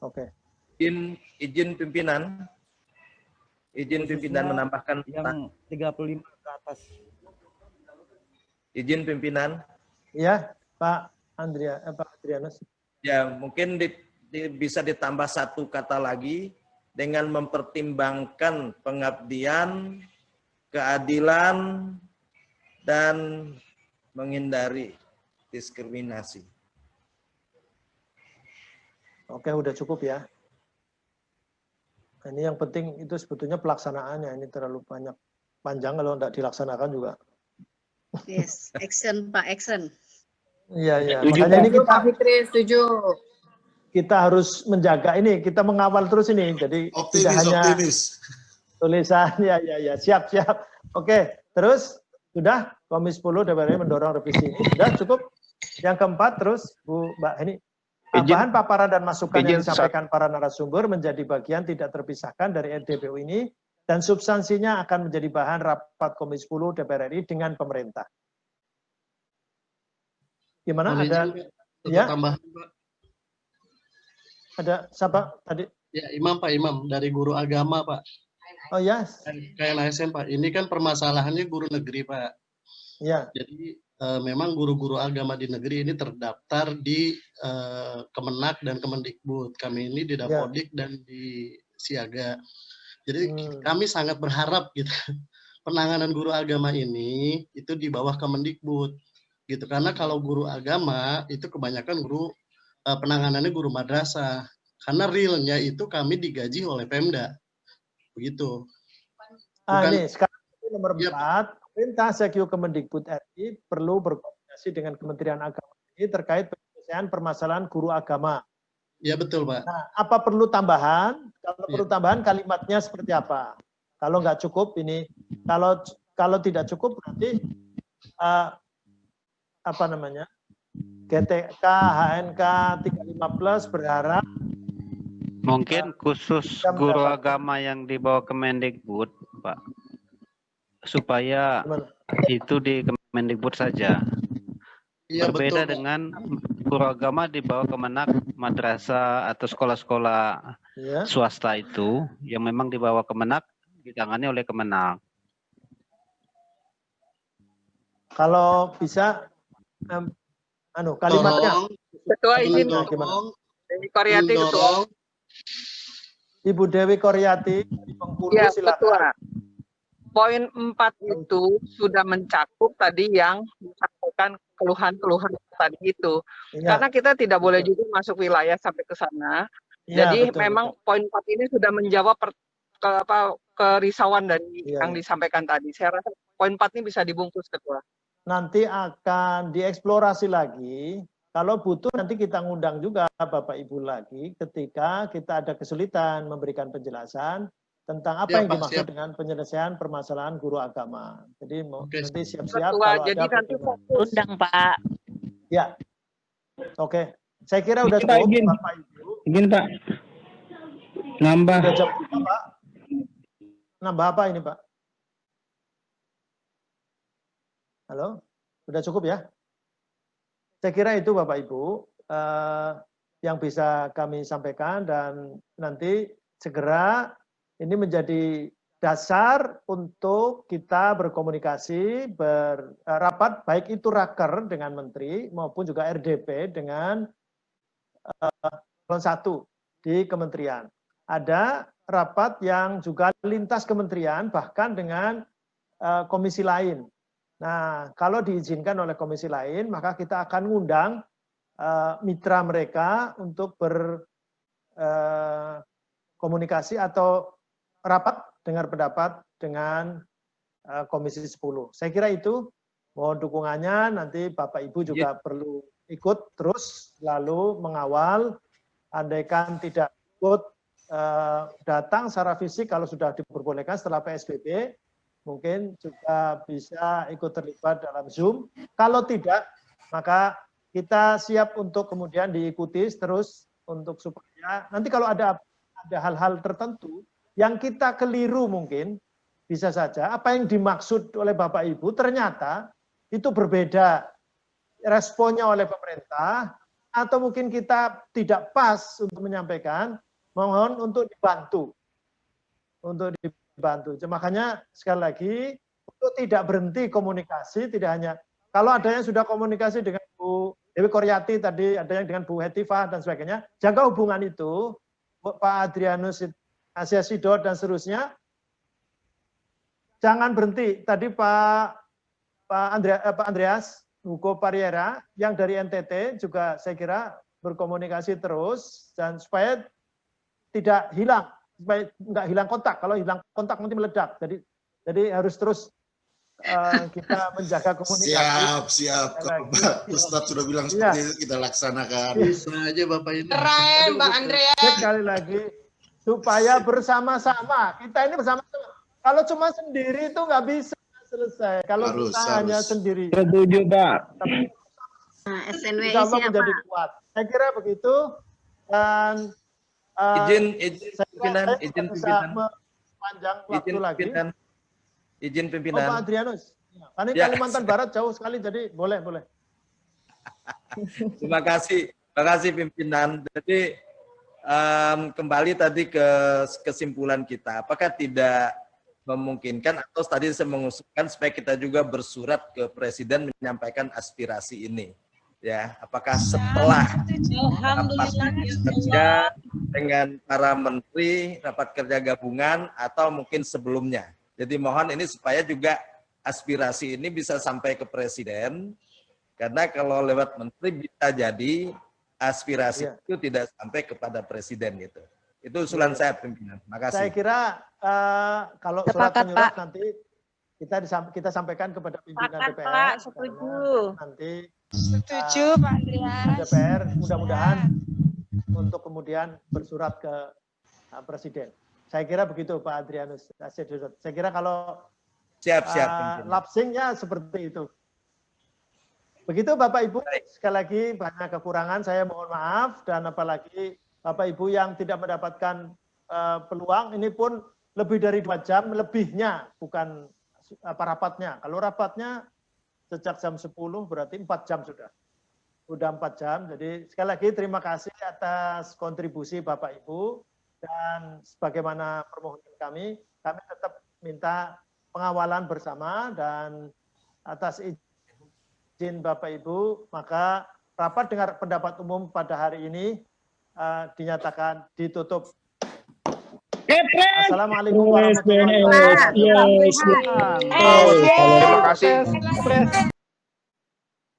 Oke. Izin pimpinan. Izin pimpinan menambahkan yang 35 ke atas. Izin pimpinan. Ya, Pak Adrianus. Ya, mungkin bisa ditambah satu kata lagi. Dengan mempertimbangkan pengabdian, keadilan, dan menghindari diskriminasi. Oke, udah cukup ya. Ini yang penting itu sebetulnya pelaksanaannya. Ini terlalu panjang kalau tidak dilaksanakan juga. Yes, action Pak, action. Iya. Makanya ini kita, Pak Fikri, setuju. Kita harus menjaga ini, kita mengawal terus ini. Jadi tidak hanya tulisan, ya, siap. Oke, terus sudah Komisi 10 DPR RI mendorong revisi ini. Sudah cukup. Yang keempat terus Bu Mbak Heni. Tambahan paparan dan masukan yang disampaikan para narasumber menjadi bagian tidak terpisahkan dari RDPU ini dan substansinya akan menjadi bahan rapat Komisi 10 DPR RI dengan pemerintah. Gimana? Ada ya? Tambahan, Pak. Ada siapa tadi? Ya, Pak Imam dari guru agama, Pak. Oh ya. Kayak ASN, Pak. Ini kan permasalahannya guru negeri, Pak. Ya. Jadi memang guru-guru agama di negeri ini terdaftar di Kemenak dan Kemendikbud. Kami ini di Dapodik dan di Siaga. Jadi kami sangat berharap gitu penanganan guru agama ini itu di bawah Kemendikbud gitu. Karena kalau guru agama itu kebanyakan guru penanganannya guru madrasah, karena realnya itu kami digaji oleh Pemda, begitu. Ini sekarang nomor 4, Perintah Sekyu Kemendikbud RI perlu berkoordinasi dengan Kementerian Agama ini terkait penyelesaian permasalahan guru agama. Ya betul, Pak. Nah, apa perlu tambahan? Kalau perlu tambahan, kalimatnya seperti apa? Kalau nggak cukup ini, kalau tidak cukup berarti apa namanya? GTK, HNK 35+ berharap mungkin khusus guru agama yang dibawa Kemendikbud, Pak, supaya itu di Kemendikbud saja. Iya, Berbeda betul, dengan guru agama dibawa Kemenak, madrasah atau sekolah-sekolah swasta itu yang memang dibawa Kemenak, ditangani oleh Kemenak. Kalau bisa kalimatnya. Ketua izin Dewi Koryati, Ketua. Ibu Dewi Koryati di Bengkulu, Ya, silakan. Ketua. Poin 4 itu sudah mencakup tadi yang disampaikan keluhan-keluhan tadi itu. Ya. Karena kita tidak boleh juga masuk wilayah sampai ke sana. Ya, Jadi betul, memang poin 4 ini sudah menjawab kerisauan dari yang disampaikan tadi. Saya rasa poin 4 ini bisa dibungkus, Ketua. Nanti akan dieksplorasi lagi. Kalau butuh nanti kita ngundang juga Bapak Ibu lagi ketika kita ada kesulitan memberikan penjelasan tentang apa yang dimaksud dengan penyelesaian permasalahan guru agama. Jadi nanti siap-siap kalau jadi ada nanti fokus. Undang, Pak. Ya. Oke. Saya kira udah cukup, Bapak Ibu. Izin, Pak. Nambah. Udah jam berapa, Pak? Nambah apa ini, Pak? Halo? Udah cukup ya? Saya kira itu Bapak Ibu yang bisa kami sampaikan, dan nanti segera ini menjadi dasar untuk kita berkomunikasi, berapat, baik itu raker dengan Menteri maupun juga RDP dengan Eselon 1 di Kementerian. Ada rapat yang juga lintas kementerian, bahkan dengan komisi lain. Nah, kalau diizinkan oleh komisi lain, maka kita akan ngundang mitra mereka untuk berkomunikasi atau rapat dengar pendapat dengan Komisi 10. Saya kira itu, mohon dukungannya, nanti Bapak Ibu juga perlu ikut terus, lalu mengawal, andaikan tidak ikut datang secara fisik kalau sudah diperbolehkan setelah PSBB, mungkin juga bisa ikut terlibat dalam Zoom. Kalau tidak, maka kita siap untuk kemudian diikuti terus untuk supaya nanti kalau ada hal-hal tertentu yang kita keliru mungkin, bisa saja apa yang dimaksud oleh Bapak Ibu ternyata itu berbeda responnya oleh pemerintah, atau mungkin kita tidak pas untuk menyampaikan, mohon untuk dibantu. Untuk dibantu. Makanya sekali lagi untuk tidak berhenti komunikasi, tidak hanya kalau ada yang sudah komunikasi dengan Bu Dewi Koryati tadi, ada yang dengan Bu Hetifah dan sebagainya, jaga hubungan itu, Pak Adrianus Asia Sidot dan seterusnya, jangan berhenti. Tadi Pak Andreas Hugo Pariera yang dari NTT juga saya kira berkomunikasi terus, dan supaya tidak hilang, supaya nggak hilang kontak. Kalau hilang kontak nanti meledak. Jadi harus terus kita menjaga komunikasi. Siap. Kalau Ustadz sudah bilang seperti itu, kita laksanakan. Bisa aja Bapak ini. Keren, Mbak Andrea. Sekali lagi, supaya bersama-sama. Kita ini bersama-sama. Kalau cuma sendiri itu nggak bisa selesai. Kalau kita hanya sendiri. Setuju, Pak. SNWI insya Allah siapa? menjadi kuat. Saya kira begitu. Dan izin pimpinan. Panjang waktu lagi. Izin Oh, pimpinan. Pak Adrianus. Ini Ya. Kalimantan Barat jauh sekali, jadi boleh. Terima kasih pimpinan. Jadi kembali tadi ke kesimpulan kita, apakah tidak memungkinkan atau tadi saya mengusulkan supaya kita juga bersurat ke Presiden menyampaikan aspirasi ini, ya, apakah setelah rapat kerja dengan para menteri, rapat kerja gabungan, atau mungkin sebelumnya. Jadi mohon ini supaya juga aspirasi ini bisa sampai ke Presiden, karena kalau lewat menteri bisa jadi aspirasi itu tidak sampai kepada Presiden gitu. Itu usulan saya, pimpinan. Makasih. Saya kira kalau surat menyurat nanti kita sampaikan kepada pimpinan DPR. Pak, setuju. Nanti setuju, Pak Andreas. DPR mudah-mudahan untuk kemudian bersurat ke Presiden. Saya kira begitu Pak Adrianus. Saya kira kalau siap. lapsingnya seperti itu. Begitu Bapak Ibu, sekali lagi banyak kekurangan, saya mohon maaf, dan apalagi Bapak Ibu yang tidak mendapatkan peluang, ini pun lebih dari 2 jam, lebihnya, bukan rapatnya. Kalau rapatnya sejak jam 10 berarti 4 jam sudah. Sudah 4 jam, jadi sekali lagi terima kasih atas kontribusi Bapak Ibu, dan sebagaimana permohonan kami tetap minta pengawalan bersama, dan atas izin Bapak Ibu, maka rapat dengar pendapat umum pada hari ini dinyatakan ditutup. Assalamualaikum warahmatullahi wabarakatuh. Terima kasih.